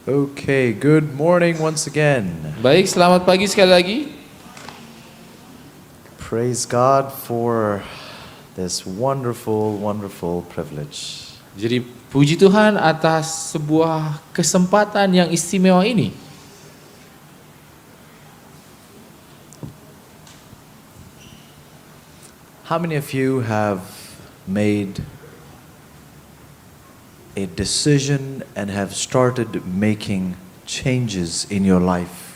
Okay, good morning once again. Baik, selamat pagi sekali lagi. Praise God for this wonderful, wonderful privilege. Jadi puji Tuhan atas sebuah kesempatan yang istimewa ini. How many of you have made a decision and have started making changes in your life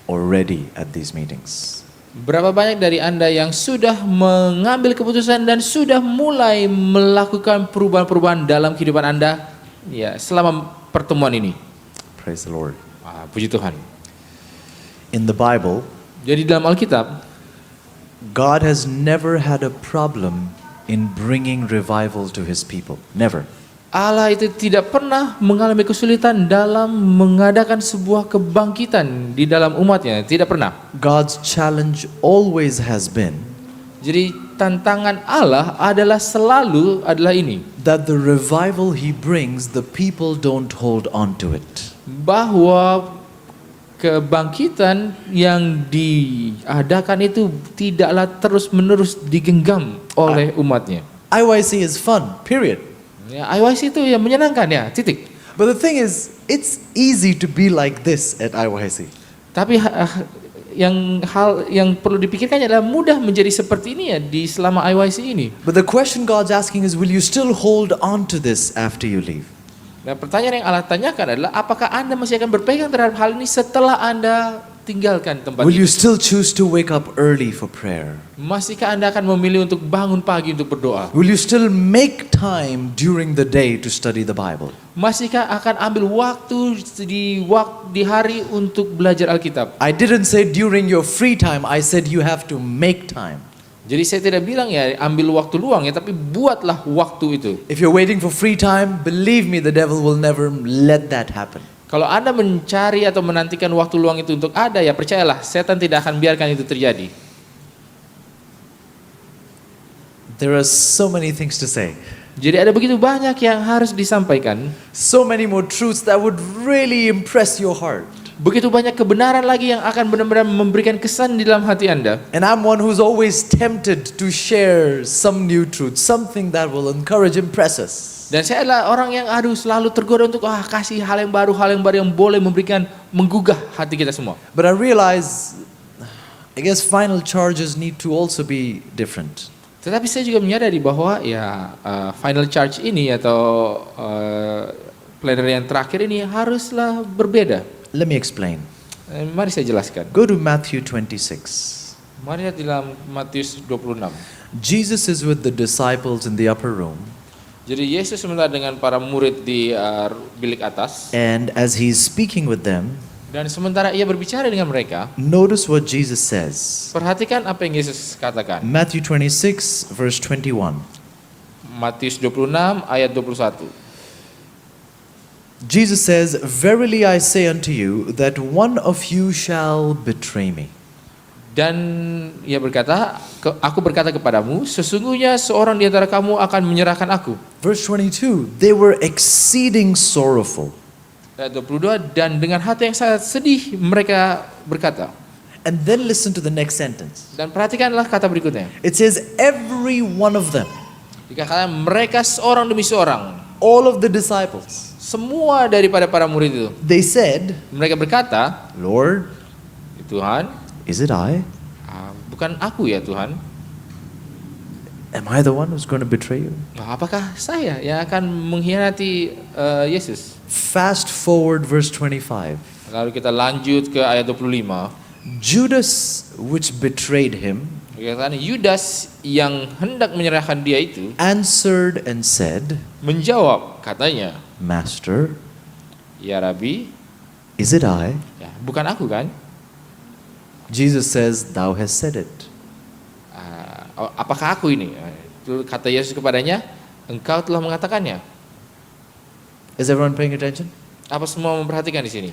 already at these meetings? Berapa banyak dari Anda yang sudah mengambil keputusan dan sudah mulai melakukan perubahan-perubahan dalam kehidupan Anda ya selama pertemuan ini? Praise the Lord. Puji Tuhan. In the Bible, Jadi dalam Alkitab, God has never had a problem in bringing revival to his people. Never. Allah itu tidak pernah mengalami kesulitan dalam mengadakan sebuah kebangkitan di dalam umatnya, tidak pernah. God's challenge always has been Jadi tantangan Allah selalu adalah ini, that the revival he brings, the people don't hold on to it. bahwa kebangkitan yang diadakan itu tidaklah terus-menerus digenggam oleh umatnya. IYC is fun, period. Ya, IYC itu yang menyenangkan ya, titik. But the thing is, it's easy to be like this at IYC. Tapi hal yang perlu dipikirkan adalah mudah menjadi seperti ini ya di selama IYC ini. But the question God's asking is, will you still hold on to this after you leave? Nah, pertanyaan yang Allah tanyakan adalah apakah Anda masih akan berpegang terhadap hal ini setelah Anda tinggalkan tempat Will ini? you still choose to wake up early for prayer? Masihkah Anda akan memilih untuk bangun pagi untuk berdoa? Will you still make time during the day to study the Bible? Masihkah akan ambil waktu di hari untuk belajar Alkitab? I didn't say during your free time, I said you have to make time. Jadi saya tidak bilang ya ambil waktu luang ya, tapi buatlah waktu itu. If you're waiting for free time, believe me, the devil will never let that happen. Kalau Anda mencari atau menantikan waktu luang itu untuk ada, ya percayalah, setan tidak akan biarkan itu terjadi. There are so many things to say. Jadi ada begitu banyak yang harus disampaikan. So many more truths that would really impress your heart. Begitu banyak kebenaran lagi yang akan benar-benar memberikan kesan di dalam hati Anda. And I'm one who's always tempted to share some new truth, something that will encourage, impress us. Dan saya adalah orang yang selalu tergoda untuk kasih hal yang baru yang boleh menggugah hati kita semua. But I realize, I guess final charges need to also be different. Tetapi saya juga menyadari bahwa final charge ini atau plenary yang terakhir ini haruslah berbeda. Let me explain. Mari saya jelaskan. Go to Matthew 26. Mari lihat di dalam Matius 26. Jesus is with the disciples in the upper room. Jadi Yesus sementara dengan para murid di bilik atas, And as he's speaking with them, dan sementara ia berbicara dengan mereka, notice what Jesus says. perhatikan apa yang Yesus katakan. Matthew 26, verse 21. Matius 26 ayat 21. Jesus says, "Verily I say unto you, that one of you shall betray me." Dan ia berkata, aku berkata kepadamu, sesungguhnya seorang di antara kamu akan menyerahkan aku. Verse 22, they were exceeding sorrowful. Ayat 22, dan dengan hati yang sangat sedih mereka berkata. And then listen to the next sentence. Dan perhatikanlah kata berikutnya. It says, every one of them, Dikatakan mereka seorang demi seorang, all of the disciples, semua daripada para murid itu, they said, mereka berkata, Lord, Tuhan, is it I? bukan aku ya Tuhan. Am I the one who's going to betray you? Apakah saya yang akan mengkhianati Yesus? Fast forward verse 25. Lalu kita lanjut ke ayat 25. Judas, which betrayed him, Dikatakan Yudas yang hendak menyerahkan dia itu answered and said, menjawab, katanya, Master, ya Rabi, is it I? ya, bukan aku kan? Jesus says, thou hast said it. Apakah aku ini? Itu kata Yesus kepadanya, engkau telah mengatakannya. Is everyone paying attention? Apa semua memperhatikan di sini?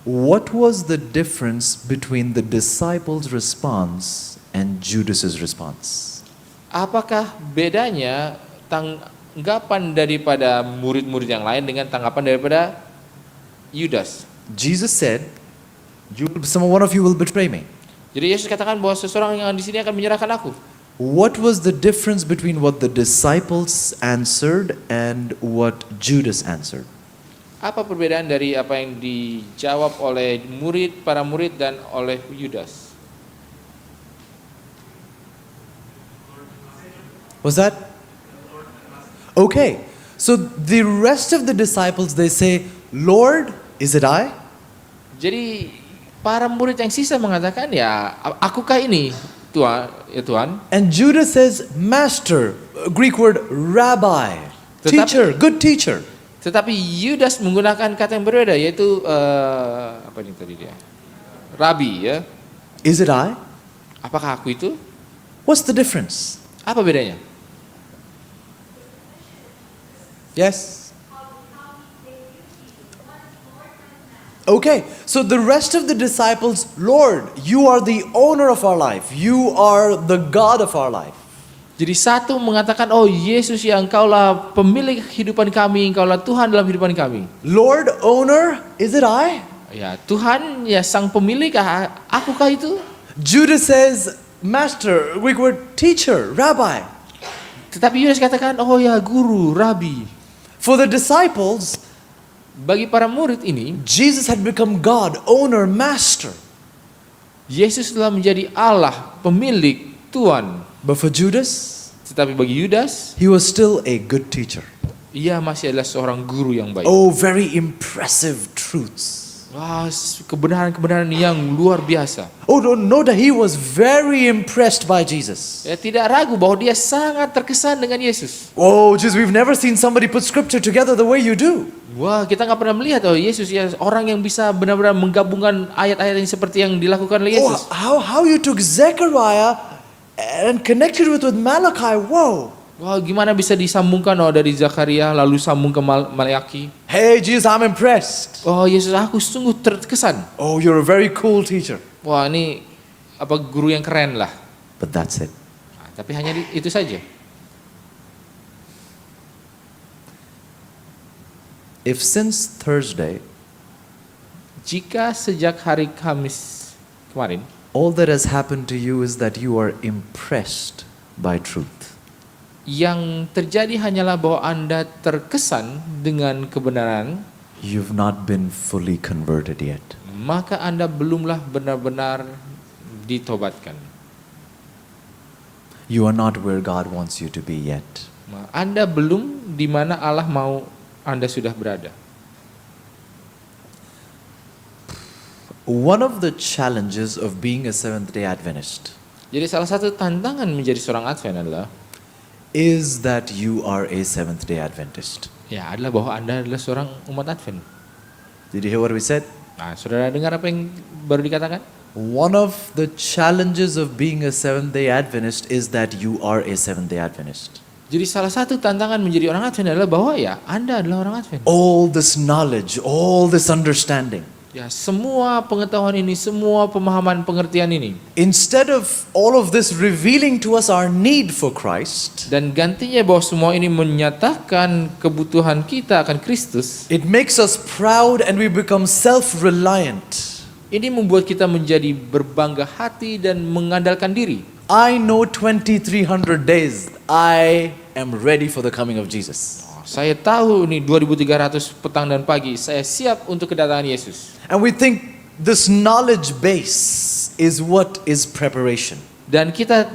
What was the difference between the disciples' response and Judas's response? Apakah bedanya tanggapan daripada murid-murid yang lain dengan tanggapan daripada Yudas. Jesus said, one of you will betray me. Jadi Yesus katakan bahwa seseorang yang di sini akan menyerahkan aku. What was the difference between what the disciples answered and what Judas answered? Apa perbedaan dari apa yang dijawab oleh para murid dan oleh Yudas? Was that? Okay. So the rest of the disciples, they say, Lord, is it I? Jadi para murid yang sisa mengatakan, ya, akukah ini, Tuhan, ya Tuhan? And Judas says, Master, Greek word rabbi, teacher, good teacher. Tetapi Yudas menggunakan kata yang berbeda, yaitu apa ini tadi dia? Rabi, ya. Is it I? Apakah aku itu? What's the difference? Apa bedanya? Yes. Okay, so the rest of the disciples, Lord, you are the owner of our life. You are the God of our life. Jadi satu mengatakan, oh Yesus ya engkaulah pemilik kehidupan kami, engkaulah Tuhan dalam kehidupan kami. Lord, owner, is it I? Ya Tuhan ya sang pemilik, akukah itu? Judas says, Master, Greek word teacher, rabbi. Tetapi Yudas katakan, oh ya guru, rabi. For the disciples, bagi para murid ini, Jesus had become God, owner, master. Yesus telah menjadi Allah, pemilik, Tuhan. But for Judas, Tetapi bagi Yudas, he was still a good teacher. ia masih adalah seorang guru yang baik. Oh, very impressive truths. Wah, kebenaran-kebenaran yang luar biasa. Oh, no doubt he was very impressed by Jesus. Ya, tidak ragu bahwa dia sangat terkesan dengan Yesus. Oh, just we've never seen somebody put scripture together the way you do. Wah, kita nggak pernah melihat oh Yesus ya orang yang bisa benar-benar menggabungkan ayat-ayat yang seperti yang dilakukan oleh Oh, Yesus. how you took Zechariah and connected with Malachi. Whoa. Wah, gimana bisa disambungkan dari Zakaria lalu sambung ke Maleaki? Hey, Jesus, I'm impressed. Oh, Yesus, aku sungguh terkesan. Oh, you're a very cool teacher. Wah, ini apa guru yang keren lah. But that's it. Tapi hanya itu saja. If since Thursday, Jika sejak hari Kamis kemarin, all that has happened to you is that you are impressed by truth, yang terjadi hanyalah bahwa Anda terkesan dengan kebenaran, you've not been fully converted yet. maka Anda belumlah benar-benar ditobatkan. You are not where God wants you to be yet. Anda belum di mana Allah mau Anda sudah berada. One of the challenges of being a Seventh-day Adventist Jadi salah satu tantangan menjadi seorang Advent adalah is that you are a Seventh-day Adventist. adalah bahwa Anda adalah seorang umat Advent. Did you hear what we said? Nah, saudara dengar apa yang baru dikatakan? One of the challenges of being a Seventh-day Adventist is that you are a Seventh-day Adventist. Jadi salah satu tantangan menjadi orang Advent adalah bahwa Anda adalah orang Advent. All this knowledge, all this understanding, Semua pengetahuan ini, semua pemahaman pengertian ini, instead of all of this revealing to us our need for Christ, dan gantinya bahwa semua ini menyatakan kebutuhan kita akan Kristus, it makes us proud and we become self-reliant. ini membuat kita menjadi berbangga hati dan mengandalkan diri. I know 2300 days. I am ready for the coming of Jesus. Saya tahu nih 2300 petang dan pagi, saya siap untuk kedatangan Yesus. And we think this knowledge base is what is preparation. Dan kita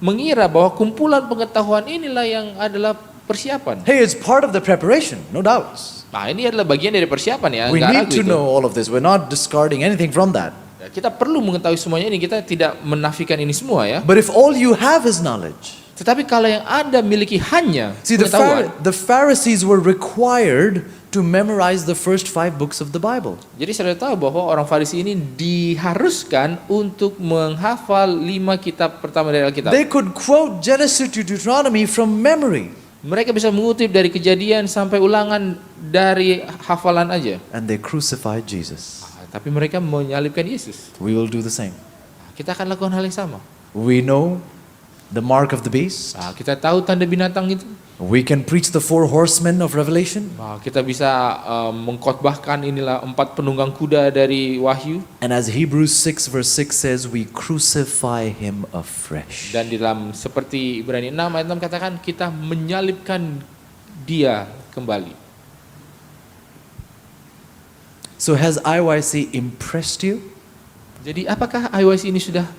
mengira bahwa kumpulan pengetahuan inilah yang adalah persiapan. Hey, it's part of the preparation, no doubts. Nah, ini adalah bagian dari persiapan ya, We nggak need ragu to itu. know all of this. We're not discarding anything from that. Kita perlu mengetahui semuanya ini, kita tidak menafikan ini semua ya. But if all you have is knowledge, Tetapi kalau yang Anda miliki hanya see, pengetahuan. the Pharisees were required to memorize the first 5 books of the Bible. Jadi saudara tahu bahwa orang Farisi ini diharuskan untuk menghafal 5 kitab pertama dari Alkitab. They could quote Genesis to Deuteronomy from memory. Mereka bisa mengutip dari Kejadian sampai Ulangan dari hafalan aja. And they crucified Jesus. Tapi mereka menyalibkan Yesus. We will do the same. Kita akan lakukan hal yang sama. We know the mark of the beast. Kita tahu tanda binatang itu. We can preach the 4 horsemen of Revelation. Kita bisa mengkhotbahkan inilah 4 penunggang kuda dari Wahyu. And as Hebrews 6 verse 6 says, we crucify him afresh. Dan di dalam seperti Ibrani 6 ayat 6 katakan kita menyalibkan dia kembali. So has IYC impressed you? Jadi apakah IYC ini sudah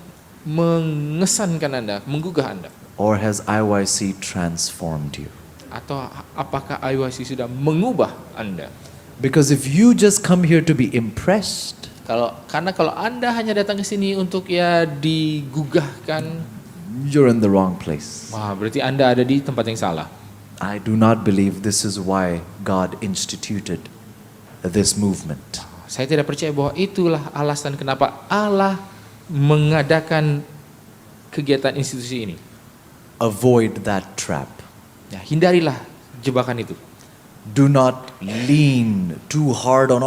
mengesankan Anda, menggugah Anda? Or has IYC transformed you? Atau apakah IYC sudah mengubah Anda? Because if you just come here to be impressed, Karena kalau Anda hanya datang ke sini untuk ya digugahkan, you're in the wrong place. berarti Anda ada di tempat yang salah. I do not believe this is why God instituted this movement. Saya tidak percaya bahwa itulah alasan kenapa Allah mengadakan kegiatan institusi ini. Avoid that trap. Ya, hindarilah jebakan itu. Do not lean too hard on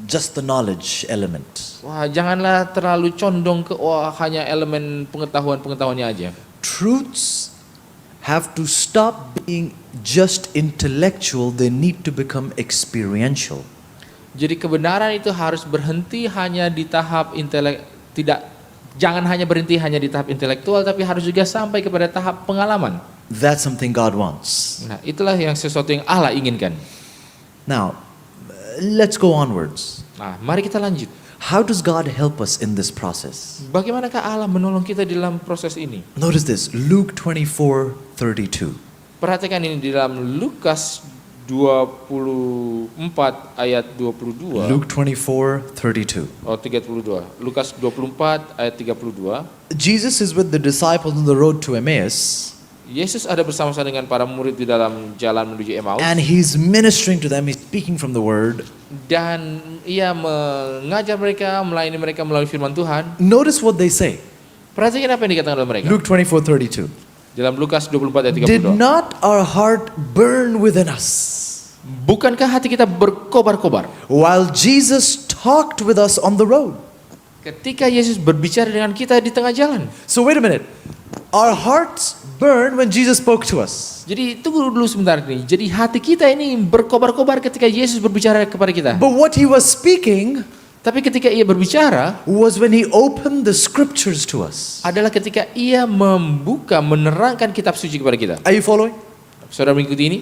just the knowledge element. Janganlah terlalu condong ke hanya elemen pengetahuannya aja. Truths have to stop being just intellectual, they need to become experiential. Jadi kebenaran itu harus berhenti hanya di tahap jangan hanya berhenti hanya di tahap intelektual, tapi harus juga sampai kepada tahap pengalaman. That's something God wants. Nah, itulah yang sesuatu yang Allah inginkan. Now, let's go onwards. Nah, mari kita lanjut. How does God help us in this process? Bagaimanakah Allah menolong kita di dalam proses ini? Notice this, Luke 24:32. Perhatikan ini di dalam Lukas 24 ayat 22. Luke 24:32. 32. Lukas 24 ayat 32. Jesus is with the disciples on the road to Emmaus, Yesus ada bersama-sama dengan para murid di dalam jalan menuju Emmaus. and he's ministering to them, he's speaking from the word. Dan ia mengajar mereka, melayani mereka melalui firman Tuhan. Notice what they say. Perhatikan apa yang dikatakan oleh mereka. Luke 24:32. Dalam Lukas 24 ayat Did 32. not our heart burn within us Bukankah hati kita berkobar-kobar while Jesus talked with us on the road? ketika Yesus berbicara dengan kita di tengah jalan? So wait a minute. Our hearts burn when Jesus spoke to us. Jadi tunggu dulu sebentar nih. Jadi hati kita ini berkobar-kobar ketika Yesus berbicara kepada kita. But what he was speaking Tapi ketika ia berbicara was when he opened the scriptures to us. adalah ketika ia menerangkan kitab suci kepada kita. Are you following? Saudara mengikuti ini?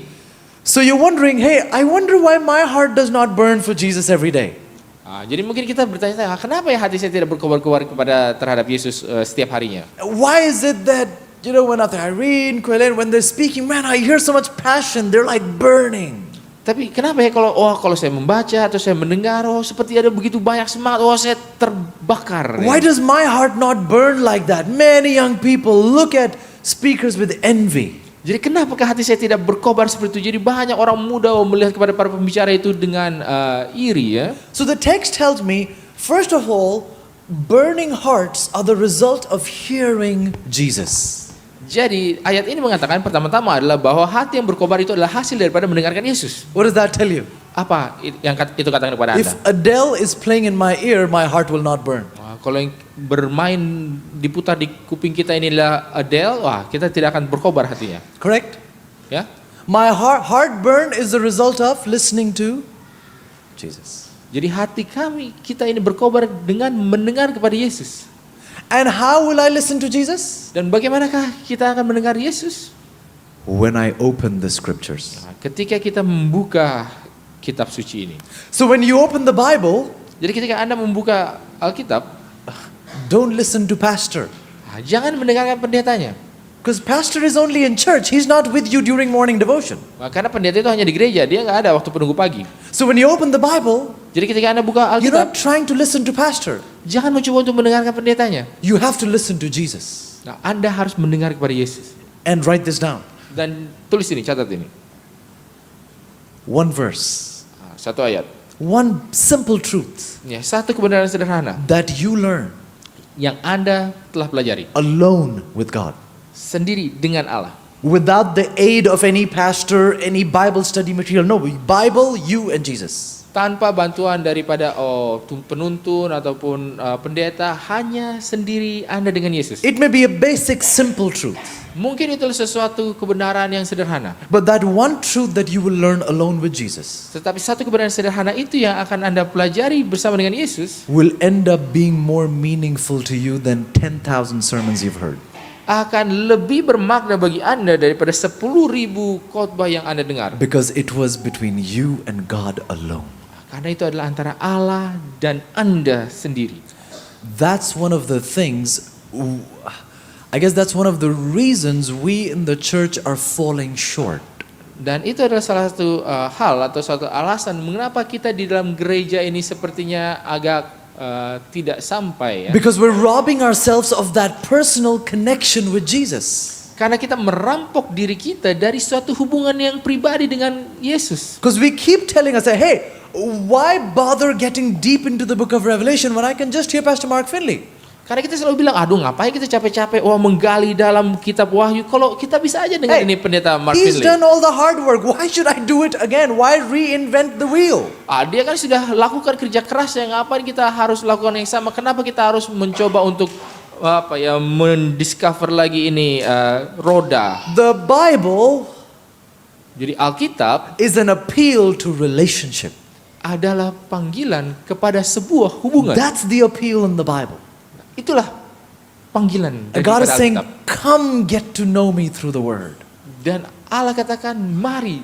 So you're wondering, hey, I wonder why my heart does not burn for Jesus every day. Jadi mungkin kita bertanya-tanya, kenapa ya hati saya tidak berkobar-kobar terhadap Yesus setiap harinya? Why is it that, when Irene, Quellen, when they're speaking, man, I hear so much passion, they're like burning. Tapi kenapa ya kalau saya membaca atau saya mendengar, seperti ada begitu banyak semangat, saya terbakar. Why does my heart not burn like that? Many young people look at speakers with envy. Jadi kenapakah hati saya tidak berkobar seperti itu? Jadi banyak orang muda melihat kepada para pembicara itu dengan iri ya. So the text tells me, first of all, burning hearts are the result of hearing Jesus. Jadi ayat ini mengatakan pertama-tama adalah bahwa hati yang berkobar itu adalah hasil daripada mendengarkan Yesus. What does that tell you? Apa yang itu katakan kepada Anda? If Adele is playing in my ear, my heart will not burn. Kalau yang bermain diputar di kuping kita inilah Adele, kita tidak akan berkobar hatinya. Correct? Ya. My heart burn is the result of listening to Jesus. Jadi hati kita ini berkobar dengan mendengar kepada Yesus. And how will I listen to Jesus? Dan bagaimanakah kita akan mendengar Yesus? When I open the scriptures. Ketika kita membuka kitab suci ini. So when you open the Bible, jadi ketika Anda membuka Alkitab, don't listen to pastor. Jangan mendengarkan pendetanya. Because pastor is only in church. He's not with you during morning devotion. Karena pendeta itu hanya di gereja, dia nggak ada waktu penunggu pagi. So when you open the Bible, jadi ketika Anda buka you're Alkitab, not trying to listen to pastor. Jangan mencoba untuk mendengarkan pendetanya. You have to listen to Jesus. Anda harus mendengar kepada Yesus. And write this down. Dan tulis ini, catat ini. One verse. Satu ayat. One simple truth. Ya, satu kebenaran sederhana. That you learn. Yang Anda telah pelajari. Alone with God. Sendiri dengan Allah. Without the aid of any pastor, any Bible study material. No, Bible, you and Jesus. tanpa bantuan daripada penuntun ataupun pendeta, hanya sendiri Anda dengan Yesus. It may be a basic, simple truth. Mungkin itu sesuatu kebenaran yang sederhana. But that one truth that you will learn alone with Jesus Tetapi satu kebenaran sederhana itu yang akan Anda pelajari bersama dengan Yesus will end up being more meaningful to you than 10,000 sermons you've heard. akan lebih bermakna bagi Anda daripada 10.000 khotbah yang Anda dengar. Because it was between you and God alone. Karena itu adalah antara Allah dan Anda sendiri. That's one of the things, I guess that's one of the reasons we in the church are falling short. Dan itu adalah salah satu hal atau suatu alasan mengapa kita di dalam gereja ini sepertinya agak tidak sampai ya. Because we're robbing ourselves of that personal connection with Jesus. Karena kita merampok diri kita dari suatu hubungan yang pribadi dengan Yesus. Because we keep telling us, hey, why bother getting deep into the book of Revelation when I can just hear Pastor Mark Finley? Karena kita selalu bilang, aduh ngapain kita capek-capek menggali dalam kitab Wahyu kalau kita bisa aja dengan ini pendeta Mark He's Finley. done all the hard work. Why should I do it again? Why reinvent the wheel? Dia kan sudah lakukan kerja keras, yang ngapain kita harus lakukan yang sama? Kenapa kita harus mencoba untuk mendiscover lagi ini roda? The Bible Jadi Alkitab is an appeal to relationship. adalah panggilan kepada sebuah hubungan. That's the appeal in the Bible. Itulah panggilan And God is daripada saying, Alkitab. come get to know me through the word. Dan Allah katakan, mari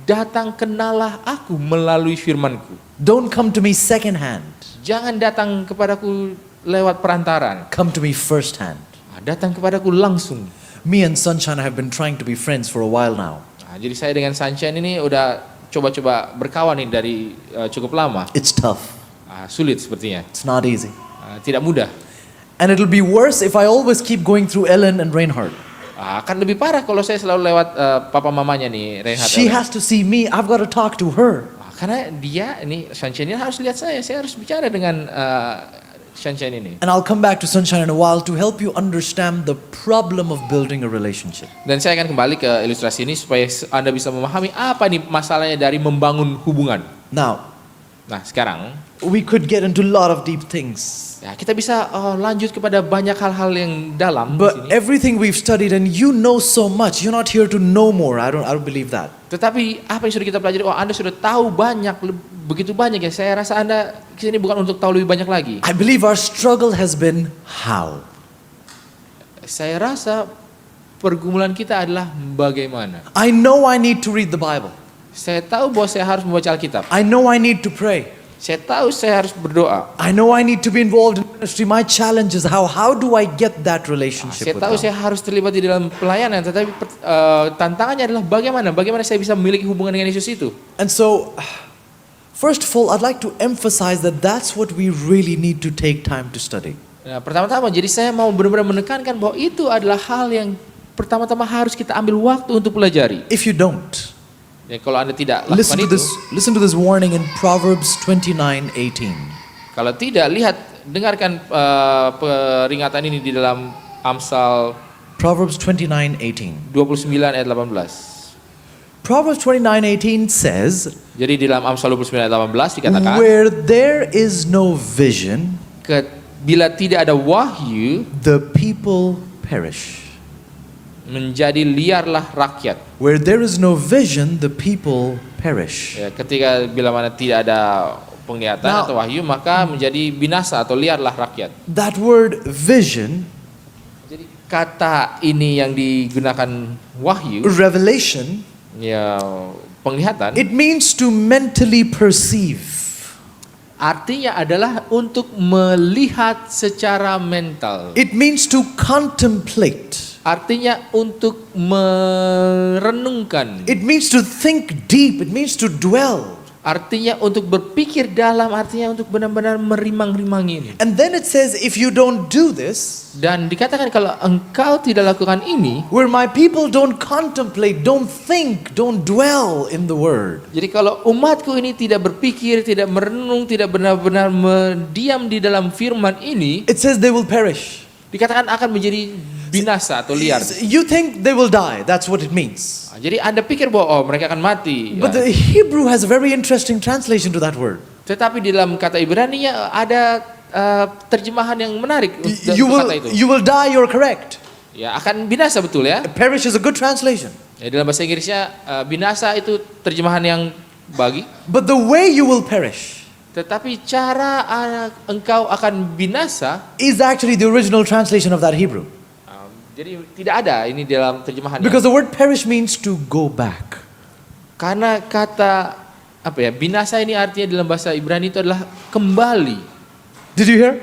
datang kenalah aku melalui firman-Ku. Don't come to me second hand. Jangan datang kepadaku lewat perantaran. Come to me first hand. Datang kepadaku langsung. Me and Sunshine have been trying to be friends for a while now. Jadi saya dengan Sunshine ini udah coba-coba berkawan nih dari cukup lama. It's tough. Sulit sepertinya. It's not easy. Tidak mudah. And it'll be worse if I always keep going through Ellen and Reinhard. Akan lebih parah kalau saya selalu lewat papa mamanya nih, Reinhard. She has to see me. I've got to talk to her. Karena dia ini Sunshine ini harus lihat saya harus bicara dengan Sunshine ini. And I'll come back to Sunshine in a while to help you understand the problem of building a relationship. Dan saya akan kembali ke ilustrasi ini supaya Anda bisa memahami apa nih masalahnya dari membangun hubungan. Now, Sekarang we could get into a lot of deep things. ya, kita bisa lanjut kepada banyak hal-hal yang dalam di But sini. everything we've studied, and you know so much, you're not here to know more. I don't believe that. Tetapi apa yang sudah kita pelajari? Anda sudah tahu banyak, begitu banyak ya. Saya rasa Anda kesini bukan untuk tahu lebih banyak lagi. I believe our struggle has been how. Saya rasa pergumulan kita adalah bagaimana. I know I need to read the Bible. Saya tahu bahwa saya harus membaca Alkitab. I know I need to pray. Saya tahu saya harus berdoa. I know I need to be involved in ministry. My challenge is how do I get that relationship Saya with tahu God? saya harus terlibat di dalam pelayanan, tetapi tantangannya adalah bagaimana saya bisa memiliki hubungan dengan Yesus itu. And so, first of all, I'd like to emphasize that that's what we really need to take time to study. Nah, pertama-tama, jadi saya mau benar-benar menekankan bahwa itu adalah hal yang pertama-tama harus kita ambil waktu untuk pelajari. If you don't, Ya, kalau Anda tidak lakukan itu, listen to this warning in Proverbs 29:18. kalau tidak, dengarkan peringatan ini di dalam Amsal Proverbs 29:18. 29 ayat 18. Proverbs 29:18 says, Jadi di dalam Amsal 29 ayat 18 dikatakan, where there is no vision, bila tidak ada wahyu, the people perish. menjadi liarlah rakyat. Where there is no vision, the people perish. Ya, ketika bila mana tidak ada penglihatan Now- atau wahyu, maka menjadi binasa atau liarlah rakyat. That word vision, Jadi kata ini yang digunakan wahyu, revelation, ya penglihatan, it means to mentally perceive. artinya adalah untuk melihat secara mental. It means to contemplate. Artinya untuk merenungkan. It means to think deep. It means to dwell. Artinya untuk berpikir dalam, artinya untuk benar-benar merimang-rimangi ini. And then it says, if you don't do this, Dan dikatakan kalau engkau tidak lakukan ini, where my people don't contemplate, don't think, don't dwell in the word, jadi kalau umatku ini tidak berpikir, tidak merenung, tidak benar-benar mendiam di dalam firman ini, it says they will perish. dikatakan akan menjadi binasa atau liar. You think they will die. That's what it means. Jadi Anda pikir bahwa mereka akan mati. But the Hebrew has a very interesting translation to that word. Tetapi di dalam kata Ibrani ada terjemahan yang menarik untuk You kata itu. will die, you're correct. Ya, akan binasa, betul ya. Perish is a good translation. Ya, dalam bahasa Inggrisnya binasa itu terjemahan yang bagi. But the way you will perish Tetapi cara engkau akan binasa, is actually the original translation of that Hebrew. jadi tidak ada ini dalam terjemahannya. Because the word perish means to go back. Karena kata binasa ini artinya dalam bahasa Ibrani itu adalah kembali. Did you hear?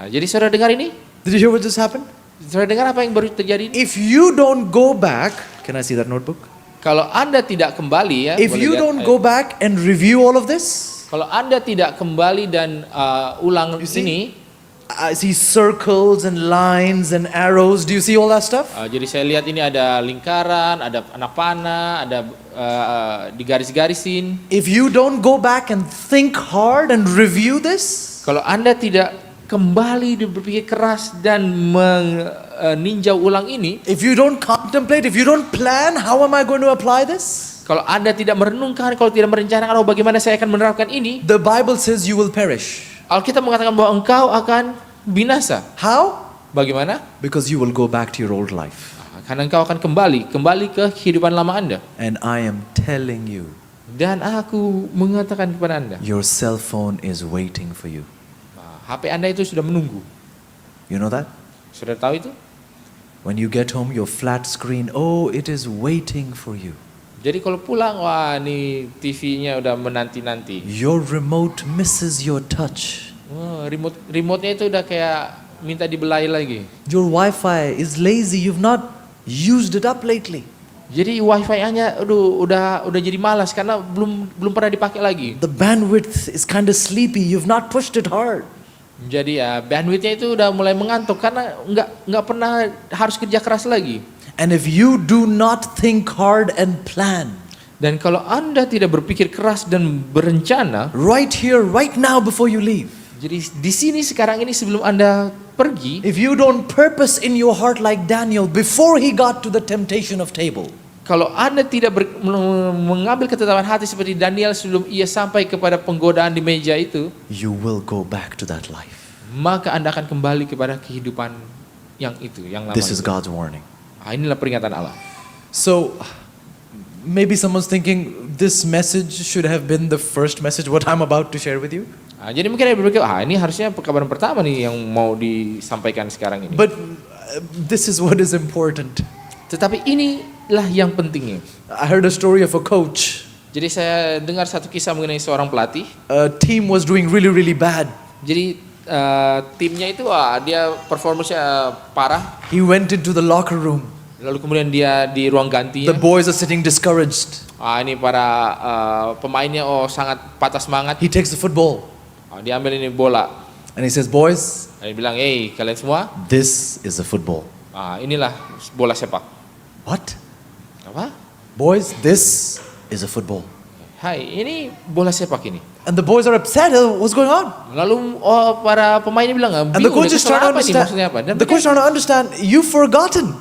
Jadi saudara dengar ini? Did you hear what just happened? Saudara dengar apa yang baru terjadi ini? If you don't go back, can I see that notebook? Kalau Anda tidak kembali ya, If boleh you lihat, don't go back and review all of this, kalau Anda tidak kembali dan ulang You see? ini, I see circles and lines and arrows. Do you see all that stuff? jadi saya lihat ini ada lingkaran, ada anak panah, ada digaris-garisin. If you don't go back and think hard and review this, Kalau Anda tidak kembali dan berpikir keras dan meninjau ulang ini, if you don't contemplate, if you don't plan, how am I going to apply this? kalau Anda tidak merenungkan, kalau tidak merencanakan bagaimana saya akan menerapkan ini, The Bible says you will perish. Alkitab mengatakan bahwa engkau akan binasa. How? Bagaimana? Because you will go back to your old life. Karena engkau akan kembali ke kehidupan lama Anda. And I am telling you, Dan aku mengatakan kepada Anda, your cell phone is waiting for you. HP Anda itu sudah menunggu. You know that? Sudah tahu itu? When you get home, your flat screen, oh, it is waiting for you. Jadi kalau pulang, wah ini TV-nya udah menanti-nanti. Your remote misses your touch. Remote-nya itu udah kayak minta dibelai lagi. Your Wi-Fi is lazy. You've not used it up lately. Jadi wifi-nya udah jadi malas karena belum pernah dipakai lagi. The bandwidth is kind of sleepy. You've not pushed it hard. Jadi ya bandwidth-nya itu udah mulai mengantuk karena nggak pernah harus kerja keras lagi. And if you do not think hard and plan, Dan kalau Anda tidak berpikir keras dan berencana, right here, right now before you leave, jadi di sini sekarang ini sebelum Anda pergi, if you don't purpose in your heart like Daniel before he got to the temptation of table, kalau Anda tidak mengambil ketetapan hati seperti Daniel sebelum ia sampai kepada penggodaan di meja itu, you will go back to that life. maka Anda akan kembali kepada kehidupan yang itu, yang lama. This is itu. God's warning. Inilah peringatan Allah. So, maybe someone's thinking this message should have been the first message what I'm about to share with you. Jadi mungkin ada berpikir, ini harusnya kabar pertama nih yang mau disampaikan sekarang ini. But this is what is important. Tetapi inilah yang pentingnya. I heard a story of a coach. Jadi saya dengar satu kisah mengenai seorang pelatih. A team was doing really, really bad. Jadi timnya itu dia performance-nya parah. He went into the locker room. Lalu kemudian dia di ruang gantinya. The boys are sitting discouraged. Ini para pemainnya sangat patah semangat. He takes the football Dia ambil ini bola. and he says, boys, Dia bilang, hey kalian semua, this is a football. inilah bola sepak. What? Apa? Boys, this is a football. Hai, ini bola sepak ini. And the boys are upset. What's going on? Lalu para pemainnya bilang, And the bingung coach is kesel trying to apa ini, maksudnya apa? understand. Dan The coach is trying to understand. You've forgotten.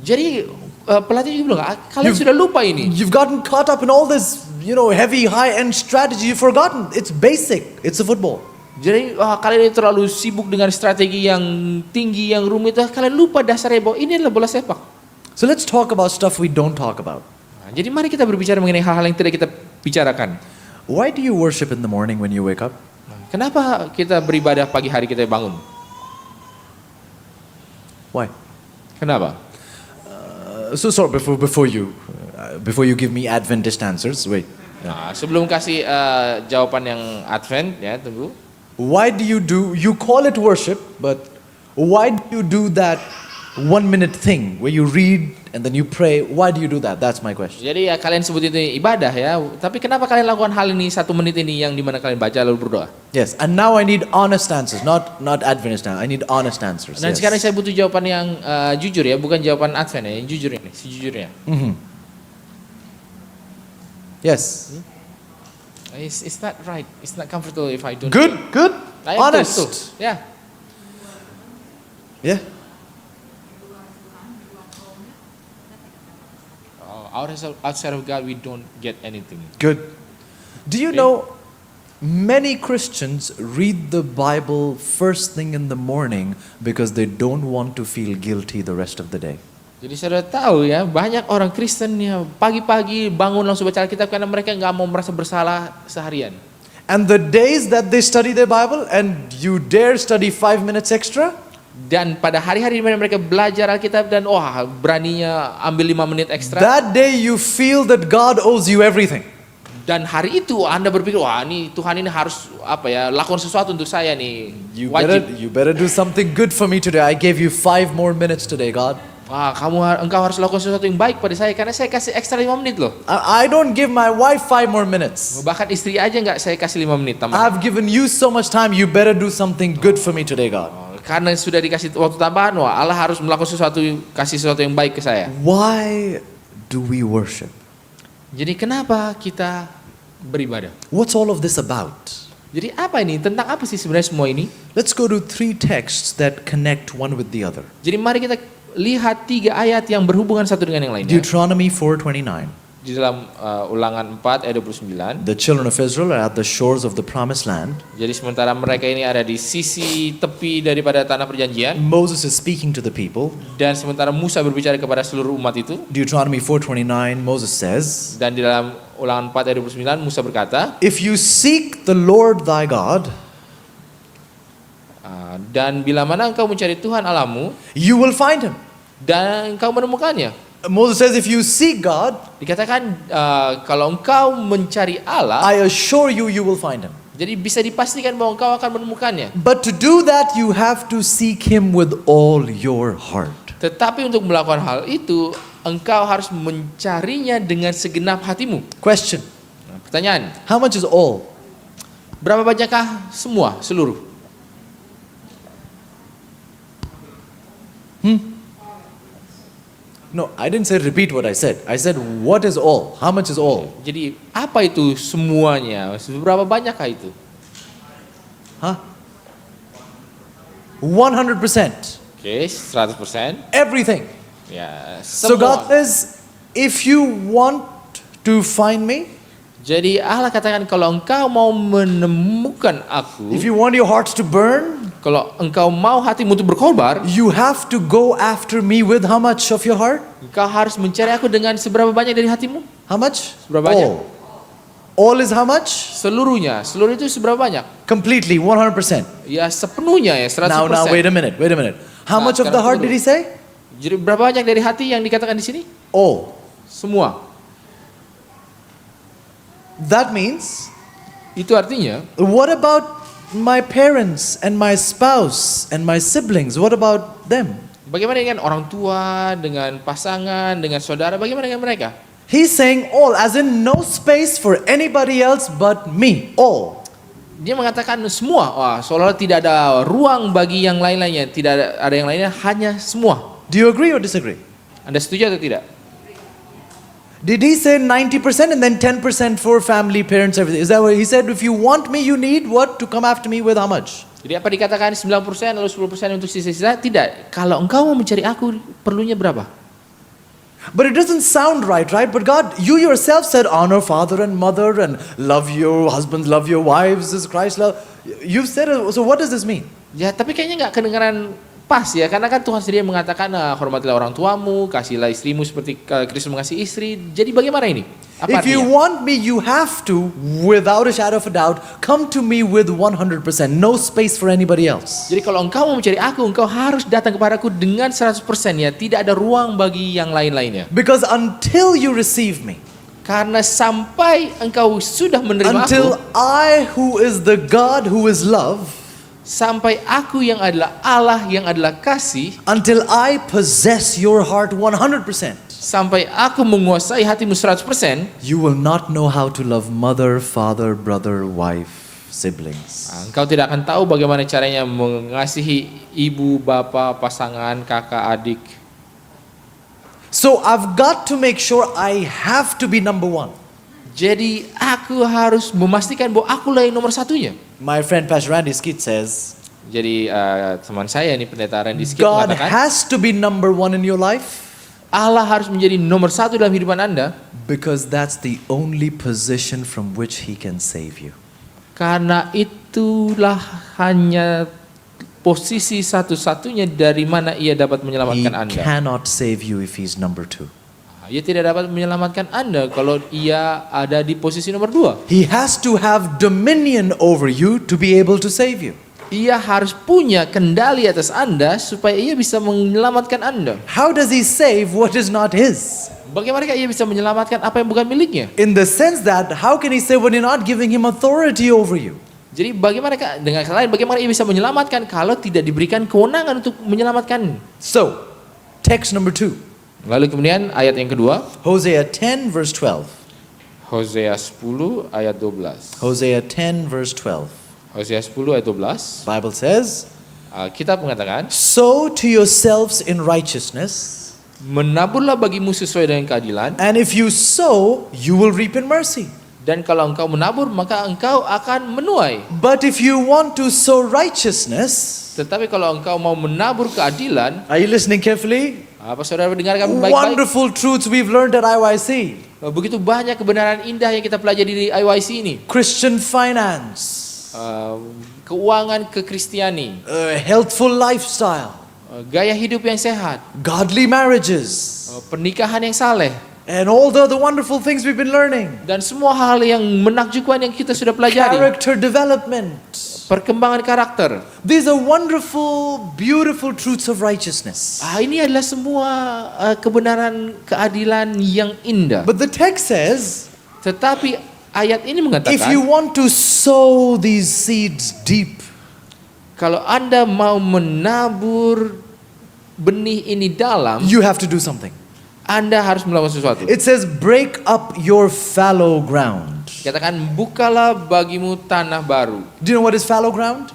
jadi pelatih juga bilang, kalian sudah lupa ini. You've gotten caught up in all this, heavy, high-end strategy. You've forgotten. It's basic. It's a football. Jadi kalian ini terlalu sibuk dengan strategi yang tinggi, yang rumit. Kalian lupa dasarnya bahwa ini adalah bola sepak. So let's talk about stuff we don't talk about. Jadi mari kita berbicara mengenai hal-hal yang tidak kita bicarakan. Why do you worship in the morning when you wake up? Kenapa kita beribadah pagi hari kita bangun? Why? Kenapa? So sorry, before you give me Adventist answers, wait. Sebelum kasih jawaban yang Advent, ya tunggu. Why do you call it worship, but why do you do that 1 minute thing where you read and then you pray? Why do you do that? That's my question. Jadi kalian sebut itu ibadah ya. Tapi kenapa kalian lakukan hal ini 1 menit ini yang dimana kalian baca lalu berdoa? Yes, and now I need honest answers, not Adventist now. I need honest answers. Dan Yes. sekarang saya butuh jawaban yang jujur ya, bukan jawaban Advent ya, yang jujur ini, sejujurnya. Yes. It's not right. It's not comfortable if I don't. Good. Honest. Honest. Ya. Outside of God, we don't get anything. Good. Do you Okay. know many Christians read the Bible first thing in the morning because they don't want to feel guilty the rest of the day? Jadi saudara tahu ya, banyak orang Kristen ya pagi-pagi bangun langsung baca Alkitab karena mereka nggak mau merasa bersalah seharian. And the days that they study their Bible and you dare study 5 minutes extra, Dan pada hari-hari di mana mereka belajar Alkitab dan beraninya ambil 5 menit ekstra. that day you feel that God owes you everything. Dan hari itu Anda berpikir, wah ini Tuhan ini harus lakukan sesuatu untuk saya nih. Wajib. You better do something good for me today. I gave you 5 more minutes today, God. Wah, engkau harus lakukan sesuatu yang baik pada saya karena saya kasih ekstra 5 menit loh. I don't give my wife 5 more minutes. Bahkan istri aja nggak saya kasih 5 menit tambahan. I've given you so much time. You better do something good for me today, God. Karena sudah dikasih waktu tambahan, wah Allah harus melakukan kasih sesuatu yang baik ke saya. Why do we worship? Jadi kenapa kita beribadah? What's all of this about? Jadi apa ini? Tentang apa sih sebenarnya semua ini? Let's go to 3 texts that connect one with the other. Jadi mari kita lihat 3 ayat yang berhubungan satu dengan yang lainnya. Deuteronomy 4:29. Di dalam Ulangan 4 ayat 29. The children of Israel are at the shores of the promised land. Jadi sementara mereka ini ada di sisi tepi daripada tanah perjanjian, Moses is speaking to the people. dan sementara Musa berbicara kepada seluruh umat itu, Deuteronomy 4:29, Moses says, dan di dalam Ulangan 4 ayat 29 Musa berkata, "If you seek the Lord thy God, dan bila mana engkau mencari Tuhan Allahmu you will find him." dan engkau menemukannya. Moses says, if you seek God, Dikatakan kalau engkau mencari Allah, I assure you, you will find him. jadi bisa dipastikan bahwa engkau akan menemukannya. But to do that, you have to seek him with all your heart. Tetapi untuk melakukan hal itu, engkau harus mencarinya dengan segenap hatimu. Question, Nah, pertanyaan, how much is all? berapa banyakkah semua, seluruh? No, I didn't say repeat what I said. I said, what is all? How much is all? Jadi apa itu semuanya? Berapa banyakkah itu? Huh? 100%. Oke, 100%. Everything. Ya, So God semua. says, if you want to find me, Jadi Allah katakan kalau engkau mau menemukan aku, if you want your hearts to burn, kalau engkau mau hatimu untuk berkobar, you have to go after me with how much of your heart? engkau harus mencari aku dengan seberapa banyak dari hatimu? How much? Seberapa banyak? All. All is how much? Seluruhnya. Seluruh itu seberapa banyak? Completely, 100%. Ya sepenuhnya ya, 100%. Now, wait a minute. How Nah, much of the sekarang heart tunggu did he say? Jadi berapa banyak dari hati yang dikatakan di sini? All. Semua. That means, Itu artinya, what about my parents and my spouse and my siblings? What about them? bagaimana dengan orang tua, dengan pasangan, dengan saudara, bagaimana dengan mereka? He's saying all, as in no space for anybody else but me. All. Dia mengatakan semua, seolah-olah tidak ada ruang bagi yang lain-lainnya, tidak ada yang lainnya, hanya semua. Do you agree or disagree? Anda setuju atau tidak? Did he say 90% and then 10% for family, parents, everything? Is that what he said? If you want me, you need what? To come after me with how much? Jadi apa dikatakan 9% lalu 10% untuk sisa-sisa? Tidak. Kalau engkau mau mencari aku, perlunya berapa? But it doesn't sound right? But God, you yourself said honor father and mother and love your husbands, love your wives as Christ love. You've said it, so what does this mean? Ya, tapi kayaknya nggak kedengaran pas ya, karena kan Tuhan sendiri mengatakan hormatilah orang tuamu, kasihlah istrimu seperti Kristus mengasihi istri. Jadi bagaimana ini? Apa If you artinya? want me, you have to, without a shadow of a doubt, come to me with 100%. No space for anybody else. Jadi kalau engkau mau mencari aku, engkau harus datang kepadaku dengan 100% ya, tidak ada ruang bagi yang lain-lainnya. Because until you receive me, Karena sampai engkau sudah menerima until aku, I, who is the God who is love, sampai aku yang adalah Allah yang adalah kasih, until I possess your heart 100%, sampai aku menguasai hatimu 100%, you will not know how to love mother, father, brother, wife, siblings. engkau tidak akan tahu bagaimana caranya mengasihi ibu, bapak, pasangan, kakak, adik. So I've got to make sure I have to be number one. Jadi aku harus memastikan bahwa akulah yang nomor satunya. My friend Pastor Randy Skeet says, Jadi teman saya ini pendeta Randy Skip God mengatakan, has to be number one in your life. Allah harus menjadi nomor satu dalam kehidupan Anda, because that's the only position from which He can save you. karena itulah hanya posisi satu-satunya dari mana Ia dapat He menyelamatkan Anda. cannot save you if He's number 2. Ia tidak dapat menyelamatkan Anda kalau Ia ada di posisi nomor 2. He has to have dominion over you to be able to save you. Ia harus punya kendali atas Anda supaya Ia bisa menyelamatkan Anda. How does He save what is not His? Bagaimana Ia bisa menyelamatkan apa yang bukan miliknya? In the sense that, how can He save when you're not giving Him authority over you? Jadi bagaimana dengan kata lain, bagaimana Ia bisa menyelamatkan kalau tidak diberikan kewenangan untuk menyelamatkan? So, text number 2. Lalu kemudian ayat yang kedua, Hosea 10 verse 12. Hosea 10 ayat 12. Hosea 10 verse 12. Hosea 10 ayat 12. Bible says, Kitab mengatakan, sow to yourselves in righteousness, menaburlah bagimu sesuai dengan keadilan, and if you sow, you will reap in mercy. dan kalau engkau menabur maka engkau akan menuai. But if you want to sow righteousness, Tetapi kalau engkau mau menabur keadilan, are you listening carefully? apa saudara dengarkan baik-baik? Wonderful truths we've learned at IYC. Begitu banyak kebenaran indah yang kita pelajari di IYC ini. Christian finance, Keuangan kekristiani, healthful lifestyle, gaya hidup yang sehat, godly marriages, pernikahan yang saleh, and all the other wonderful things we've been learning. dan semua hal yang menakjubkan yang kita sudah pelajari. Character development. Perkembangan karakter. These are wonderful, beautiful truths of righteousness. Ini adalah semua kebenaran keadilan yang indah. But the text says, Tetapi ayat ini if you mengatakan, want to sow these seeds deep, kalau Anda mau menabur benih ini dalam, you have to do something. Anda harus melakukan sesuatu. It says, break up your fallow ground. Katakan, bukalah bagimu tanah baru. Do you know what is fallow ground?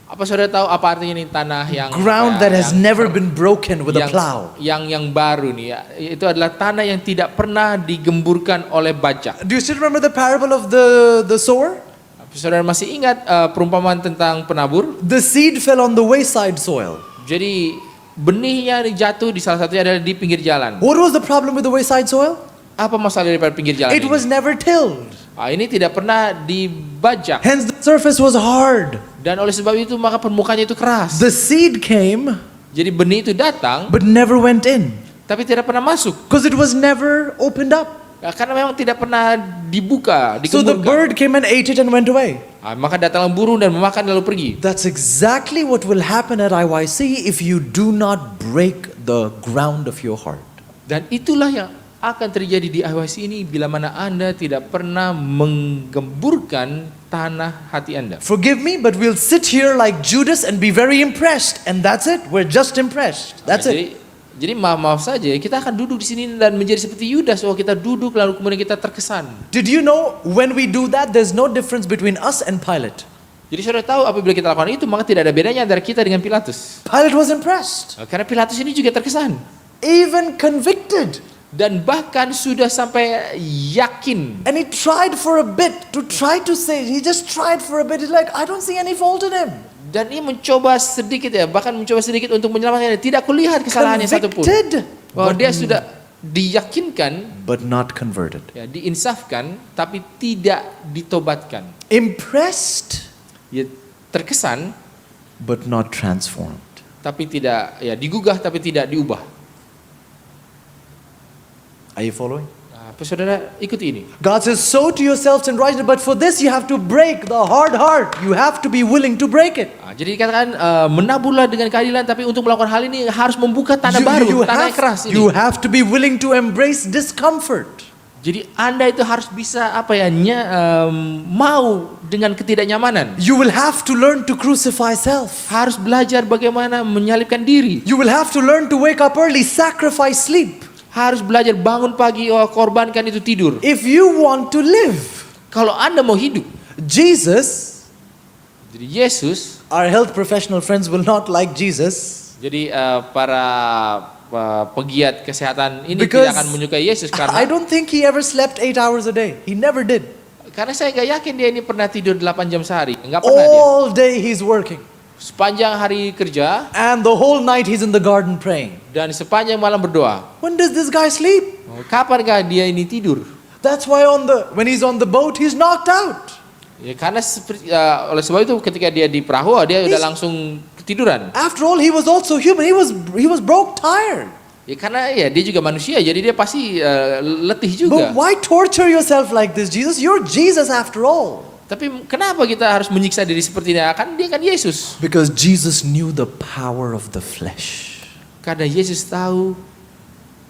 Apa saudara tahu apa artinya ini tanah yang Ground that has yang- never been broken with a yang, plow. yang baru nih ya. Itu adalah tanah yang tidak pernah digemburkan oleh bajak. Do you still remember the parable of the sower? Saudara masih ingat perumpamaan tentang penabur? The seed fell on the wayside soil. Jadi benihnya jatuh di salah satunya adalah di pinggir jalan. What was the problem with the wayside soil? Apa masalah daripada pinggir jalan It ini? was never tilled. Ini tidak pernah dibajak, Hence the surface was hard. dan oleh sebab itu maka permukaannya itu keras. The seed came Jadi benih itu datang but never went in tapi tidak pernah masuk. because it was never opened up. Karena memang tidak pernah dibuka, So the digemburkan. bird came and ate it and went away. Maka datanglah burung dan memakan lalu pergi. That's exactly what will happen at IYC if you do not break the ground of your heart. Dan itulah yang akan terjadi di IYC ini bila mana Anda tidak pernah menggemburkan tanah hati Anda. Forgive me, but we'll sit here like Judas and be very impressed, and that's it. We're just impressed. That's it. Jadi maaf saja, kita akan duduk di sini dan menjadi seperti Yudas. Kita duduk lalu kemudian kita terkesan. Did you know when we do that, there's no difference between us and Pilate? Jadi saudara tahu apabila kita lakukan itu maka tidak ada bedanya antara kita dengan Pilatus. Pilate was impressed, Karena Pilatus ini juga terkesan even convicted. dan bahkan sudah sampai yakin. And he tried for a bit to try to say, he just tried for a bit. He's like, I don't see any fault in him. Dan ia mencoba sedikit bahkan mencoba sedikit untuk menyelamatkannya. Tidak kulihat kesalahannya satupun. Convicted, Bahwa dia sudah diyakinkan, but not converted. diinsafkan, tapi tidak ditobatkan. Impressed, Terkesan, but not transformed. tapi tidak, digugah tapi tidak diubah. Are you following? Apa saudara ikuti ini? God says, sow to yourselves in righteousness, but for this you have to break the hard heart. You have to be willing to break it. Jadi dikatakan menaburlah dengan keadilan, tapi untuk melakukan hal ini harus membuka tanah baru, tanah yang keras ini. You have to be willing to embrace discomfort. Jadi Anda itu harus bisa mau dengan ketidaknyamanan. You will have to learn to crucify self. Harus belajar bagaimana menyalibkan diri. You will have to learn to wake up early, sacrifice sleep. Harus belajar bangun pagi, korbankan itu tidur. If you want to live. Kalau Anda mau hidup. Jesus, Jadi Yesus, our health professional friends will not like Jesus. jadi para pegiat kesehatan ini Because tidak akan menyukai Yesus I karena don't think he ever slept 8 hours a day. He never did. saya nggak yakin dia ini pernah tidur 8 jam sehari. Nggak pernah dia. All day he's working. sepanjang hari kerja and the whole night he's in the garden praying. dan sepanjang malam berdoa. When does this guy sleep? Kapankah dia ini tidur? That's why when he's on the boat, he's knocked out. Ya, karena oleh sebab itu ketika dia di perahu dia udah langsung ketiduran. After all, he was also human. He was broke, tired. Ya karena ya dia juga manusia, jadi dia pasti letih juga. But why torture yourself like this, Jesus? You're Jesus after all. Tapi kenapa kita harus menyiksa diri seperti ini? Dia kan Yesus. Because Jesus knew the power of the flesh. Karena Yesus tahu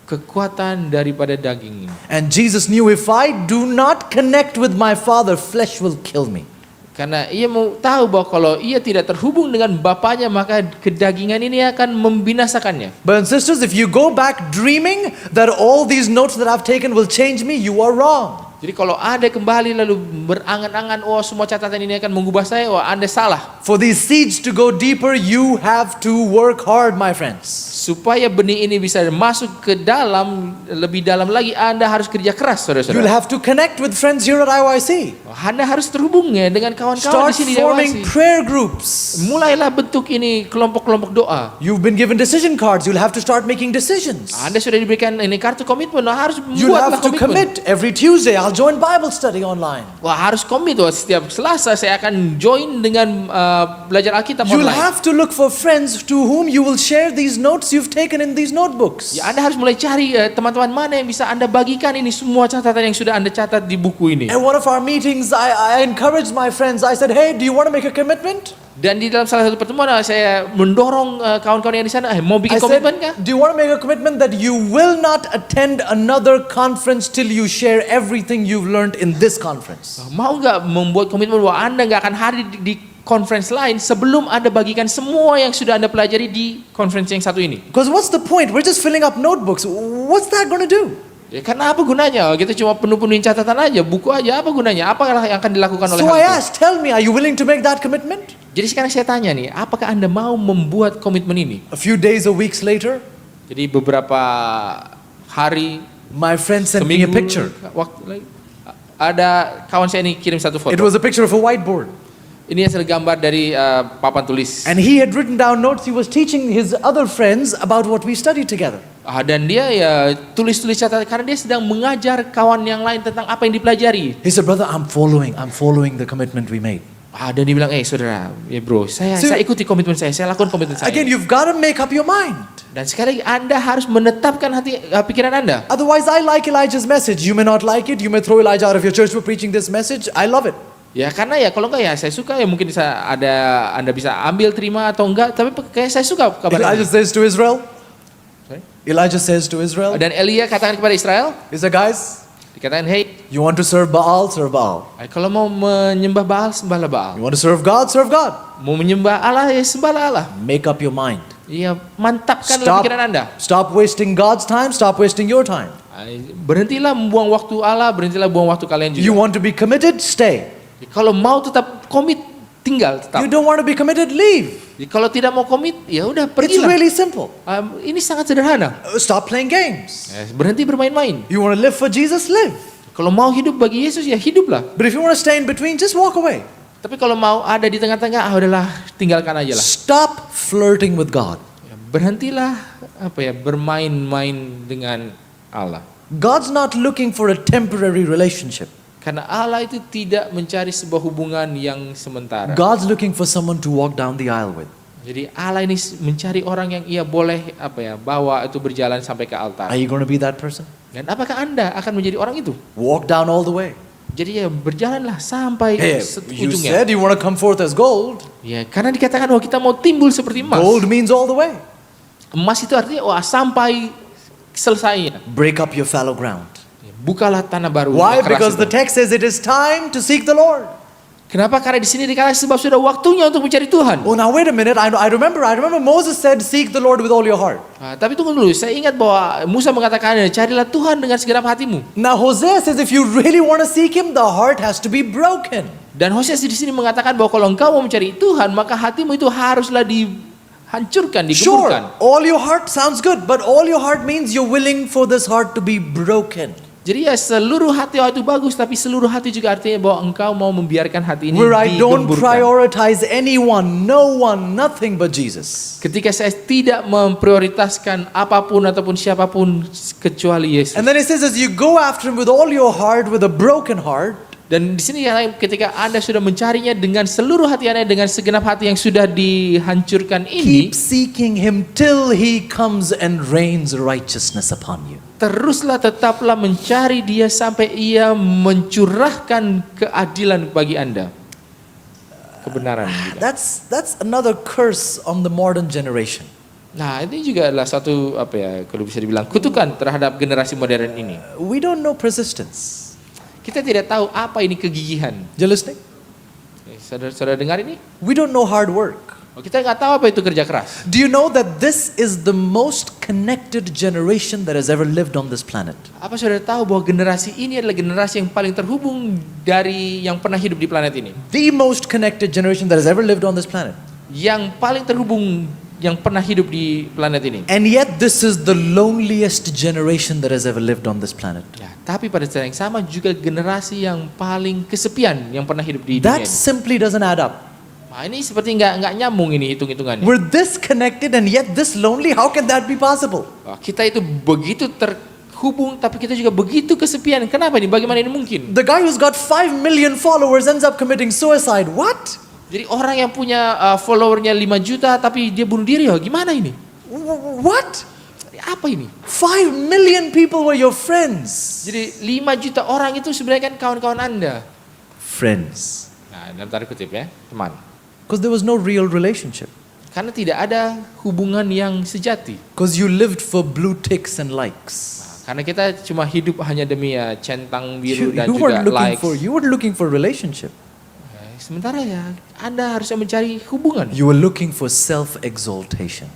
kekuatan daripada daging ini. And Jesus knew if I do not connect with my Father, flesh will kill me. Karena ia mau tahu bahwa kalau ia tidak terhubung dengan Bapaknya, maka kedagingan ini akan membinasakannya. But sisters, if you go back dreaming that all these notes that I've taken will change me, you are wrong. Jadi kalau Anda kembali lalu berangan-angan, oh semua catatan ini akan mengubah saya, oh Anda salah. For these seeds to go deeper, you have to work hard, my friends. Supaya benih ini bisa masuk ke dalam, lebih dalam lagi, Anda harus kerja keras, You'll saudara-saudara. have to connect with friends here at IYC. Anda harus terhubung ya dengan kawan-kawan Start di sini di forming IYC. prayer groups. Mulailah bentuk ini kelompok-kelompok doa. You've been given decision cards. You'll have to start making decisions. Anda sudah diberikan ini kartu komitmen, harus You'll buatlah have to komitmen. commit. Every Tuesday, I'll join Bible study online. Wah harus komit, wah setiap Selasa saya akan join dengan belajar Alkitab You'll online. have to look for friends to whom you will share these notes you've taken in these notebooks. Ya, Anda harus mulai cari teman-teman mana yang bisa Anda bagikan ini semua catatan yang sudah Anda catat di buku ini. At one of our meetings, I encouraged my friends. I said, hey, do you want to make a commitment? Dan di dalam salah satu pertemuan saya mendorong kawan-kawan yang di sana, mau I bikin said, komitmen kah? do you want to make a commitment that you will not attend another conference till you share everything you've learned in this conference? Mau nggak membuat komitmen bahwa Anda nggak akan hadir di conference lain sebelum Anda bagikan semua yang sudah Anda pelajari di conference yang satu ini? Because what's the point? We're just filling up notebooks. What's that going to do? Ya karena apa gunanya? Kita cuma penuh-penuhin catatan aja, buku aja, apa gunanya? Apa yang akan dilakukan oleh So I hal itu? asked, tell me, are you willing to make that commitment? Jadi sekarang saya tanya nih, apakah Anda mau membuat komitmen ini? A few days or weeks later, Jadi beberapa hari, my friend sent me a picture. waktu ada kawan saya ini kirim satu foto. It was a picture of a whiteboard. Ini hasil gambar dari papan tulis. And he had written down notes. He was teaching his other friends about what we studied together. Dan dia ya tulis-tulis catatan karena dia sedang mengajar kawan yang lain tentang apa yang dipelajari. He said, brother, I'm following the commitment we made. Dan dia bilang, saudara, ya bro, saya So- ikuti komitmen saya lakukan komitmen saya. Again, you've got to make up your mind. Dan sekali lagi Anda harus menetapkan pikiran Anda. Otherwise, I like Elijah's message. You may not like it. You may throw Elijah out of your church for preaching this message. I love it. Ya karena ya kalau enggak ya saya suka ya mungkin bisa Anda bisa ambil terima atau enggak, tapi kayak saya suka kabar Elijah ini. says to Israel. Sorry? Elijah says to Israel. Dan Elia katakan kepada Israel, He said, guys, dikatakan, hey, you want to serve Baal, serve Baal. kalau mau menyembah Baal, sembahlah Baal. You want to serve God, serve God. Mau menyembah Allah, ya sembahlah Allah. Make up your mind. Ya mantapkanlah pikiran Anda. Stop wasting God's time. Stop wasting your time. Berhentilah membuang waktu Allah, berhentilah buang waktu kalian juga. You want to be committed, stay. Kalau mau tetap komit, tinggal tetap. You don't want to be committed, leave. Kalau tidak mau komit, ya udah It's pergilah. really simple. Ini sangat sederhana. Stop playing games. Berhenti bermain-main. You want to live for Jesus, live. Kalau mau hidup bagi Yesus, ya hiduplah. But if you want to stay in between, just walk away. Tapi kalau mau ada di tengah-tengah, udahlah, tinggalkan aja lah. Stop flirting with God. Berhentilah bermain-main dengan Allah. God's not looking for a temporary relationship. Karena Allah itu tidak mencari sebuah hubungan yang sementara. God's looking for someone to walk down the aisle with. Jadi Allah ini mencari orang yang ia boleh bawa itu berjalan sampai ke altar. Are you going to be that person? Dan apakah Anda akan menjadi orang itu? Walk down all the way. Jadi ya berjalanlah sampai Hey, you ujungnya. said you want to come forth as gold. Ya, karena dikatakan bahwa kita mau timbul seperti emas. Gold means all the way. Emas itu artinya sampai selesainya. Break up your fallow ground. Bukalah tanah baru. Why? yang keras Because itu. the text says it is time to seek the Lord. Kenapa? Karena di sini dikatakan sebab sudah waktunya untuk mencari Tuhan. Oh, now wait a minute. I remember Moses said, seek the Lord with all your heart. Tapi tunggu dulu, saya ingat bahwa Musa mengatakan, carilah Tuhan dengan segenap hatimu. Now Hosea says if you really want to seek him, the heart has to be broken. Dan Hosea di sini mengatakan bahwa kalau engkau mau mencari Tuhan, maka hatimu itu haruslah dihancurkan, Sure, digeburkan. all your heart sounds good, but all your heart means you're willing for this heart to be broken. Jadi ya seluruh hati itu bagus, tapi seluruh hati juga artinya bahwa engkau mau membiarkan hati ini Where I don't digemburkan. prioritize anyone, no one, nothing but Jesus. Ketika saya tidak memprioritaskan apapun ataupun siapapun kecuali Yesus. And then it says, as you go after him with all your heart, with a broken heart, Dan di sini ketika Anda sudah mencarinya dengan seluruh hati Anda, dengan segenap hati yang sudah dihancurkan ini, keep seeking him till he comes and rains righteousness upon you. teruslah tetaplah mencari dia sampai ia mencurahkan keadilan bagi Anda. Kebenaran juga. That's another curse on the modern generation. Nah, ini juga adalah satu kalau bisa dibilang kutukan terhadap generasi modern ini. We don't know persistence. Kita tidak tahu apa ini kegigihan. You listening? Saudara dengar ini? We don't know hard work. Kita nggak tahu apa itu kerja keras. Do you know that this is the most connected generation that has ever lived on this planet? Apa saudara tahu bahwa generasi ini adalah generasi yang paling terhubung dari yang pernah hidup di planet ini? The most connected generation that has ever lived on this planet. Yang paling terhubung yang pernah hidup di planet ini. And yet this is the loneliest generation that has ever lived on this planet. Ya, tapi pada saat yang sama juga generasi yang paling kesepian yang pernah hidup di dunia That ini. simply doesn't add up. Nah, ini seperti nggak nyambung ini hitung-hitungannya. We're this connected and yet this lonely. How can that be possible? Wah, kita itu begitu terhubung tapi kita juga begitu kesepian. Kenapa ini? Bagaimana ini mungkin? The guy who's got 5 million followers ends up committing suicide. What? Jadi orang yang punya followernya 5 juta tapi dia bunuh diri, ya gimana ini? What? Apa ini? 5 million people were your friends. Jadi 5 juta orang itu sebenarnya kan kawan-kawan Anda. Friends. Nah, dalam tanda kutip ya, teman. Because there was no real relationship. Karena tidak ada hubungan yang sejati. Because you lived for blue ticks and likes. Karena kita cuma hidup hanya demi centang biru dan You juga weren't looking likes. you were looking for relationship. Sementara ya, Anda harusnya mencari hubungan. You were looking for self-exaltation.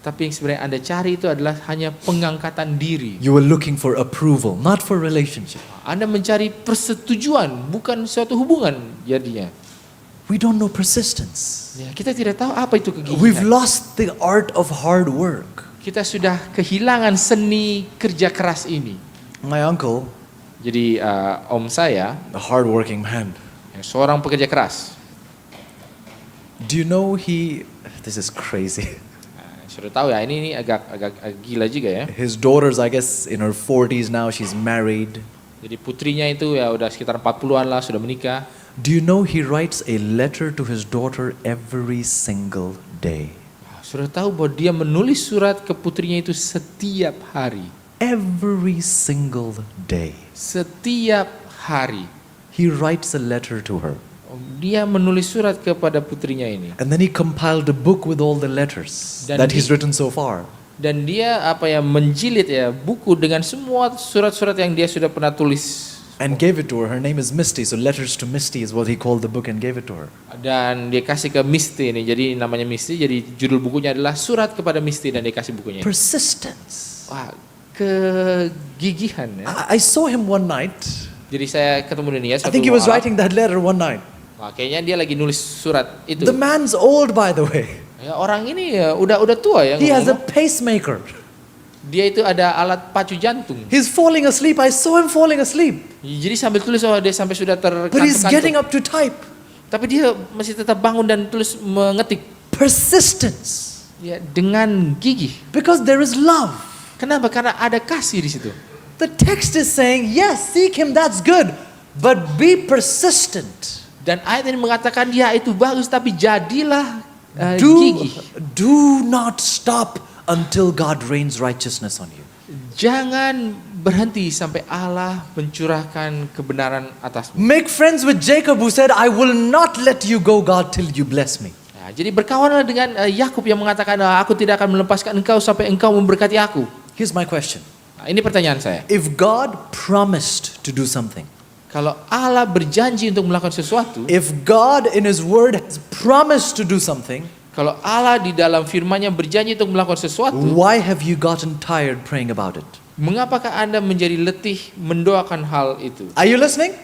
Tapi yang sebenarnya Anda cari itu adalah hanya pengangkatan diri. You were looking for approval, not for relationship. Anda mencari persetujuan, bukan suatu hubungan jadinya. We don't know persistence. Ya, kita tidak tahu apa itu We've kegigihan. lost the art of hard work. Kita sudah kehilangan seni kerja keras ini. My uncle, Jadi om saya, a hardworking man, yang seorang pekerja keras. do you know this is crazy. Sudah tahu ya, ini agak gila juga ya. His daughters, I guess, in her 40s now, she's married. Jadi putrinya itu ya udah sekitar 40-an lah, sudah menikah. Do you know he writes a letter to his daughter every single day? Sudah tahu bahwa dia menulis surat ke putrinya itu setiap hari. Every single day. Setiap hari. He writes a letter to her. Dia menulis surat kepada putrinya ini. And then he compiled a book with all the letters Dan that he's written so far. Dan dia menjilid ya buku dengan semua surat-surat yang dia sudah pernah tulis. And gave it to her. Her name is Misty, so Letters to Misty is what he called the book and gave it to her. Dan dia kasih ke Misty ini. Jadi namanya Misty, jadi judul bukunya adalah Surat kepada Misty dan dia kasih bukunya. Persistence. Wah, kegigihan ya. I saw him one night. Jadi saya ketemu dia I suatu think he was malam. writing that letter one night. Wah, kayaknya dia lagi nulis surat itu. The man's old, by the way. Ya, orang ini ya udah tua ya. He has a ngomong. pacemaker. Dia itu ada alat pacu jantung. He's falling asleep. I saw him falling asleep. Jadi sambil tulis dia sampai sudah But he's getting terkantuk-kantuk. up to type. Tapi dia masih tetap bangun dan terus mengetik. Persistence. Ya, dengan gigih. Because there is love. Kenapa? Karena ada kasih di situ. The text is saying, yes, seek him, that's good. But be persistent. Dan ayat ini mengatakan ya itu bagus tapi jadilah gigih. Do not stop until God rains righteousness on you. Jangan berhenti sampai Allah mencurahkan kebenaran atasmu. Make friends with Jacob who said, I will not let you go, God, till you bless me. Nah, jadi berkawanlah dengan Yakub yang mengatakan aku tidak akan melepaskan engkau sampai engkau memberkati aku. Here's my question. Nah, ini pertanyaan saya. If God promised to do something, Kalau Allah berjanji untuk melakukan sesuatu, if God in his word has promised to do something, kalau Allah di dalam firman-Nya berjanji untuk melakukan sesuatu, why have you gotten tired praying about it? mengapakah Anda menjadi letih mendoakan hal itu? Are you listening?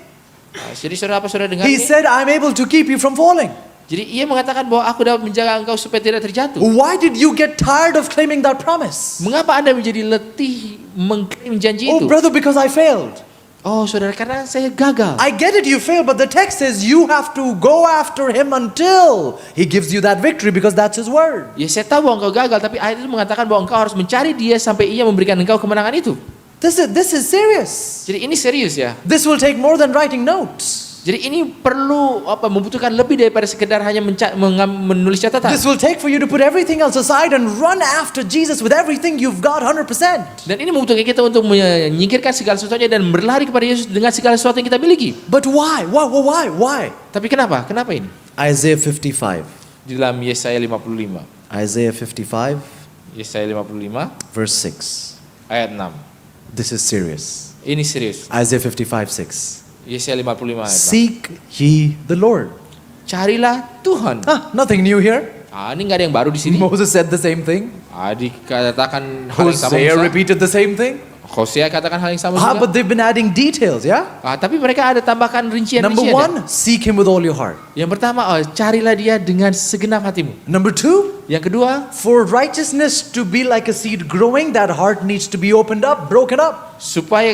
Nah, jadi saudara dengar He ini? said, I'm able to keep you from falling. Jadi ia mengatakan bahwa aku dapat menjaga engkau supaya tidak terjatuh. Why did you get tired of claiming that promise? Mengapa Anda menjadi letih mengklaim janji Oh, itu? brother, because I failed. Oh saudara, karena saya gagal. I get it, you fail, but the text says you have to go after him until he gives you that victory because that's his word. Ya saya tahu bahwa engkau gagal, tapi ayat itu mengatakan bahwa engkau harus mencari dia sampai ia memberikan engkau kemenangan itu. This is serious. Jadi ini serius ya. This will take more than writing notes. Jadi ini perlu membutuhkan lebih daripada sekedar hanya menulis catatan. This will take for you to put everything else aside and run after Jesus with everything you've got 100%. Dan ini membutuhkan kita untuk menyingkirkan segala sesuatunya dan berlari kepada Yesus dengan segala sesuatu yang kita miliki. But why? Why? Tapi kenapa? Kenapa ini? Isaiah 55. Di dalam Yesaya 55. Isaiah 55 Yesaya 55 verse 6. ayat 6. This is serious. Ini serius. Isaiah 55:6. Yesaya 55 ayat 6. Seek ye the Lord. Carilah Tuhan. Nothing new here. Ini nggak ada yang baru di sini. Moses said the same thing. Dikatakan hal yang sama. Hosea Musa. repeated the same thing. Hosea katakan hal yang sama juga. But they've been adding details, yeah? Tapi mereka ada tambahkan rincian-rincian. Number one, seek him with all your heart. Yang pertama, carilah dia dengan segenap hatimu. Number two, Yang kedua, for righteousness to be like a seed growing, that heart needs to be opened up, broken up. supaya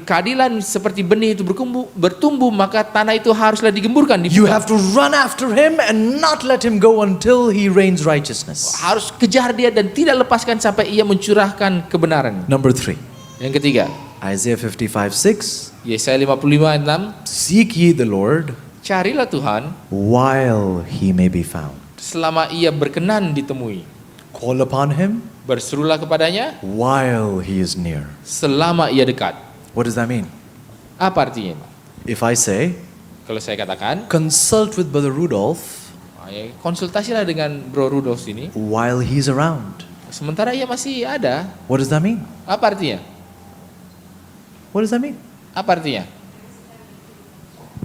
keadilan seperti benih itu bertumbuh, maka tanah itu haruslah digemburkan, You dibuka. have to run after him and not let him go until he rains righteousness. Harus kejar dia dan tidak lepaskan sampai ia mencurahkan kebenaran. Number three, Yang ketiga, Isaiah 55:6. Yesaya 55 ayat 6, Seek ye the Lord carilah Tuhan while he may be found. selama ia berkenan ditemui. Call upon him Berserulah kepadanya while he is near. selama ia dekat. What does that mean? Apa artinya? If I say, Kalau saya katakan, consult with Brother Rudolph konsultasilah dengan Bro Rudolf ini, while he's around. sementara ia masih ada. What does that mean? Apa artinya? What does that mean? Apa artinya?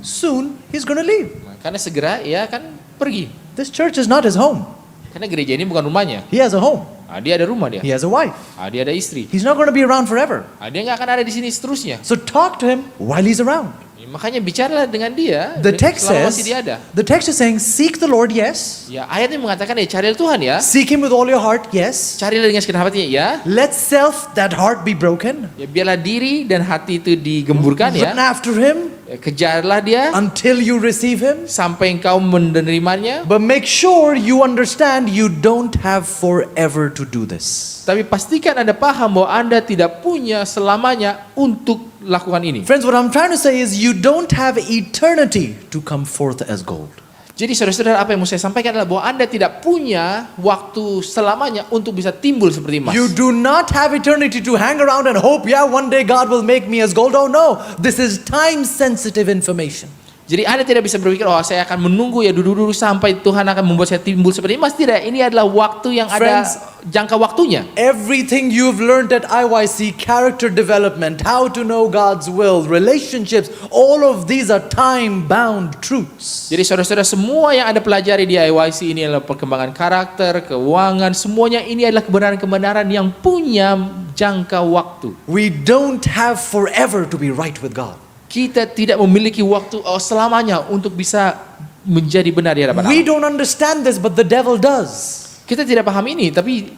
Soon he's going to leave. Karena segera ia akan pergi. This church is not his home. Karena gereja ini bukan rumahnya. He has a home. Dia ada rumah dia. He has a wife. Dia ada istri. He's not going to be around forever. Dia nggak akan ada di sini seterusnya. So talk to him while he's around. Makanya bicaralah dengan dia The text selama says, masih dia ada. the text is saying, seek the Lord, yes. Ya, ayatnya mengatakan carilah Tuhan ya. Seek him with all your heart, yes. Carilah dengan segenap hatinya ya. Let self, that heart be broken. Ya, biarlah diri dan hati itu digemburkan ya. Run after him Kejarlah dia until you receive him. sampai engkau menerimanya. But make sure you understand you don't have forever to do this. Tapi pastikan Anda paham bahwa Anda tidak punya selamanya untuk lakukan ini. Friends, what I'm trying to say is you don't have eternity to come forth as gold. Jadi saudara-saudara, apa yang mau saya sampaikan adalah bahwa Anda tidak punya waktu selamanya untuk bisa timbul seperti emas. You do not have eternity to hang around and hope, yeah, one day God will make me as gold. Oh no, this is time-sensitive information. Jadi Anda tidak bisa berpikir, saya akan menunggu ya dulu-dulu sampai Tuhan akan membuat saya timbul seperti emas. Tidak, ini adalah waktu yang ada Friends, jangka waktunya. Everything you've learned at IYC, character development, how to know God's will, relationships, all of these are time-bound truths. Jadi saudara-saudara, semua yang Anda pelajari di IYC ini adalah perkembangan karakter, keuangan, semuanya ini adalah kebenaran-kebenaran yang punya jangka waktu. We don't have forever to be right with God. Kita tidak memiliki waktu selamanya untuk bisa menjadi benar di hadapan We Allah. don't understand this, but the devil does. Kita tidak paham ini, tapi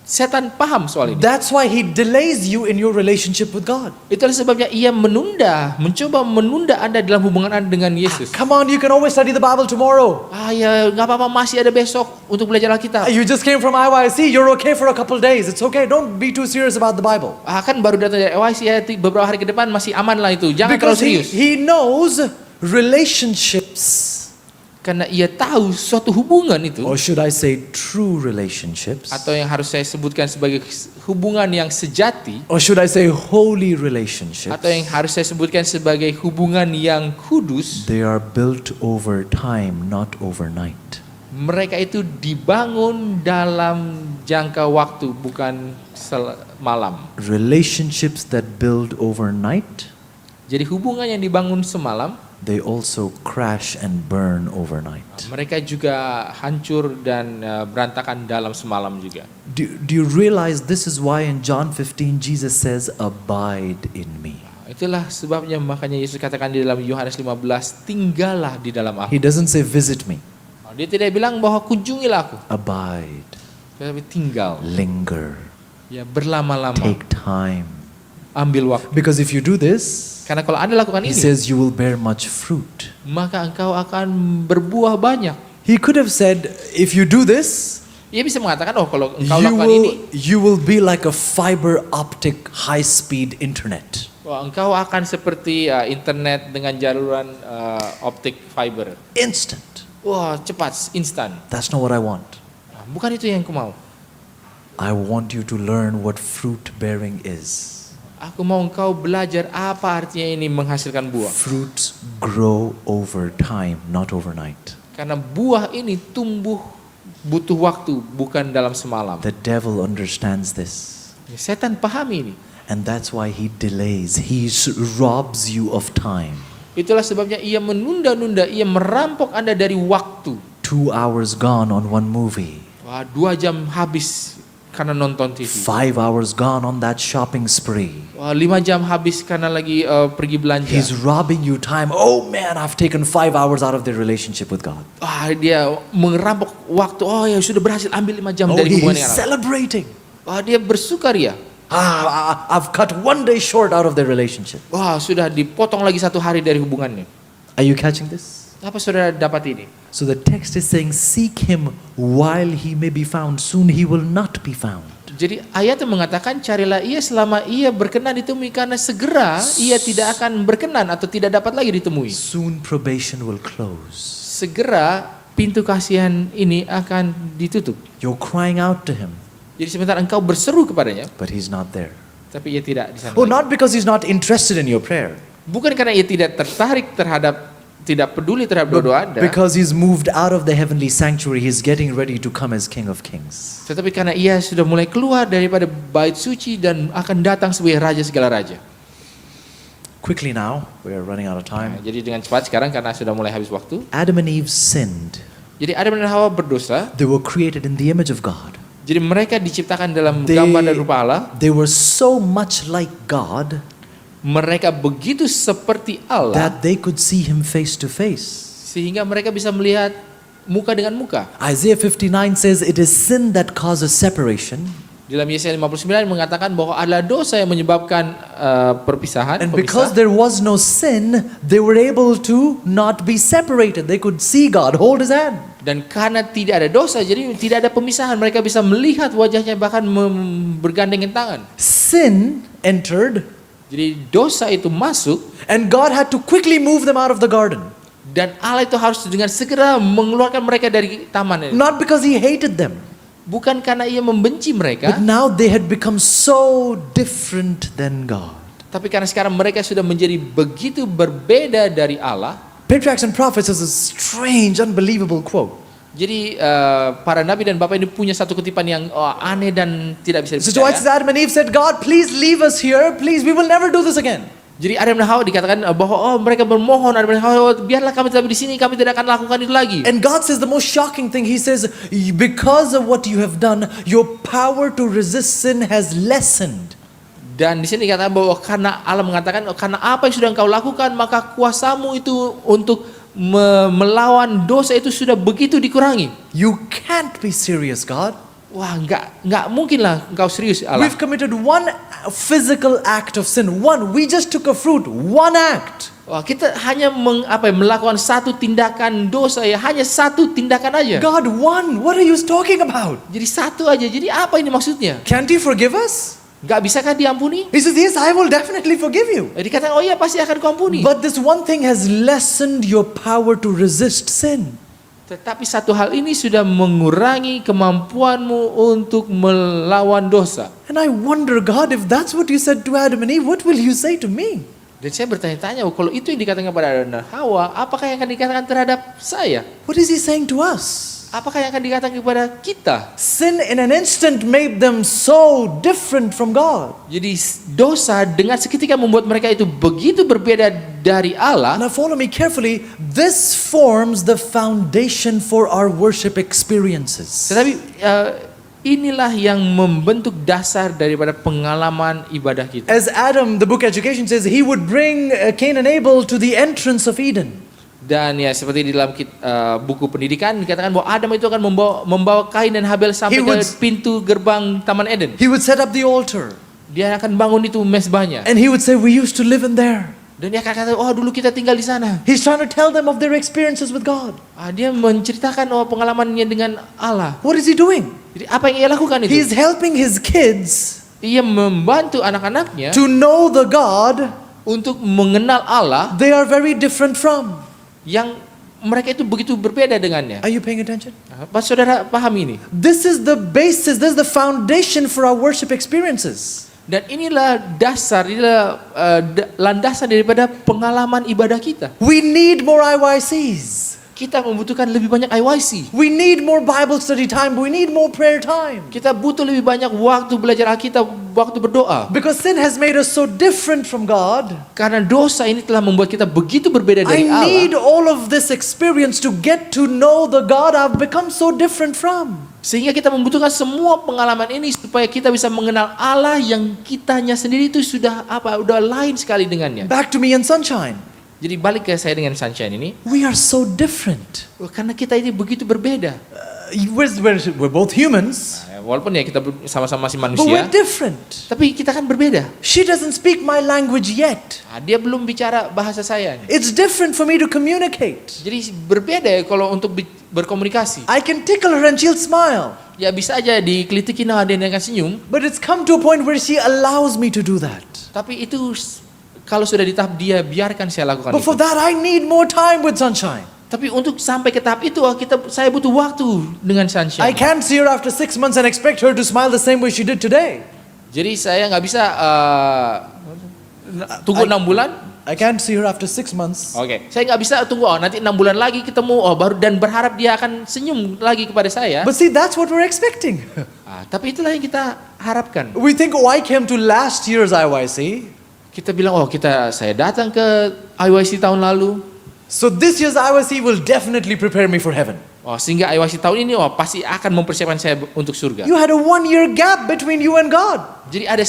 setan paham soal ini. That's why he delays you in your relationship with God. Itulah sebabnya ia mencoba menunda Anda dalam hubungan Anda dengan Yesus. Come on, you can always study the Bible tomorrow. Ya nggak apa-apa, masih ada besok untuk belajar Alkitab. You just came from IYC, you're okay for a couple days. It's okay, don't be too serious about the Bible. Kan baru datang dari EYC ya, beberapa hari ke depan masih aman lah itu. Jangan terlalu Because serius. he knows relationships, Karena ia tahu suatu hubungan itu, or should I say true relationships, atau yang harus saya sebutkan sebagai hubungan yang sejati, or should I say holy relationships, atau yang harus saya sebutkan sebagai hubungan yang kudus, they are built over time, not overnight. mereka itu dibangun dalam jangka waktu, bukan malam. Relationships that build overnight, Jadi hubungan yang dibangun semalam, they also crash and burn overnight. mereka juga hancur dan berantakan dalam semalam juga. Do you realize this is why in John 15 Jesus says, abide in me? Itulah sebabnya makanya Yesus katakan di dalam Yohanes 15, tinggallah di dalam aku. He doesn't say visit me. Dia tidak bilang bahwa kunjungilah aku, Abide, tapi tinggal. linger, Ya berlama-lama. take time. ambil waktu. Because if you do this, Karena kalau Anda lakukan he ini, says you will bear much fruit. maka engkau akan berbuah banyak. He could have said, if you do this, Ia bisa mengatakan, oh kalau engkau you lakukan ini, will be like a fiber optic high speed internet. wah, engkau akan seperti internet dengan jaluran optik fiber. Instant. Wah, cepat, instan. That's not what I want. Nah, bukan itu yang aku mau. I want you to learn what fruit bearing is. Aku mau engkau belajar apa artinya ini menghasilkan buah. Fruits grow over time, not overnight. Karena buah ini tumbuh butuh waktu, bukan dalam semalam. The devil understands this. Setan pahami ini. And that's why he delays. He robs you of time. Itulah sebabnya ia menunda-nunda, ia merampok Anda dari waktu. 2 hours gone on one movie. Wah, 2 jam habis karena nonton TV. 5 hours gone on that shopping spree. Wah, 5 jam habis karena lagi pergi belanja. He's robbing you time. Oh man, I've taken 5 hours out of the relationship with God. Wah, dia merampok waktu. Oh ya, sudah berhasil ambil 5 jam dari hubungan He's yang lalu. celebrating. Wah, dia bersukaria. I've cut 1 day short out of the relationship. Wah, sudah dipotong lagi 1 hari dari hubungannya. Are you catching this? Apa saudara dapat ini? So the text is saying, seek him while he may be found. Soon he will not be found. Jadi ayat itu mengatakan carilah ia selama ia berkenan ditemui, karena segera ia tidak akan berkenan atau tidak dapat lagi ditemui. Soon probation will close. Segera pintu kasihan ini akan ditutup. You're crying out to him, Jadi sebentar engkau berseru kepadanya, but he's not there. tapi ia tidak di sana. Oh, lagi. not because he's not interested in your prayer, Bukan karena ia tidak tertarik terhadap, tidak peduli terhadap doa Anda, because he's moved out of the heavenly sanctuary. He's getting ready to come as King of Kings. tetapi karena ia sudah mulai keluar daripada bait suci dan akan datang sebagai raja segala raja. Quickly now, we are running out of Nah, time. jadi dengan cepat sekarang karena sudah mulai habis waktu. Adam and Eve sinned. Jadi Adam dan Hawa berdosa. They were created in the image of God. Jadi mereka diciptakan dalam They- gambar dan rupa Allah. They were so much like God Mereka begitu seperti Allah that they could see him face to face. sehingga mereka bisa melihat muka dengan muka. Isaiah 59 says it is sin that causes separation. Dalam Yesaya 59 mengatakan bahwa adalah dosa yang menyebabkan perpisahan. And because there was no sin, they were able to not be separated. They could see God, hold his hand. Dan karena tidak ada dosa, jadi tidak ada pemisahan. Mereka bisa melihat wajahnya, bahkan bergandengan tangan. Sin entered, Jadi dosa itu masuk, and God had to quickly move them out of the garden. dan Allah itu harus dengan segera mengeluarkan mereka dari taman ini. Not because he hated them, Bukan karena ia membenci but mereka, now they had become so different than God. tapi karena sekarang mereka sudah menjadi begitu berbeda dari Allah. Patriarchs and Prophets is a strange, unbelievable quote. Jadi para nabi dan bapak ini punya satu kutipan yang aneh dan tidak bisa So twice dipercaya. Adam and Eve said, God, please leave us here. Please, we will never do this again. Jadi Adam dan Hawa dikatakan bahwa mereka bermohon, Adam dan Hawa, biarlah kami tetap di sini, kami tidak akan lakukan itu lagi. And God says the most shocking thing. He says, because of what you have done, your power to resist sin has lessened. Dan di sini dikatakan bahwa karena Allah mengatakan karena apa yang sudah engkau lakukan, maka kuasamu itu untuk melawan dosa itu sudah begitu dikurangi. You can't be serious, God. Wah, nggak mungkin lah engkau serius Allah. We've committed one physical act of sin. One, we just took a fruit. One act. Wah, kita hanya melakukan satu tindakan dosa, ya hanya satu tindakan aja. God, one. What are you talking about? Jadi satu aja. Jadi apa ini maksudnya? Can't you forgive us? Nggak bisakah diampuni? He says, yes, I will definitely forgive you. Jadi dikatakan, oh iya pasti akan kuampuni. But this one thing has lessened your power to resist sin. Tetapi satu hal ini sudah mengurangi kemampuanmu untuk melawan dosa. And I wonder, God, if that's what you said to Adam and Eve, what will you say to me? Dan saya bertanya-tanya, kalau itu yang dikatakan kepada Adam dan Hawa, apakah yang akan dikatakan terhadap saya? What is he saying to us? Apakah yang akan dikatakan kepada kita? Sin in an instant made them so different from God. Jadi dosa dengan seketika membuat mereka itu begitu berbeda dari Allah. Now follow me carefully. This forms the foundation for our worship experiences. Tetapi inilah yang membentuk dasar daripada pengalaman ibadah kita. As Adam, the book Education says, he would bring Cain and Abel to the entrance of Eden. Dan ya seperti di dalam buku pendidikan dikatakan bahwa Adam itu akan membawa Kain dan Habel sampai He ke would- pintu gerbang Taman Eden. He would set up the altar. Dia akan bangun itu mesbahnya. And he would say, we used to live in there. Dan dia akan kata, oh dulu kita tinggal di sana. He's trying to tell them of their experiences with God. Dia menceritakan pengalamannya dengan Allah. What is he doing? Jadi apa yang ia lakukan itu? He's helping his kids Ia membantu anak-anaknya to know the God untuk mengenal Allah they are very different from. yang mereka itu begitu berbeda dengannya. Are you paying attention? Apa saudara paham ini? This is the basis, this is the foundation for our worship experiences. Dan inilah dasar, inilah landasan daripada pengalaman ibadah kita. We need more IYCs. Kita membutuhkan lebih banyak IYC. We need more Bible study time. We need more prayer time. Kita butuh lebih banyak waktu belajar Alkitab, waktu berdoa. Because sin has made us so different from God. Karena dosa ini telah membuat kita begitu berbeda I dari need Allah. all of this experience to get to know the God I've become so different from. Sehingga kita membutuhkan semua pengalaman ini supaya kita bisa mengenal Allah yang kitanya sendiri itu sudah lain sekali dengannya. Back to me and sunshine. Jadi balik ke saya dengan Sunshine ini. We are so different. Karena kita ini begitu berbeda. We're both humans, Walaupun ya kita sama-sama masih but manusia, we're different. tapi kita kan berbeda. She doesn't speak my language yet. Dia belum bicara bahasa saya. It's different for me to communicate. Jadi berbeda ya kalau untuk berkomunikasi. I can tickle her and she'll smile. Ya bisa aja dikelitikin dia akan senyum. But it's come to a point where she allows me to do that. Tapi itu kalau sudah di tahap dia biarkan saya lakukan But itu. for that I need more time with sunshine. Tapi untuk sampai ke tahap itu saya butuh waktu dengan I Sunshine. can't see her after 6 months and expect her to smile the same way she did today. Jadi saya nggak bisa tunggu 6 bulan. I can't see her after 6 months. Oke, saya nggak bisa tunggu nanti 6 bulan lagi ketemu baru dan berharap dia akan senyum lagi kepada saya. But see, that's what we're expecting. Tapi itulah yang kita harapkan. We think, oh, I came to last year's IYC, Kita bilang, saya datang ke IYC tahun lalu. so this year's IYC will definitely prepare me for heaven. Sehingga IYC tahun ini pasti akan mempersiapkan saya untuk surga. You had a 1-year gap between you and God. Jadi ada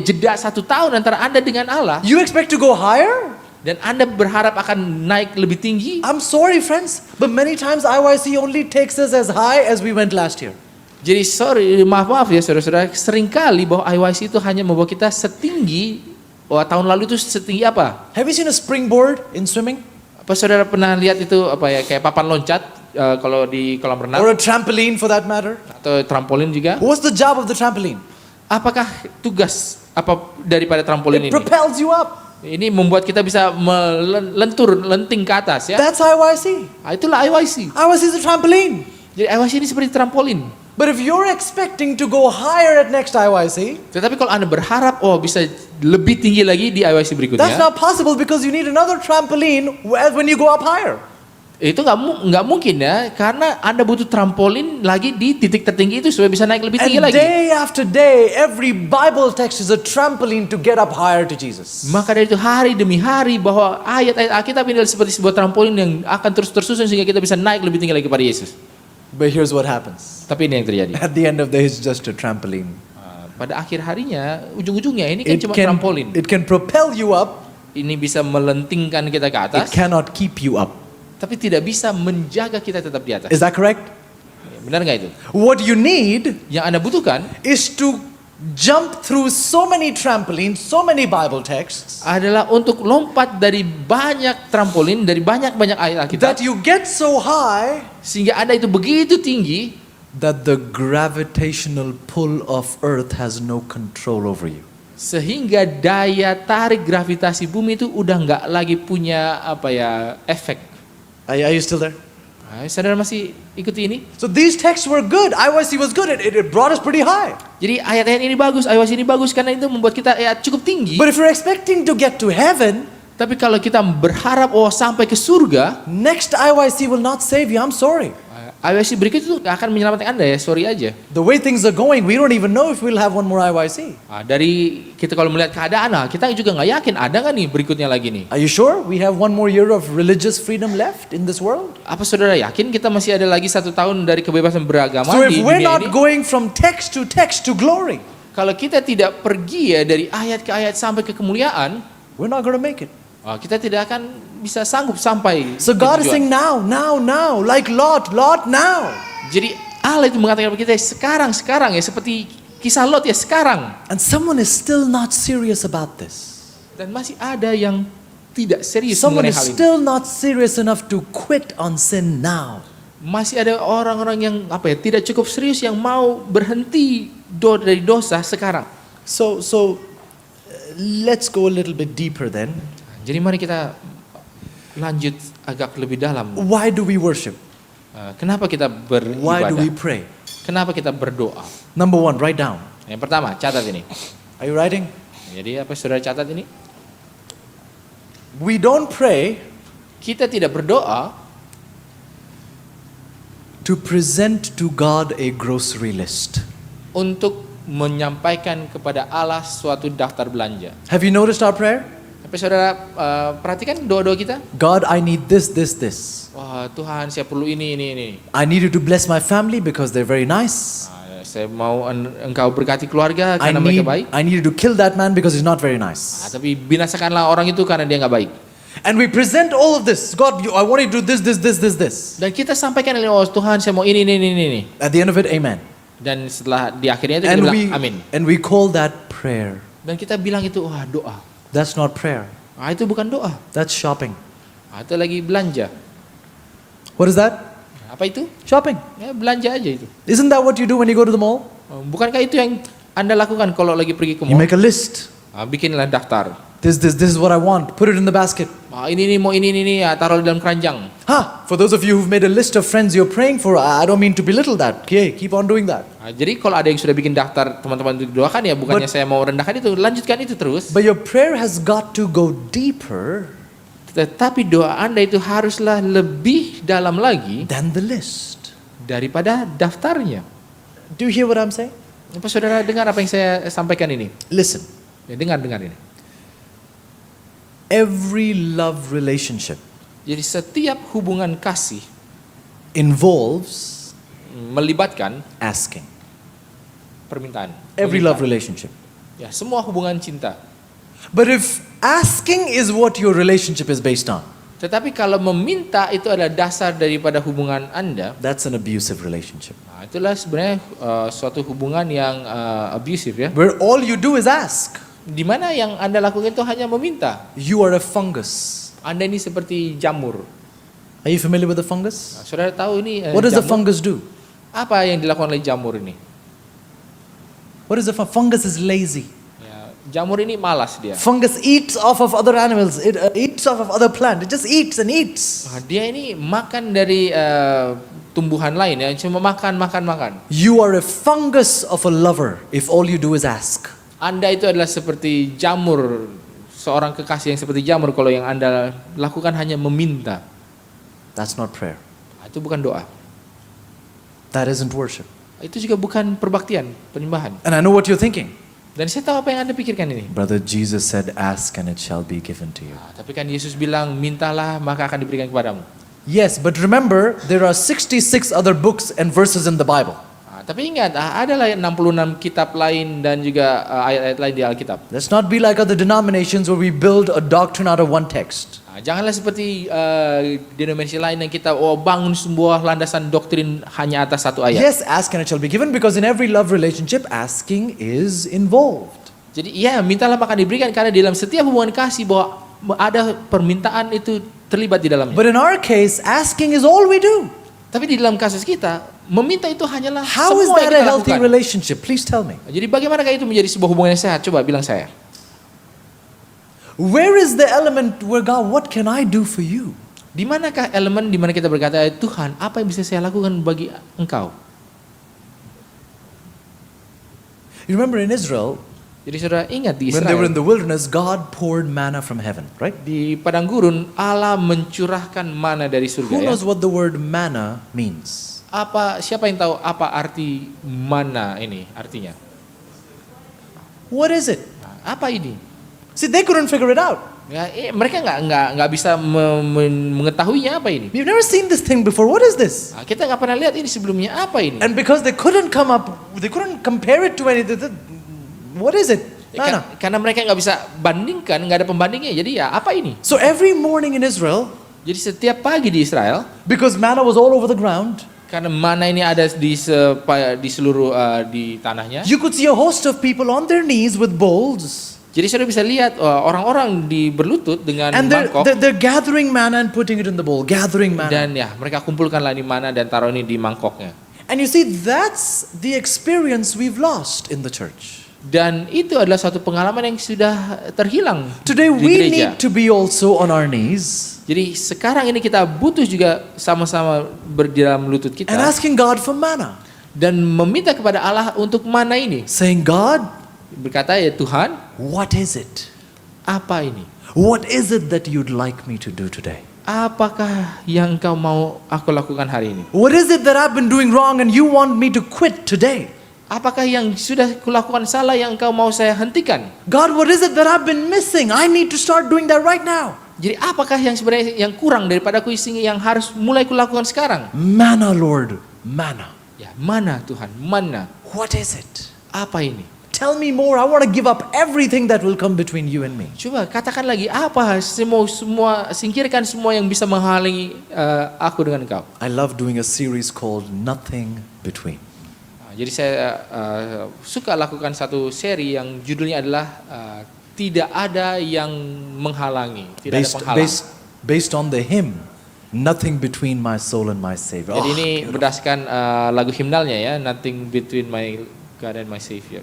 jeda 1 tahun antara Anda dengan Allah. You expect to go higher? Dan Anda berharap akan naik lebih tinggi. I'm sorry, friends, but many times IYC only takes us as high as we went last year. Jadi maaf ya saudara-saudara, seringkali bahwa IYC itu hanya membawa kita setinggi, tahun lalu itu setinggi apa? Have you seen a springboard in swimming? Apa saudara pernah lihat itu kayak papan loncat kalau di kolam renang Or a trampoline for that matter? atau trampolin juga? What's the job of the trampoline? Apakah tugas daripada trampolin It ini? propels you up. Ini membuat kita bisa lenting ke atas ya. That's IYC. Itulah IYC. IYC is a trampoline. Jadi IYC ini seperti trampolin. But if you're expecting to go higher at next IYC, Tetapi kalau Anda berharap bisa lebih tinggi lagi di IYC that's berikutnya, not possible because you need another trampoline when you go up higher. itu nggak mungkin ya, karena Anda butuh trampolin lagi di titik tertinggi itu supaya bisa naik lebih tinggi And lagi. day after day, every Bible text is a trampoline to get up higher to Jesus. Maka dari itu hari demi hari bahwa ayat-ayat Alkitab ini adalah seperti sebuah trampolin yang akan terus tersusun sehingga kita bisa naik lebih tinggi lagi pada Yesus. But here's what happens. Tapi ini yang terjadi. At the end of the day, it's just a trampoline. Pada akhir harinya, ujung-ujungnya ini kan cuma trampolin. It can propel you up. Ini bisa melentingkan kita ke atas, It cannot keep you up. tapi tidak bisa menjaga kita tetap di atas. Is that correct? Benar nggak itu? What you need Yang Anda butuhkan is to jump through so many trampolines, so many Bible texts, adalah untuk lompat dari banyak trampolin, dari banyak-banyak ayat Alkitab, that you get so high sehingga Anda itu begitu tinggi that the gravitational pull of earth has no control over you. sehingga daya tarik gravitasi bumi itu udah nggak lagi punya efek. Are you still there? Saudara masih ikuti ini? So these texts were good. IYC was good. It brought us pretty high. Jadi ayat-ayat ini bagus, ayat ini bagus karena itu membuat kita cukup tinggi. But if you're expecting to get to heaven, Tapi kalau kita berharap sampai ke surga, next IYC will not save you. I'm sorry. IYC berikut itu nggak akan menyelamatkan Anda ya, sorry aja. The way things are going, we don't even know if we'll have one more IYC. Dari kita kalau melihat keadaan, kita juga nggak yakin ada nggak nih berikutnya lagi nih. Are you sure we have one more year of religious freedom left in this world? Apa saudara yakin kita masih ada lagi 1 tahun dari kebebasan beragama So di if we're dunia not ini? going from text to glory, Kalau kita tidak pergi ya dari ayat ke ayat sampai ke kemuliaan, we're not going to make it. kita tidak akan bisa sanggup sampai. So ke God is tujuan. saying now, like Lot, now. Jadi Allah itu mengatakan kepada kita sekarang ya, seperti kisah Lot ya sekarang. And someone is still not serious about this. Dan masih ada yang tidak serius Someone mengenai is hal ini. still not serious enough to quit on sin now. Masih ada orang-orang yang tidak cukup serius yang mau berhenti dari dosa sekarang. So let's go a little bit deeper then. Jadi mari kita lanjut agak lebih dalam. Why do we worship? Kenapa kita Why do we beribadah? pray? Kenapa kita berdoa? Number one, write down. Yang pertama, catat ini. Are you writing? Jadi apa saudara catat ini? We don't pray Kita tidak berdoa to present to God a grocery list. untuk menyampaikan kepada Allah suatu daftar belanja. Have you noticed our prayer? Tapi saudara perhatikan doa-doa kita. God, I need this, this, this. Wah Tuhan saya perlu ini. I need you to bless my family because they're very nice. Saya mau engkau berkati keluarga I karena mereka baik. need you to kill that man because he's not very nice. Tapi binasakanlah orang itu karena dia nggak baik. And we present all of this. God, I want you to do this, this, this, this, this. Dan kita sampaikan oh Tuhan saya mau ini. At the end of it, amen. Dan setelah di akhirnya itu kita bilang amin. And we call that prayer. Dan kita bilang itu wah doa. That's not prayer. Itu bukan doa. That's shopping. Itu lagi belanja. What is that? Apa itu? Shopping. Ya belanja aja itu. Isn't that what you do when you go to the mall? Bukankah itu yang Anda lakukan kalau lagi pergi ke You mall? make a list. Bikinlah daftar. This is what I want. Put it in the basket. Ini mau ini ya, taruh di dalam keranjang. For those of you who've made a list of friends you're praying for, I don't mean to belittle that. Okay, keep on doing that. Jadi kalau ada yang sudah bikin daftar teman-teman untuk doakan ya bukannya saya mau rendahkan itu, lanjutkan itu terus. But your prayer has got to go deeper Tetapi doa Anda itu haruslah lebih dalam lagi than the list. daripada daftarnya. Do you hear what I'm saying? Apa saudara dengar apa yang saya sampaikan ini? Listen. Ya, dengar ini. Every love relationship Jadi setiap hubungan kasih involves melibatkan asking. permintaan. Every love relationship. Ya, semua hubungan cinta. But if asking is what your relationship is based on, Tetapi kalau meminta itu adalah dasar daripada hubungan Anda, that's an abusive relationship. itulah sebenarnya suatu hubungan yang abusive ya. Where all you do is ask. Di mana yang Anda lakukan itu hanya meminta. You are a fungus. Anda ini seperti jamur. Are you familiar with the fungus? Saudara tahu ini What does the jamur? fungus do? Apa yang dilakukan oleh jamur ini? What is the fungus is lazy. Ya, jamur ini malas dia. Fungus eats off of other animals. It eats off of other plant. It just eats and eats. Dia ini makan dari tumbuhan lain ya, cuma makan. You are a fungus of a lover if all you do is ask. Anda itu adalah seperti jamur, seorang kekasih yang seperti jamur kalau yang Anda lakukan hanya meminta. That's not prayer. Itu bukan doa. That isn't worship. Itu juga bukan perbaktian, penyembahan. And I know what you're thinking. Dan saya tahu apa yang Anda pikirkan ini. Brother, Jesus said, ask and it shall be given to you. Tapi kan Yesus bilang, mintalah maka akan diberikan kepadamu. Yes, but remember, there are 66 other books and verses in the Bible. Tapi ingat, adalah 66 kitab lain dan juga ayat-ayat lain di Alkitab. Let's not be like other denominations where we build a doctrine out of one text. Janganlah seperti denominasi lain yang kita bangun sebuah landasan doktrin hanya atas satu ayat. Yes, ask and it shall be given because in every love relationship, asking is involved. Jadi ya, mintalah maka diberikan karena di dalam setiap hubungan kasih bahwa ada permintaan itu terlibat di dalamnya. But in our case, asking is all we do. Tapi di dalam kasus kita, meminta itu hanyalah How is semua yang that a kita healthy lakukan. relationship? Please tell me. Jadi bagaimanakah itu menjadi sebuah hubungan yang sehat? Coba bilang saya. Where is the element where God, what can I do for you? Di manakah elemen di mana kita berkata, Tuhan, apa yang bisa saya lakukan bagi Engkau? You remember in Israel, Jadi saudara ingat di when they were Israel, in the wilderness, God poured manna from heaven, right? di padang gurun Allah mencurahkan mana dari surga Who ya. knows what the word manna means? Siapa yang tahu apa arti mana ini artinya? What is it? Apa ini? See, they couldn't figure it out. Ya, mereka nggak bisa mengetahuinya apa ini. We've never seen this thing before. What is this? Kita nggak pernah lihat ini sebelumnya apa ini. And because they couldn't compare it to anything. What is it? Manna. Karena mereka nggak bisa bandingkan, nggak ada pembandingnya. Jadi ya apa ini? So every morning in Israel, Jadi setiap pagi di Israel, because manna was all over the ground, Karena mana ini ada di seluruh di tanahnya. You could see a host of people on their knees with bowls. Jadi saudara bisa lihat orang-orang di berlutut dengan And mangkok. they're gathering manna and putting it in the bowl. Gathering manna. Dan ya, mereka kumpulkanlah ini mana dan taruh ini di mangkoknya. And you see, that's the experience we've lost in the church. Dan itu adalah suatu pengalaman yang sudah terhilang Today di we gereja. need to be also on our knees Jadi sekarang ini kita butuh juga sama-sama dalam lutut kita and asking God for manna. dan meminta kepada Allah untuk mana ini. Saying, God, Berkata, ya Tuhan, what is it? apa ini? What is it that you'd like me to do today? Apakah yang Engkau mau aku lakukan hari ini? What is it that I've been doing wrong and you want me to quit today? Apakah yang sudah kulakukan salah yang Engkau mau saya hentikan? God, what is it that I've been missing? I need to start doing that right now. Jadi apakah yang sebenarnya yang kurang daripada aku yang harus mulai kulakukan sekarang? Manna, Lord, manna. Ya, mana Tuhan? Mana? What is it? Apa ini? Tell me more. I want to give up everything that will come between you and me. Coba katakan lagi apa semua singkirkan semua yang bisa menghalangi aku dengan Engkau. I love doing a series called Nothing Between. Jadi saya suka lakukan satu seri yang judulnya adalah tidak ada yang menghalangi, tidak ada penghalang. Based on the hymn, Nothing Between My Soul and My Savior. Jadi Oh, ini beautiful. berdasarkan lagu himnalnya ya, Nothing Between My God and My Savior.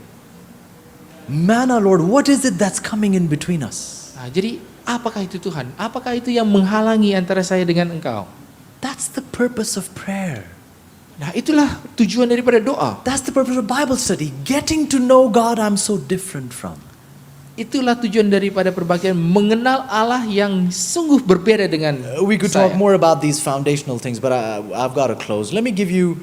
Manna, Lord, what is it that's coming in between us? Nah, jadi apakah itu Tuhan? Apakah itu yang menghalangi antara saya dengan Engkau? That's the purpose of prayer. Nah, itulah tujuan daripada doa. That's the purpose of Bible study. Getting to know God I'm so different from. Itulah tujuan daripada perbaktian, mengenal Allah yang sungguh berbeda dengan We could saya. talk more about these foundational things, but I've got to close. Let me give you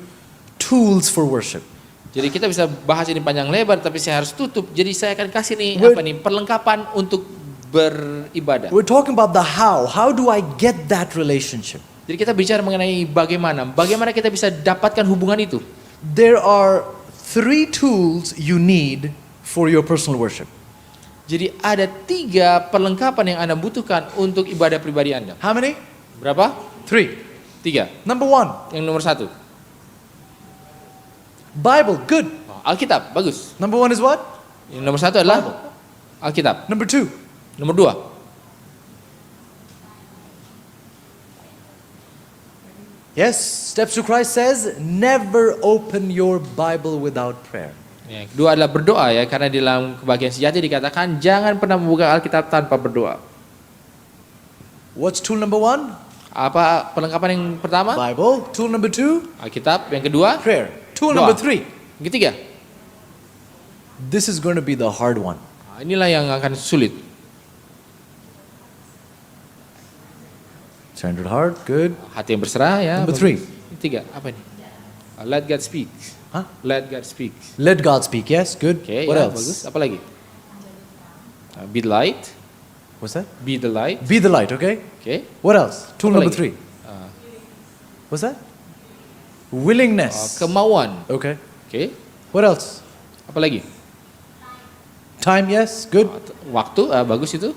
tools for worship. Jadi kita bisa bahas ini panjang lebar, tapi saya harus tutup. Jadi saya akan kasih nih perlengkapan untuk beribadah. We're talking about the how. How do I get that relationship? Jadi kita bicara mengenai bagaimana kita bisa dapatkan hubungan itu. There are 3 tools you need for your personal worship. Jadi ada 3 perlengkapan yang Anda butuhkan untuk ibadah pribadi Anda. How many? Berapa? 3. 3. Number 1, Yang nomor 1, Bible. Good. Alkitab, bagus. Number 1 is what? Yang nomor 1 adalah Alkitab. Number 2, Nomor 2, yes, Steps to Christ says, never open your Bible without prayer. yang kedua adalah berdoa ya, karena di dalam kebahagiaan sejati dikatakan jangan pernah membuka Alkitab tanpa berdoa. What's tool number 1? Apa perlengkapan yang pertama? Bible. Tool number 2, Alkitab. Yang kedua, prayer. Tool Doa. number 3, yang ketiga. this is going to be the hard one. Nah, inilah yang akan sulit. Centered heart, good. Hati yang berserah ya. Number bagus. 3. Yang tiga, apa ini? Let God speak. Huh? Let God speak. Let God speak, yes, good. Oke, What ya, else? bagus. Apa lagi? Be the light. What's that? Be the light. Be the light, okay? Oke. What else? Tool Apa number lagi? 3. What's that? Willingness. Kemauan. Okay. Oke. What else? Apa lagi? Time, yes, good. Waktu, bagus itu.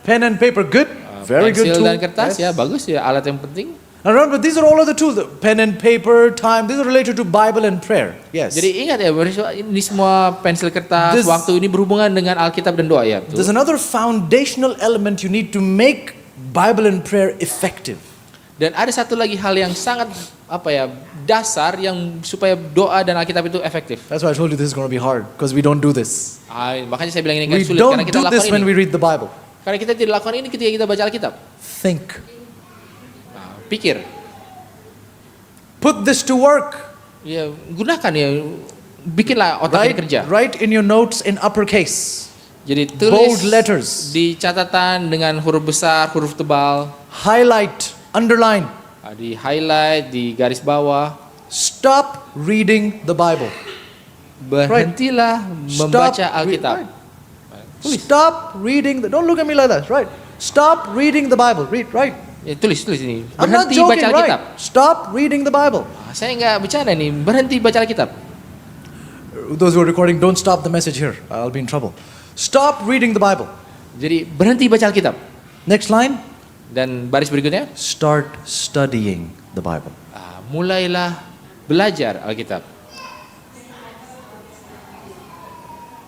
Pen and paper, good. Very good Pensil tool. dan kertas Yes. ya, bagus ya, alat yang penting. Now remember, these are all other tools. Pen and paper, time, these are related to Bible and prayer. Yes. Jadi ingat ya, ini semua pensil kertas, This- waktu ini berhubungan dengan Alkitab dan doa ya. betul. There's another foundational element you need to make Bible and prayer effective. Dan ada satu lagi hal yang sangat dasar yang supaya doa dan Alkitab itu efektif. That's why I told you this is going to be hard, because we don't do this. Makanya saya bilang ini kan We sulit don't karena kita do this lakukan when ini. we read the Bible. Karena kita tidak lakukan ini ketika kita baca Alkitab. Think. Pikir, Put this to work. ya gunakan ya, bikinlah otak ini kerja. Write in your notes in uppercase. Jadi Bold tulis letters. di catatan dengan huruf besar, huruf tebal, Highlight. Underline. di highlight, di garis bawah. Stop reading the Bible. Berhentilah membaca Alkitab. Right. Stop reading the. Don't look at me like that. Right. Stop reading the Bible. Read. Right. Ya, tulis ini. I'm not Berhenti joking. baca Alkitab. Right. Stop reading the Bible. Saya nggak bercanda nih. Berhenti baca Alkitab. Those who are recording, don't stop the message here. I'll be in trouble. Stop reading the Bible. Jadi berhenti baca Alkitab. Next line. Dan baris berikutnya, Start studying the Bible. mulailah belajar Alkitab.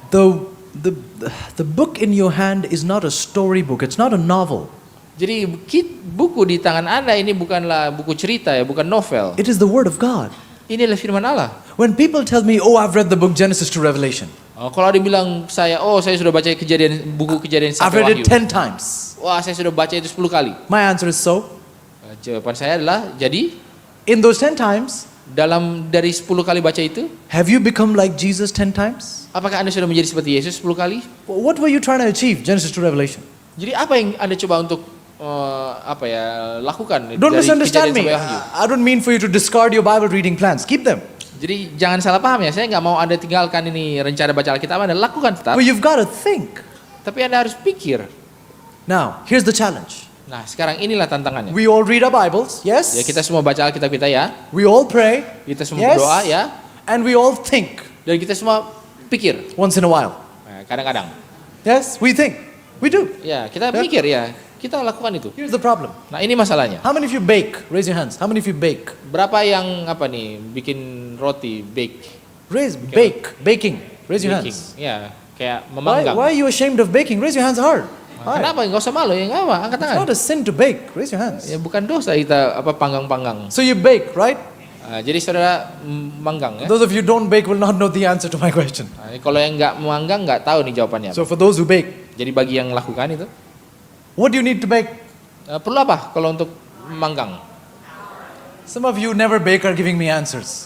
The book in your hand is not a storybook. It's not a novel. Jadi buku di tangan Anda ini bukanlah buku cerita ya, bukan novel. It is the Word of God. Inilah firman Allah. When people tell me, oh, I've read the book Genesis to Revelation. Kalau ada yang bilang saya sudah baca buku kejadian I've sampai read it Wahyu. 10 times. Wah, saya sudah baca itu 10 kali. My answer is so. Jawaban saya adalah, jadi In those 10 times, dari 10 kali baca itu, have you become like Jesus 10 times? apakah Anda sudah menjadi seperti Yesus 10 kali? What were you trying to achieve, Genesis to Revelation? Jadi apa yang Anda coba untuk lakukan Don't dari misunderstand kejadian me. sampai Wahyu? I don't mean for you to discard your Bible reading plans. Keep them. Jadi jangan salah paham ya, saya nggak mau Anda tinggalkan ini rencana baca Alkitab Anda, lakukan tetap. But you've got to think. Tapi Anda harus pikir. Now, here's the challenge. Nah, sekarang inilah tantangannya. We all read our Bibles, yes? Ya, kita semua baca Alkitab kita ya. We all pray, Kita semua yes? berdoa ya. And we all think Dan kita semua pikir. once in a while. Nah, kadang-kadang. Yes, we think. We do. Ya, kita Ya. mikir ya. Kita lakukan itu. Here's the problem. Nah, ini masalahnya. How many of you bake? Raise your hands. How many of you bake? Berapa yang bikin roti, bake, Baking. Raise your baking. hands. Ya, kayak Why memanggang. are you ashamed of baking? Raise your hands hard. High. Kenapa? Enggak usah malu ya, enggak apa, angkat It's tangan. not a sin to bake. Raise your hands. Ya bukan dosa kita panggang-panggang. So you bake, right? Jadi saudara manggang ya. Those of you who don't bake will not know the answer to my question. Nah, kalau yang enggak manggang enggak tahu nih jawabannya. So for those who bake, Jadi bagi yang lakukan itu, what do you need to bake? perlu apa kalau untuk manggang? Some of you who never bake are giving me answers.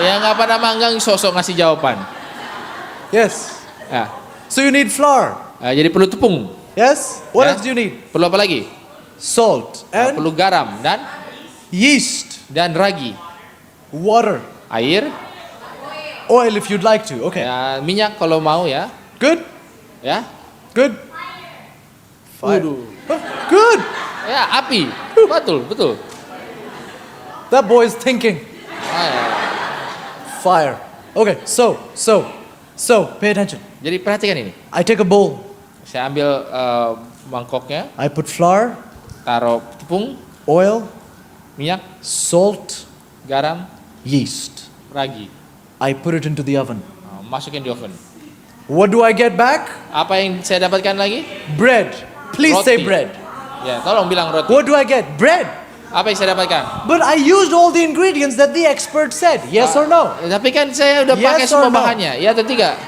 Yang nggak pada manggang sosok ngasih jawaban. Yes. Ya. So you need flour. Jadi perlu tepung. Yes. What Yeah. else do you need? Perlu apa lagi? Salt and Perlu garam dan yeast, ragi, water, air, oil if you'd like to. Okay. ya, minyak kalau mau ya. Good. Ya. Good. Fire. Waduh. Oh, good. Ya, api. Betul. That boy is thinking. Ya. Fire. Okay. So, pay attention. Jadi perhatikan ini. I take a bowl. Saya ambil mangkoknya, I put flour, taruh tepung, oil, minyak, salt, garam, yeast. ragi. I put it into the oven. Masukin di oven. What do I get back? Apa yang saya dapatkan lagi? Bread. Please say Roti. bread. Ya, tolong bilang roti. What do I get? Bread. Apa yang saya dapatkan? But I used all the ingredients that the expert said. Yes or no? Tapi kan saya udah Yes pakai or semua no? bahannya, ya atau tidak?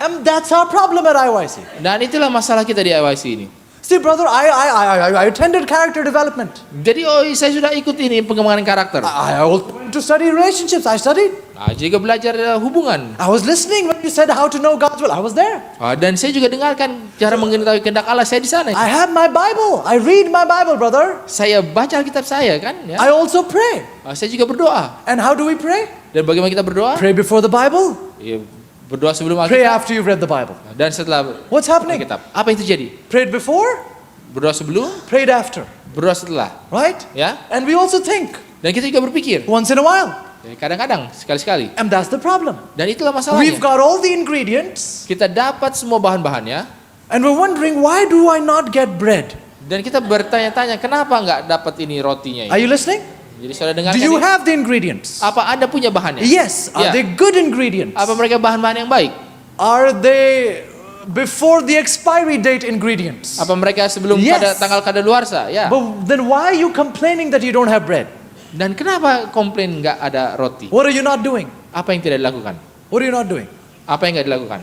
And that's our problem at IYC. Dan itulah masalah kita di IYC ini. See, brother, I attended character development. Jadi saya sudah ikut ini pengembangan karakter. I also went to study relationships. I studied. Juga belajar hubungan. I was listening when you said how to know God's will. I was there. Dan saya juga dengarkan cara mengetahui kehendak Allah, saya di sana. I have my Bible. I read my Bible, brother. Saya baca Alkitab saya kan, ya. I also pray. Saya juga berdoa. And how do we pray? Dan bagaimana kita berdoa? Pray before the Bible. Ya, berdoa sebelum Pray Alkitab after you've read the Bible. dan setelah What's happening? Alkitab. Apa yang terjadi? Prayed before, Berdoa sebelum, prayed after. berdoa setelah, Right? ya. And we also think Dan kita juga berpikir, once in a while. ya, kadang-kadang, sekali-sekali. And that's the problem. Dan itulah We've masalahnya. got all the ingredients. Kita dapat semua bahan-bahannya, And we're wondering, why do I not get bread? dan kita bertanya-tanya, kenapa nggak dapat ini rotinya Are ini? you listening? Jadi saudara Do dengarkan you ini. have the ingredients? Apa Anda punya bahannya? Yes. Are Yeah. they good ingredients? Apa mereka bahan-bahan yang baik? Are they before the expiry date ingredients? Apa mereka sebelum Yes. tanggal kadaluarsa? Ya. But then why are you complaining that you don't have bread? Dan kenapa komplain nggak ada roti? What are you not doing? Apa yang tidak dilakukan? What are you not doing? Apa yang nggak dilakukan?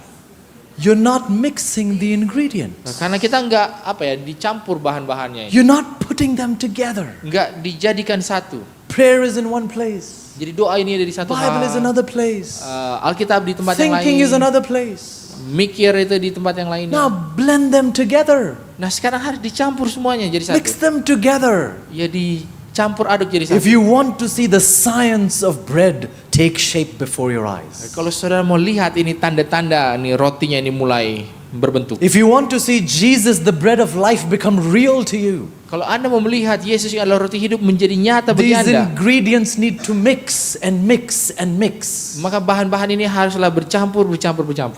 You're not mixing the ingredients. Karena kita nggak dicampur bahan-bahannya, You're not putting them together. nggak dijadikan satu. Prayer is in one place. Jadi doa ini ada di satu Bible is hal, another place. Alkitab di tempat yang Thinking is lain, another place. mikir itu di tempat yang lainnya. Now blend them together. Nah sekarang harus dicampur semuanya jadi satu. Mix them together. Ya dicampur aduk jadi satu. If you want to see the science of bread take shape before your eyes. Kalau saudara mau lihat ini tanda-tanda nih rotinya ini mulai berbentuk. If you want to see Jesus, the bread of life, become real to you, Kalau Anda mau melihat Yesus yang adalah roti hidup menjadi nyata bagi these Anda, ingredients need to mix and mix and mix. maka bahan-bahan ini haruslah bercampur.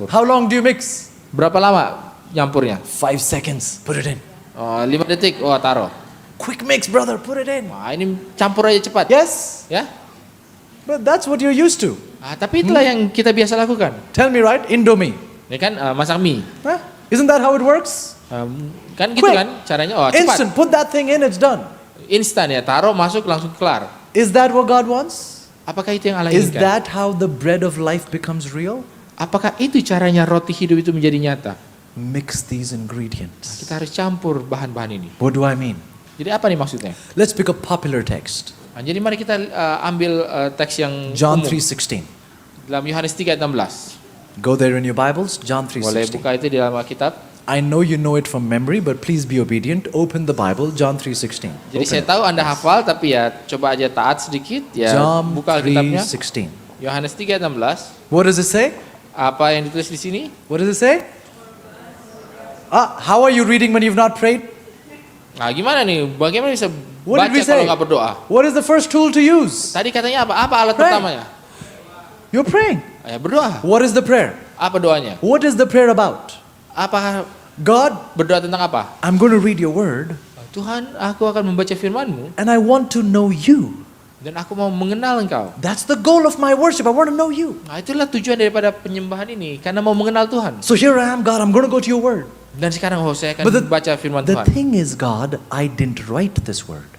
How long do you mix? Berapa lama nyampurnya? 5 seconds. Put it in. 5 detik, taruh. Quick mix, brother, put it in. Wah, ini campur aja cepat. Yes, Ya. but that's what you're used to. Tapi itulah yang kita biasa lakukan. Tell me, right? Indomie. Ini kan masak mie. Huh? Isn't that how it works? Kan gitu Quick. kan caranya. Oh, cepat. Instant, put that thing in, it's done. Instan ya, taruh masuk langsung kelar. Is that what God wants? Apakah itu yang Allah Is inginkan? that how the bread of life becomes real? Apakah itu caranya roti hidup itu menjadi nyata? Mix these ingredients. Kita harus campur bahan-bahan ini. What do I mean? Jadi apa nih maksudnya? Let's pick a popular text. Jadi mari kita ambil teks yang John umum. 3:16. Dalam Yohanes 3:16. Go there in your Bibles, John Boleh 3:16. buka itu di dalam Alkitab. I know you know it from memory, but please be obedient. Open the Bible, John 3:16. Jadi saya tahu Anda hafal, tapi ya coba aja taat sedikit. Ya John buka Alkitabnya. 3:16. Yohanes 3:16. What does it say? Apa yang ditulis di sini? What does it say? How are you reading when you've not prayed? Nah gimana nih? Bagaimana bisa What baca did we kalau say? nggak berdoa? What is the first tool to use? Tadi katanya apa? Apa alat Pray. pertamanya? You're praying. Ya berdoa. What is the prayer? Apa doanya? What is the prayer about? Apakah God, berdoa tentang apa? I'm going to read your word, Tuhan, aku akan membaca firman-Mu and I want to know you. dan aku mau mengenal Engkau. That's the goal of my worship. I want to know you. Nah, itulah tujuan daripada penyembahan ini, karena mau mengenal Tuhan. So here I am, God, I'm going to go to your word. Dan sekarang saya akan But baca firman The Tuhan. thing is, God, I didn't write this word.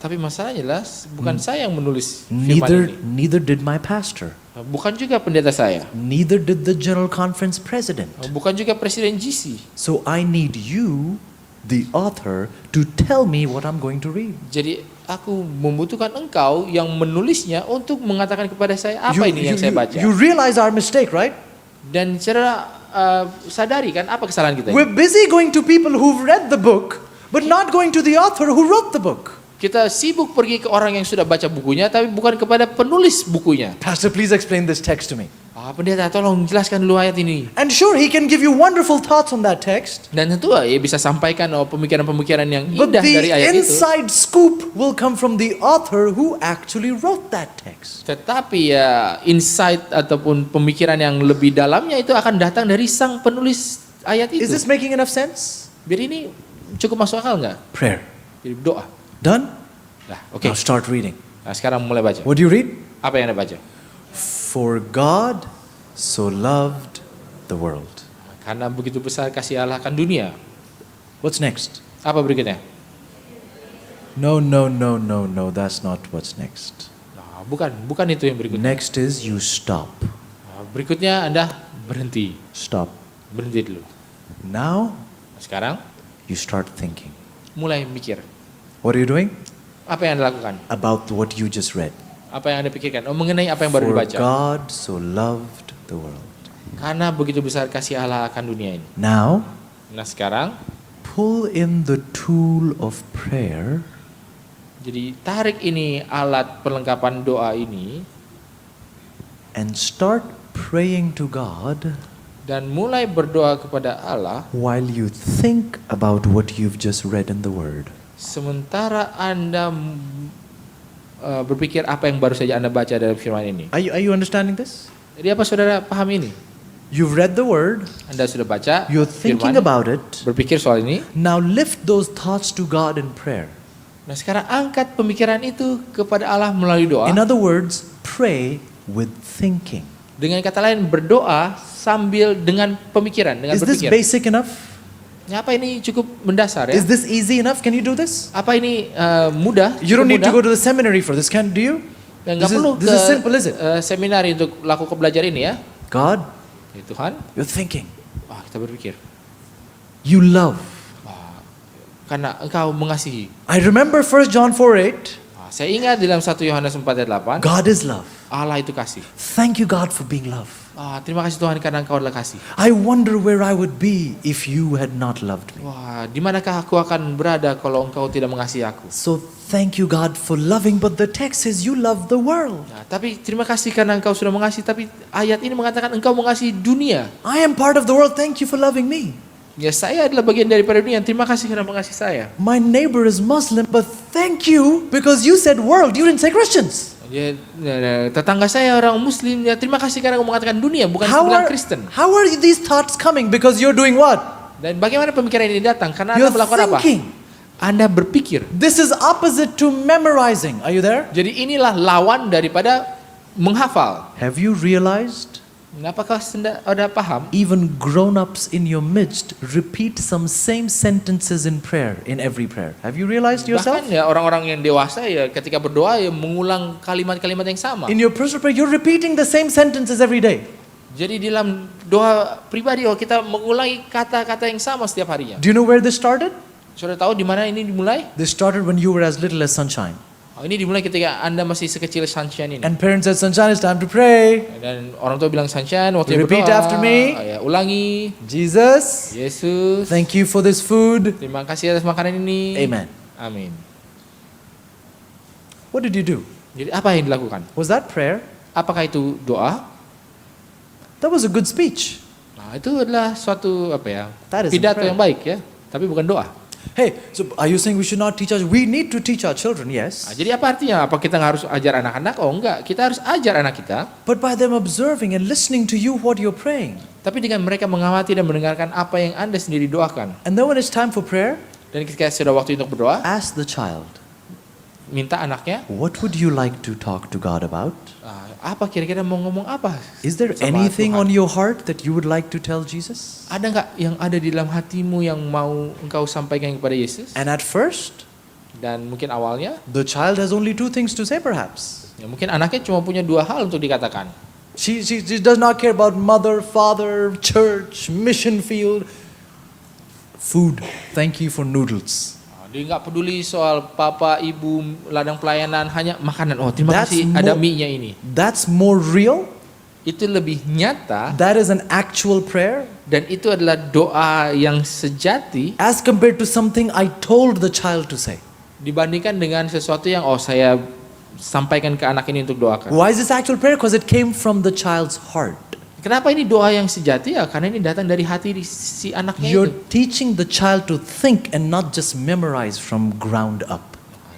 Tapi masalahnya adalah bukan saya yang menulis firman ini. Neither did my pastor. Bukan juga pendeta saya. Neither did the General Conference president. Bukan juga presiden GC. So I need you, the author, to tell me what I'm going to read. Jadi aku membutuhkan engkau yang menulisnya untuk mengatakan kepada saya apa ini yang saya baca. You realize our mistake, right? Dan secara sadari kan apa kesalahan kita ini? We're busy going to people who've read the book, but not going to the author who wrote the book. Kita sibuk pergi ke orang yang sudah baca bukunya, tapi bukan kepada penulis bukunya. Pastor, please explain this text to me. Pendeta, tolong jelaskan dulu ayat ini. And sure, he can give you wonderful thoughts on that text. Dan tentu ya bisa sampaikan pemikiran-pemikiran yang But indah dari the ayat itu. inside scoop will come from the author who actually wrote that text. Tetapi ya insight ataupun pemikiran yang lebih dalamnya itu akan datang dari sang penulis ayat itu. Is this making enough sense? Biar ini cukup masuk akal nggak? Prayer. Jadi doa. Done? Nah, oke. Now start reading. Nah, sekarang mulai baca. What do you read? Apa yang Anda baca? For God so loved the world. Karena begitu besar kasih Allah akan dunia. What's next? Apa berikutnya? No, that's not what's next. Nah, bukan itu yang berikutnya. Next is you stop. Nah, berikutnya Anda berhenti. Stop. Berhenti dulu. Now Nah, sekarang you start thinking. mulai mikir. What are you doing? Apa yang Anda lakukan? About what you just read. Apa yang Anda pikirkan? Mengenai apa yang baru For dibaca. God so loved the world. Karena begitu besar kasih Allah akan dunia ini. Now, Nah sekarang, pull in the tool of prayer jadi tarik ini alat perlengkapan doa ini and start praying to God dan mulai berdoa kepada Allah while you think about what you've just read in the Word. sementara Anda berpikir apa yang baru saja Anda baca dalam firman ini. Are you understanding this? Jadi apa saudara paham ini? You've read the Word, Anda sudah baca you're thinking firman, about it. berpikir soal ini. Now lift those thoughts to God in prayer. Nah sekarang angkat pemikiran itu kepada Allah melalui doa. In other words, pray with thinking. Dengan kata lain berdoa sambil dengan pemikiran, dengan Is this berpikir. basic enough? Ya, apa ini cukup mendasar ya? Is this easy enough? Can you do this? Apa ini mudah? You don't Cukup need to mudah? go to the seminary for this, do you? Ya, nggak perlu This ke is simple, is it? seminari untuk lakukan belajar ini ya. God, Ya Tuhan, you're thinking. kita berpikir. You love. Karena Engkau mengasihi. I remember 1 John 4:8. Saya ingat di dalam 1 Yohanes 4 ayat 8, God is love. Allah itu kasih. Thank you, God, for being love. Terima kasih Tuhan karena Engkau adalah kasih. I wonder where I would be if you had not loved me. Di manakah aku akan berada kalau Engkau tidak mengasihi aku? So thank you, God, for loving, but the text says you love the world. Tapi terima kasih karena Engkau sudah mengasihi, tapi ayat ini mengatakan Engkau mengasihi dunia. I am part of the world. Thank you for loving me. Ya saya adalah bagian daripada dunia. Terima kasih karena mengasihi saya. My neighbor is Muslim, but thank you because you said world. You didn't say Christians. Tetangga saya orang Muslim. Ya terima kasih karena kamu mengatakan dunia, bukan bilang Kristen. How are these thoughts coming? Because you're doing what? Dan bagaimana pemikiran ini datang? Karena You're Anda melakukan apa? thinking. Anda berpikir. This is opposite to memorizing. Are you there? Jadi inilah lawan daripada menghafal. Have you realized? Apakah Anda paham? Even grown-ups in your midst repeat some same sentences in prayer, in every prayer. Have you realized yourself? Bahkan ya orang-orang yang dewasa ya ketika berdoa ya mengulang kalimat-kalimat yang sama. In your personal prayer, you're repeating the same sentences every day. Jadi dalam doa pribadi kita mengulangi kata-kata yang sama setiap harinya. Do you know where this started? Sudah tahu di mana ini dimulai? This started when you were as little as Sunshine. Ini dimulai ketika Anda masih sekecil Sunshine ini. And parents said, Sunshine, it's time to pray. Dan orang tua bilang Sunshine, waktunya berdoa. Repeat after me. Ya, ulangi. Jesus, Yesus, thank you for this food. terima kasih atas makanan ini. Amen. Amin. What did you do? Jadi apa yang dilakukan? Was that prayer? Apakah itu doa? That was a good speech. Nah, itu adalah suatu That is pidato prayer. yang baik ya, tapi bukan doa. Hey, so are you saying we should not teach us? We need to teach our children, Nah, yes. jadi apa artinya? Apa kita nggak harus ajar anak-anak? Oh enggak, kita harus ajar anak kita. But by them observing and listening to you what you're praying. Tapi dengan mereka mengamati dan mendengarkan apa yang Anda sendiri doakan. And then when it's time for prayer, Dan ketika sudah waktu untuk berdoa, ask the child, minta anaknya, what would you like to talk to God about? apa kira-kira mau ngomong apa? Is there sama anything Tuhan? on your heart that you would like to tell Jesus? Ada nggak yang ada di dalam hatimu yang mau engkau sampaikan kepada Yesus? And at first, Dan mungkin awalnya, the child has only two things to say perhaps. ya mungkin anaknya cuma punya dua hal untuk dikatakan. She does not care about mother, father, church, mission field. Food. Thank you for noodles. Dia nggak peduli soal papa, ibu, ladang pelayanan, hanya makanan. Oh, terima That's kasih ada mie-nya ini. That's more real. Itu lebih nyata That is an actual prayer dan itu adalah doa yang sejati as compared to something I told the child to say. dibandingkan dengan sesuatu yang saya sampaikan ke anak ini untuk doakan. Why is this actual prayer? Because it came from the child's heart. Kenapa ini doa yang sejati ya? Karena ini datang dari hati si anaknya You're itu. teaching the child to think and not just memorize from ground up.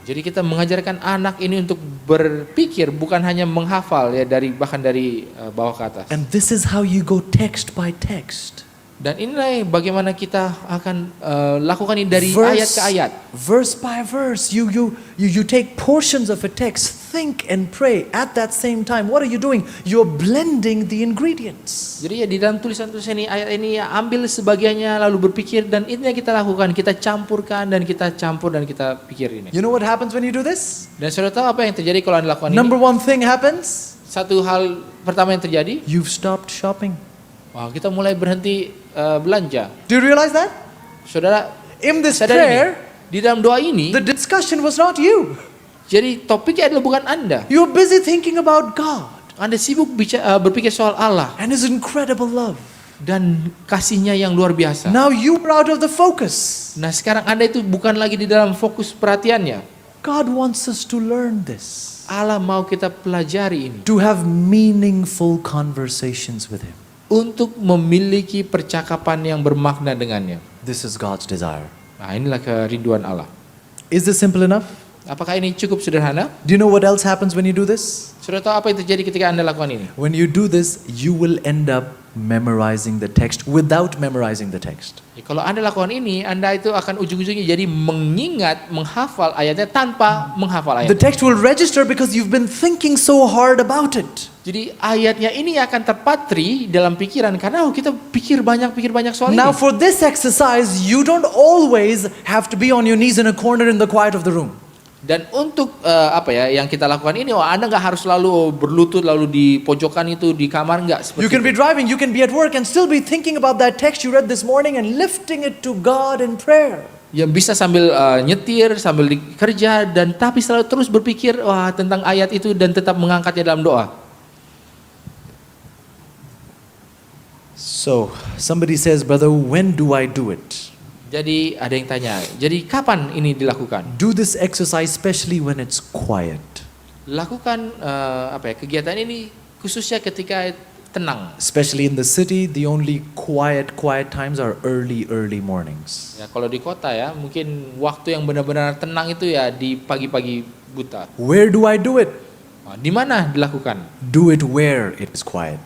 Jadi kita mengajarkan anak ini untuk berpikir, bukan hanya menghafal ya bahkan dari bawah ke atas. And this is how you go text by text. Dan inilah bagaimana kita akan lakukan ini dari ayat ke ayat. Verse by verse, you take portions of a text, think and pray at that same time. What are you doing? You're blending the ingredients. Jadi ya di dalam tulisan-tulisan ini ayat ini ya ambil sebagiannya lalu berpikir dan itu yang kita lakukan, kita campurkan dan kita campur dan kita pikir ini. You know what happens when you do this? Dan saudara tahu apa yang terjadi kalau Anda lakukan Number ini? one thing happens, Satu hal pertama yang terjadi, you've stopped shopping. wah kita mulai berhenti belanja. Do you realize that? Saudara, In this sadar prayer, ini, di dalam doa ini, the discussion was not you. jadi topiknya adalah bukan Anda. You're busy thinking about God Anda sibuk berpikir soal Allah and His incredible love. dan kasihnya yang luar biasa. Now you are out of the focus. Nah sekarang Anda itu bukan lagi di dalam fokus perhatiannya. God wants us to learn this, Allah mau kita pelajari ini. to have meaningful conversations with Him. Untuk memiliki percakapan yang bermakna dengannya. This is God's desire. Nah inilah kerinduan Allah. Is this simple enough? Apakah ini cukup sederhana? Do you know what else happens when you do this? Sudah tahu apa yang terjadi ketika Anda lakukan ini? When you do this, you will end up memorizing the text without memorizing the text. Ya, kalau Anda lakukan ini, Anda itu akan ujung-ujungnya jadi mengingat, menghafal ayatnya tanpa menghafal The ayat. text will register because you've been thinking so hard about it. Jadi ayatnya ini akan terpatri dalam pikiran karena kita pikir banyak soal Now ini. for this exercise, you don't always have to be on your knees in a corner in the quiet of the room. Dan untuk yang kita lakukan ini, Anda nggak harus selalu berlutut lalu di pojokan itu di kamar nggak seperti You can itu. be driving, you can be at work and still be thinking about that text you read this morning and lifting it to God in prayer. Yang bisa sambil nyetir, sambil kerja dan tapi selalu terus berpikir tentang ayat itu dan tetap mengangkatnya dalam doa. So, somebody says, brother, when do I do it? Jadi ada yang tanya, jadi kapan ini dilakukan? Do this exercise especially when it's quiet. Lakukan kegiatan ini khususnya ketika tenang. Especially in the city, the only quiet times are early mornings. Ya, kalau di kota ya, mungkin waktu yang benar-benar tenang itu ya di pagi-pagi buta. Where do I do it? Di mana dilakukan? Do it where it is quiet.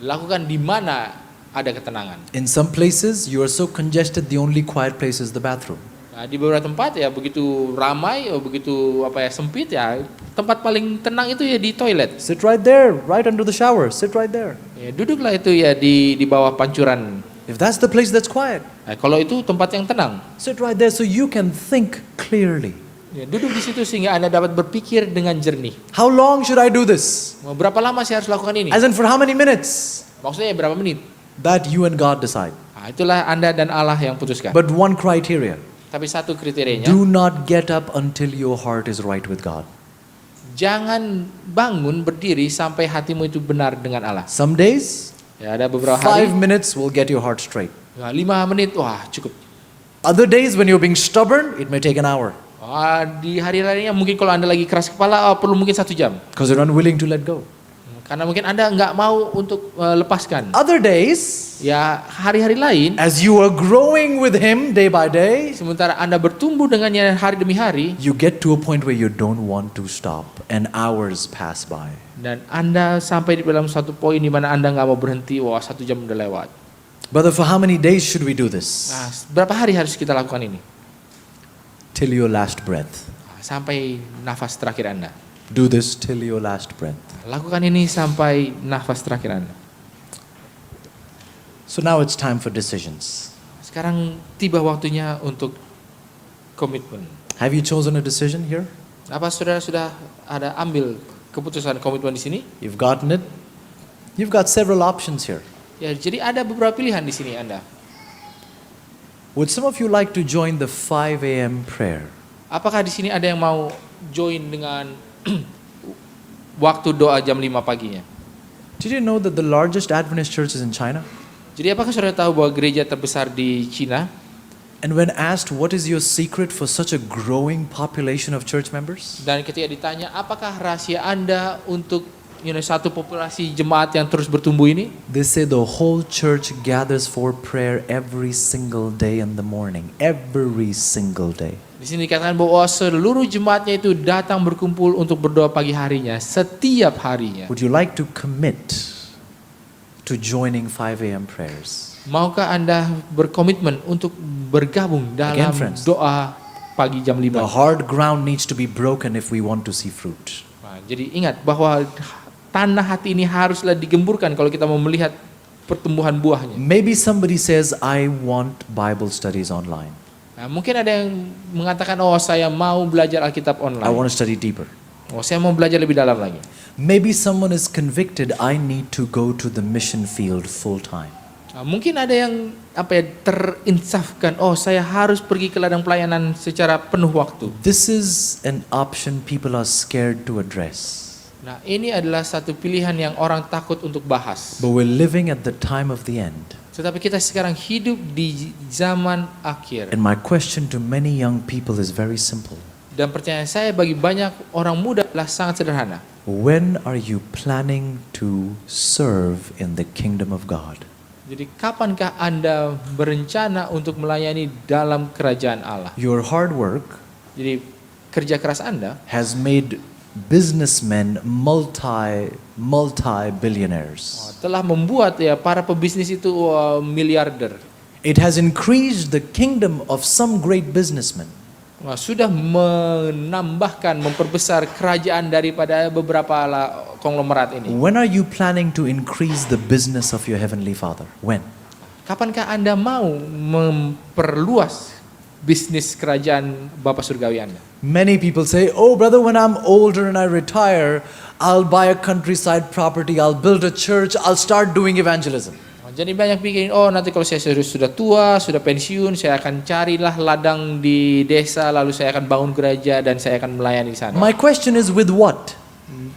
Lakukan di mana ada ketenangan. In some places, you are so congested, the only quiet place is the bathroom. Nah, di beberapa tempat ya begitu ramai, begitu sempit ya, tempat paling tenang itu ya di toilet. Sit right there, right under the shower. Sit right there. Ya, duduklah itu ya di bawah pancuran. If that's the place that's quiet, Nah, kalau itu tempat yang tenang, sit right there so you can think clearly. ya, duduk di situ sehingga Anda dapat berpikir dengan jernih. How long should I do this? Mau berapa lama saya harus lakukan ini? As in, for how many minutes? Maksudnya berapa menit? That you and God decide. Nah, itulah Anda dan Allah yang putuskan. But one criteria: Tapi satu kriterianya, do not get up until your heart is right with God. jangan bangun berdiri sampai hatimu itu benar dengan Allah. Some days, Ya, ada beberapa 5 hari, minutes will get your heart straight. 5 menit, wah cukup. Other days, when you're being stubborn, it may take an hour Di hari lainnya mungkin kalau Anda lagi keras kepala, perlu mungkin 1 jam. because you're unwilling to let go. Karena mungkin Anda nggak mau untuk lepaskan. Other days, Ya, hari-hari lain, as you are growing with Him day by day, sementara Anda bertumbuh dengannya hari demi hari, you get to a point where you don't want to stop and hours pass by. dan Anda sampai di dalam satu poin di mana Anda nggak mau berhenti, wah 1 jam udah lewat. Brother, for how many days should we do this? Nah, berapa hari harus kita lakukan ini? Till your last breath. Sampai nafas terakhir Anda. Do this till your last breath. Lakukan ini sampai nafas terakhir Anda. So now it's time for decisions. Sekarang tiba waktunya untuk komitmen. Have you chosen a decision here? Apa saudara sudah ada ambil keputusan komitmen di sini? You've gotten it? You've got several options here. Ya, jadi ada beberapa pilihan di sini Anda. Would some of you like to join the 5 a.m. prayer? Apakah di sini ada yang mau join dengan waktu doa jam 5 paginya? Did you know that the largest Adventist church is in China? Jadi apakah saudara tahu bahwa gereja terbesar di Cina? And when asked what is your secret for such a growing population of church members? Dan ketika ditanya apakah rahasia Anda untuk satu populasi jemaat yang terus bertumbuh ini? They say the whole church gathers for prayer every single day in the morning. Every single day. Di sini dikatakan bahwa seluruh jemaatnya itu datang berkumpul untuk berdoa pagi harinya, setiap harinya. Would you like to commit to joining 5 a.m. prayers? Maukah Anda berkomitmen untuk bergabung dalam friends. doa pagi jam 5? The hard ground needs to be broken if we want to see fruit. Nah, jadi ingat bahwa tanah hati ini haruslah digemburkan kalau kita mau melihat pertumbuhan buahnya. Maybe somebody says, I want Bible studies online. Nah, mungkin ada yang mengatakan, oh saya mau belajar Alkitab I online. want to study deeper. Oh saya mau belajar lebih dalam lagi. Maybe someone is convicted, I need to go to the mission field full time. Nah, mungkin ada yang terinsafkan, oh saya harus pergi ke ladang pelayanan secara penuh waktu. This is an option people are scared to address. Nah, ini adalah satu pilihan yang orang takut untuk bahas. But we're living at the time of the end. Tetapi kita sekarang hidup di zaman akhir. And my question to many young people is very simple. Dan pertanyaan saya bagi banyak orang muda adalah sangat sederhana. When are you planning to serve in the kingdom of God? Jadi kapankah Anda berencana untuk melayani dalam kerajaan Allah? Your hard work Jadi kerja keras Anda has made businessmen multi-billionaires. telah membuat ya para pebisnis itu miliarder. It has increased the kingdom of some great businessmen. Sudah menambahkan, memperbesar kerajaan daripada beberapa konglomerat ini. When are you planning to increase the business of your heavenly Father? When? Kapankah Anda mau memperluas bisnis kerajaan Bapa Surgawi Anda? Many people say, oh brother, when I'm older and I retire, I'll buy a countryside property, I'll build a church, I'll start doing evangelism. Jadi banyak pikirin, oh nanti kalau saya sudah tua, sudah pensiun, saya akan carilah ladang di desa, lalu saya akan bangun gereja dan saya akan melayani di sana. My question is, with what?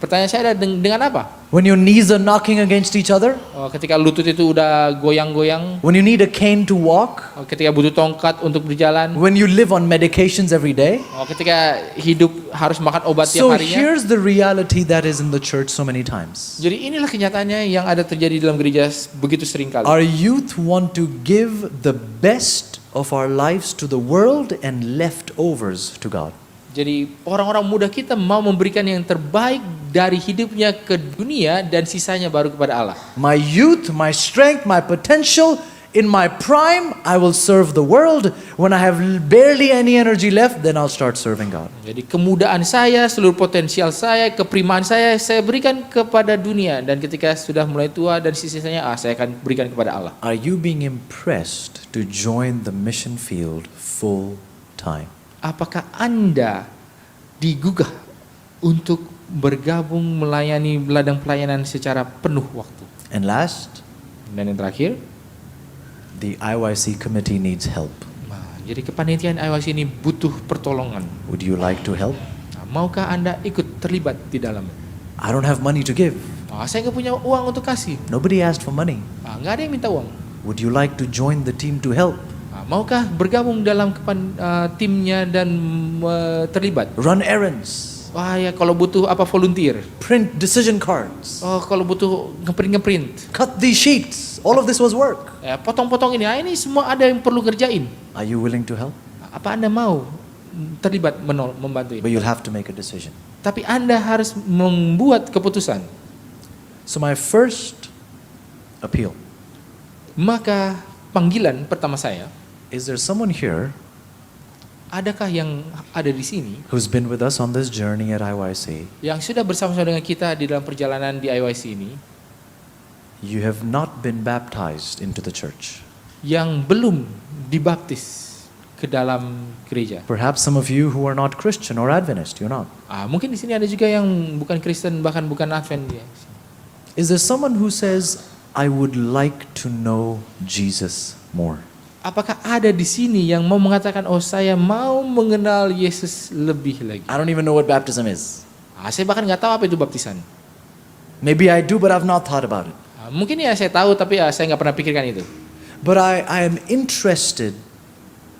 Pertanyaan saya adalah dengan apa? When your knees are knocking against each other? Ketika lutut itu udah goyang-goyang, When you need a cane to walk? ketika butuh tongkat untuk berjalan, When you live on medications every day? ketika hidup harus makan obat So tiap harinya. here's the reality that is in the church so many times. Jadi inilah kenyataannya yang ada terjadi dalam gereja begitu sering kali. Our youth want to give the best of our lives to the world and leftovers to God. Jadi orang-orang muda kita mau memberikan yang terbaik dari hidupnya ke dunia dan sisanya baru kepada Allah. My youth, my strength, my potential In my prime, I will serve the world. When I have barely any energy left, then I'll start serving God. Jadi kemudaan saya, seluruh potensial saya, keprimaan saya berikan kepada dunia. Dan ketika sudah mulai tua dan sisanya, saya akan berikan kepada Allah. Are you being impressed to join the mission field full time? Apakah Anda digugah untuk bergabung melayani ladang pelayanan secara penuh waktu? And last, Dan yang terakhir, the IYC committee needs help. nah, jadi kepanitiaan IYC ini butuh pertolongan. Would you like to help? Nah, maukah Anda ikut terlibat di dalam? I don't have money to give. Saya nggak punya uang untuk kasih. Nobody asked for money. Nggak ada yang minta uang. Would you like to join the team to help? Maukah bergabung dalam timnya dan terlibat? Run errands, Ya kalau butuh volunteer. print decision cards, Kalau butuh ngeprint. cut these sheets. All of this was work. Potong-potong ini. Ini semua ada yang perlu kerjain. Are you willing to help? Apa Anda mau terlibat membantu ini? But you'll have to make a decision. Tapi Anda harus membuat keputusan. So my first appeal, Maka panggilan pertama saya, is there someone here adakah yang ada di sini who's been with us on this journey at IYC? yang sudah bersama-sama dengan kita di dalam perjalanan di IYC ini, You have not been baptized into the church. yang belum dibaptis ke dalam gereja? Perhaps some of you who are not Christian or Adventist, you're not. Mungkin di sini ada juga yang bukan Kristen, bahkan bukan Advent. Is there someone who says, I would like to know Jesus more? Apakah ada di sini yang mau mengatakan, saya mau mengenal Yesus lebih lagi? I don't even know what baptism is. Saya bahkan nggak tahu apa itu baptisan. Maybe I do, but I've not thought about it. Mungkin saya tahu, tapi saya nggak pernah pikirkan itu. But I am interested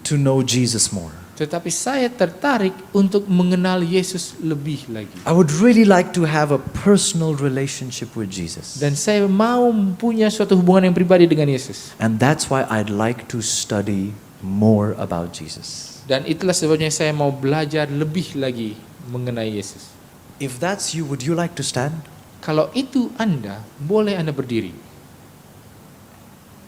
to know Jesus more. Tetapi saya tertarik untuk mengenal Yesus lebih lagi. I would really like to have a personal relationship with Jesus. Dan saya mau punya suatu hubungan yang pribadi dengan Yesus. And that's why I'd like to study more about Jesus. Dan itulah sebabnya saya mau belajar lebih lagi mengenai Yesus. If that's you, would you like to stand? Kalau itu Anda, boleh Anda berdiri.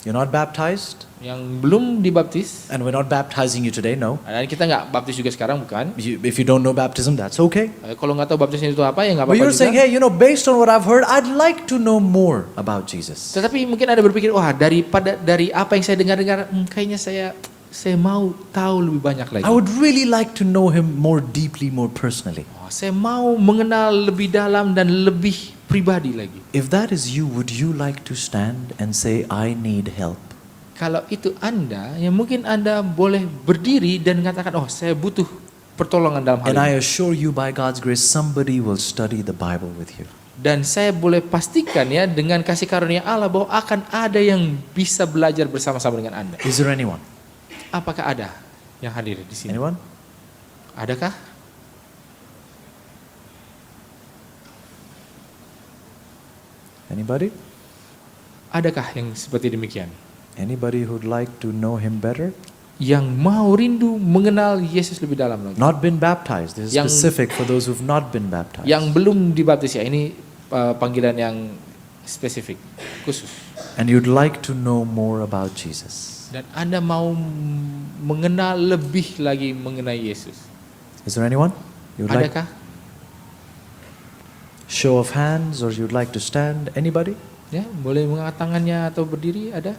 You're not baptized, Yang belum dibaptis, and we're not baptizing you today, no. dan kita nggak baptis juga sekarang, bukan? If you don't know baptism, that's okay. Kalau nggak tahu baptisnya itu apa, ya nggak But apa-apa you're juga. saying, hey, based on what I've heard, I'd like to know more about Jesus. Tetapi mungkin Anda berpikir, dari apa yang saya dengar-dengar, kayaknya saya mau tahu lebih banyak lagi. I would really like to know him more deeply, more personally. Saya mau mengenal lebih dalam dan lebih pribadi lagi. If that is you, would you like to stand and say, I need help? Kalau itu Anda, ya mungkin Anda boleh berdiri dan mengatakan, saya butuh pertolongan dalam hal And I ini. assure you, by God's grace, somebody will study the Bible with you. Dan saya boleh pastikan ya, dengan kasih karunia Allah, bahwa akan ada yang bisa belajar bersama-sama dengan Anda. Is there anyone? Apakah ada yang hadir di sini? Anyone? Adakah? Anybody? Adakah yang seperti demikian? Anybody who'd like to know him better? Yang mau rindu mengenal Yesus lebih dalam lagi. Not been baptized. This is Yang- specific for those who've not been baptized. Yang belum dibaptis ya. Ini panggilan yang spesifik, khusus. And you'd like to know more about Jesus. Dan Anda mau mengenal lebih lagi mengenai Yesus. Is there anyone? You'd like Adakah? show of hands, or you'd like to stand? Anybody? Ya, boleh mengangkat tangannya atau berdiri, ada?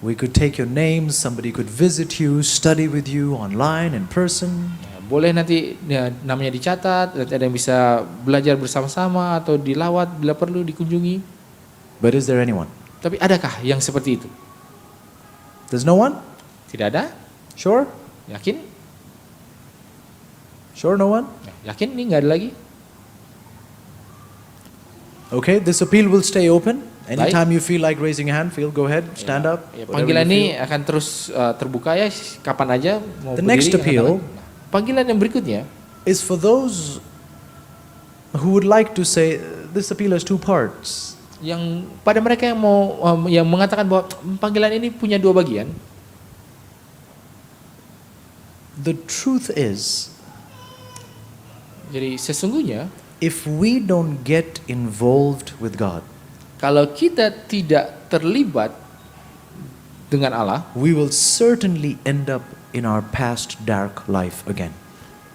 We could take your names. Somebody could visit you, study with you online, in person. Ya, boleh nanti ya, namanya dicatat, nanti ada yang bisa belajar bersama-sama atau dilawat bila perlu dikunjungi. But is there anyone? Tapi adakah yang seperti itu? There's no one? Tidak ada? Sure? Yakin? Sure, no one? Ya, yakin ini nggak ada lagi? Okay, this appeal will stay open. Anytime you feel like raising a hand, go ahead, stand Ya, up. ya, whatever panggilan you ini feel. akan terus terbuka ya, kapan aja mau The berdiri. next angkat appeal tangan. Nah, panggilan yang berikutnya is for those who would like to say, this appeal has two parts. yang pada mereka yang mau yang mengatakan bahwa panggilan ini punya dua bagian. The truth is, Jadi sesungguhnya if we don't get involved with God, kalau kita tidak terlibat dengan Allah, we will certainly end up in our past dark life again.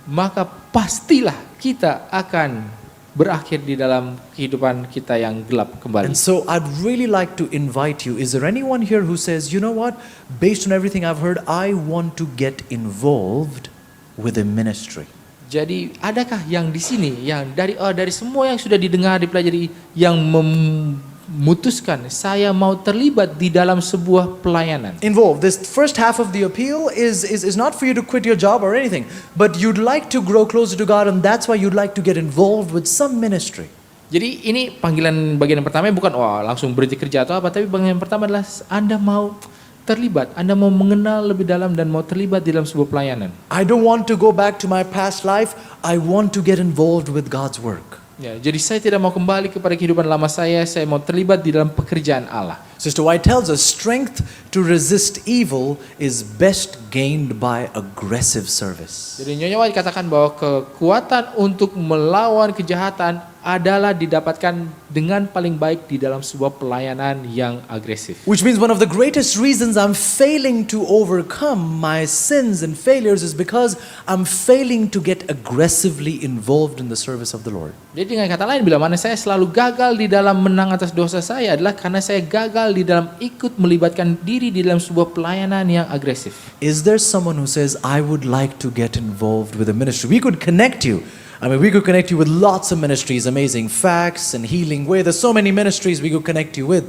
maka pastilah kita akan berakhir di dalam kehidupan kita yang gelap kembali. And so I'd really like to invite you. Is there anyone here who says, you know what, based on everything I've heard, I want to get involved with a ministry? Jadi adakah yang di sini yang dari semua yang sudah didengar dipelajari yang memutuskan saya mau terlibat di dalam sebuah pelayanan? Involved. This first half of the appeal is not for you to quit your job or anything, but you'd like to grow closer to God, and that's why you'd like to get involved with some ministry. Jadi ini panggilan bagian yang pertama bukan langsung berhenti kerja atau apa, tapi bagian yang pertama adalah Anda mau terlibat, Anda mau mengenal lebih dalam dan mau terlibat di dalam sebuah pelayanan. I don't want to go back to my past life. I want to get involved with God's work. Ya, jadi saya tidak mau kembali kepada kehidupan lama saya mau terlibat di dalam pekerjaan Allah. Sister White tells us strength to resist evil is best gained by aggressive service. Jadi Nyonya White katakan bahwa kekuatan untuk melawan kejahatan adalah didapatkan dengan paling baik di dalam sebuah pelayanan yang agresif. Which means one of the greatest reasons I'm failing to overcome my sins and failures is because I'm failing to get aggressively involved in the service of the Lord. Jadi dengan kata lain, bila mana saya selalu gagal di dalam menang atas dosa saya adalah karena saya gagal di dalam ikut melibatkan diri di dalam sebuah pelayanan yang agresif. Is there someone who says, I would like to get involved with a ministry? We could connect you. We could connect you with lots of ministries, Amazing Facts and Healing Way. There's so many ministries we could connect you with.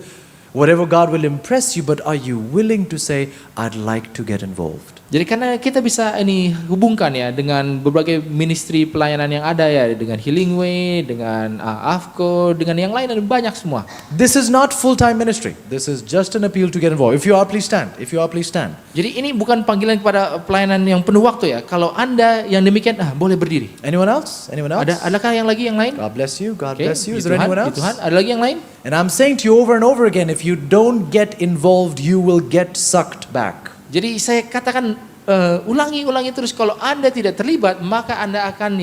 Whatever God will impress you, but are you willing to say, I'd like to get involved? Jadi karena kita bisa hubungkan ya dengan berbagai ministry pelayanan yang ada ya, dengan Healing Way, dengan AFCO, dengan yang lain dan banyak semua. This is not full-time ministry. This is just an appeal to get involved. If you are, please stand. If you are, please stand. Jadi ini bukan panggilan kepada pelayanan yang penuh waktu ya. Kalau Anda yang demikian, boleh berdiri. Anyone else? Anyone else? Adakah yang lain? God bless you. God Okay, bless you. Is di there anyone else? Tuhan, ada lagi yang lain? And I'm saying to you over and over again, if you don't get involved, you will get sucked back. Jadi saya katakan ulangi terus, kalau Anda tidak terlibat maka Anda akan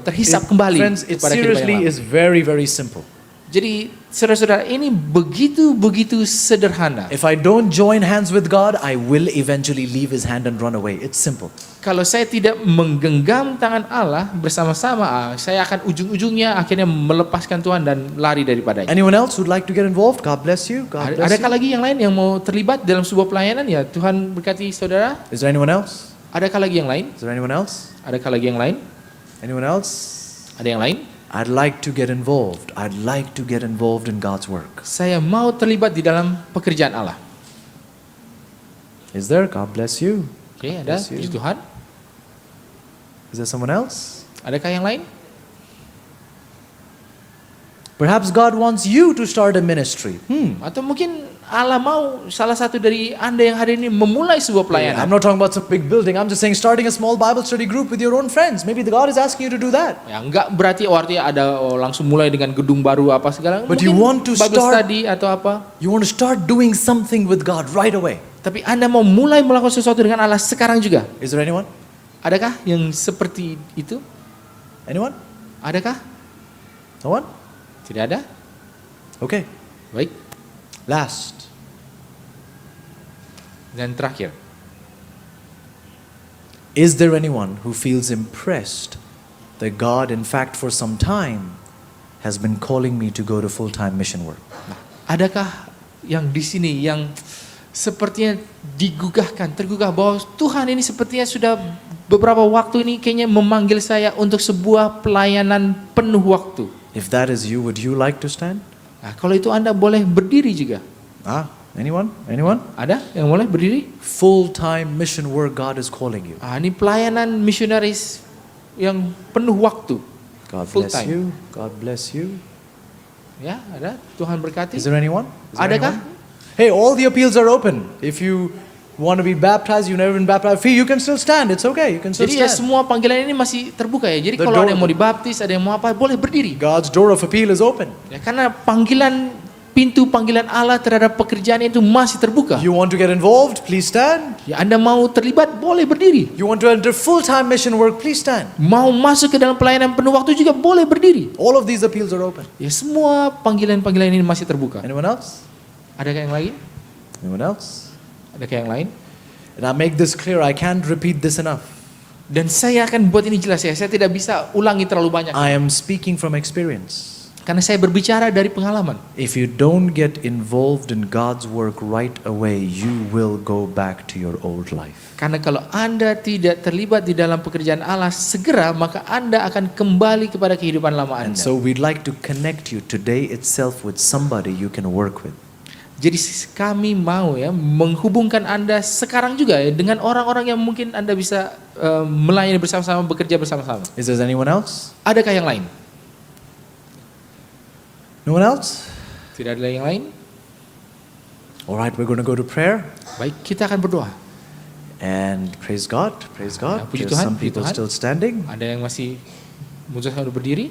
terhisap kembali. Friends, it kepada kehidupan seriously yang is very, very simple. Jadi saudara-saudara, ini begitu sederhana. If I don't join hands with God, I will eventually leave His hand and run away. It's simple. Kalau saya tidak menggenggam tangan Allah bersama-sama, saya akan ujung-ujungnya akhirnya melepaskan Tuhan dan lari daripadanya. Anyone else who'd like to get involved? God bless you. God bless Adakah you. lagi yang lain yang mau terlibat dalam sebuah pelayanan? Ya, Tuhan berkati saudara. Is there anyone else? Adakah lagi yang lain? Is there anyone else? Adakah lagi yang lain? Anyone else? Ada yang lain? I'd like to get involved. I'd like to get involved in God's work. Saya mau terlibat di dalam pekerjaan Allah. Is there? God bless you. Oke, ada. Bless you. Puji Tuhan. Is there someone else? Adakah yang lain? Perhaps God wants you to start a ministry. Atau mungkin Allah mau salah satu dari Anda yang hari ini memulai sebuah I'm pelayanan. not talking about some big building. I'm just saying starting a small Bible study group with your own friends. Maybe God is asking you to do that. Ya, enggak berarti artinya ada langsung mulai dengan gedung baru apa segala. But Mungkin you want to Bible start- study atau apa. You want to start doing something with God right away. Tapi Anda mau mulai melakukan sesuatu dengan Allah sekarang juga. Is there anyone? Adakah yang seperti itu? Anyone? Adakah? No one? Tidak ada? Okay. Baik. Last. Dan terakhir, Is there anyone who feels impressed that God, in fact, for some time, has been calling me to go to full-time mission work? adakah yang di sini yang sepertinya tergugah bahwa Tuhan ini sepertinya sudah beberapa waktu ini kayaknya memanggil saya untuk sebuah pelayanan penuh waktu. If that is you, would you like to stand? Nah, kalau itu Anda boleh berdiri juga. Anyone? Anyone? Ada yang boleh berdiri? Full-time mission work God is calling you. Ini pelayanan misionaris yang penuh waktu. God Full bless time. you. God bless you. Ya, ada. Tuhan berkati. Is there anyone? Is there Adakah? anyone? Hey, all the appeals are open. If you want to be baptized, you've never been baptized, you can still stand. It's okay. You can still Jadi ya stand. semua panggilan ini masih terbuka ya. Jadi The kalau ada door- yang mau dibaptis, ada yang mau apa, boleh berdiri. God's door of appeal is open. Ya, karena pintu panggilan Allah terhadap pekerjaan itu masih terbuka. You want to get involved? Please stand. Ya, Anda mau terlibat, boleh berdiri. You want to enter full-time mission work? Please stand. Mau masuk ke dalam pelayanan penuh waktu juga boleh berdiri. All of these appeals are open. Ya, semua panggilan-panggilan ini masih terbuka. Anyone else? Adakah yang lain? Anyone else? Adakah yang lain? And I make this clear, I can't repeat this enough. Dan saya akan buat ini jelas ya, saya tidak bisa ulangi terlalu banyak. I am speaking from experience. Karena saya berbicara dari pengalaman. If you don't get involved in God's work right away, you will go back to your old life. Karena kalau Anda tidak terlibat di dalam pekerjaan Allah segera, maka Anda akan kembali kepada kehidupan lama And Anda. so we'd like to connect you today itself with somebody you can work with. Jadi kami mau ya menghubungkan Anda sekarang juga ya dengan orang-orang yang mungkin Anda bisa melayani bersama-sama, bekerja bersama-sama. Is there anyone else? Adakah yang lain? No one else? Tidak ada yang lain? All right, we're going to go to prayer. Baik, kita akan berdoa. And praise God, praise God. Puji There's Tuhan, some people puji Tuhan. still standing. Ada yang masih memutuskan untuk berdiri?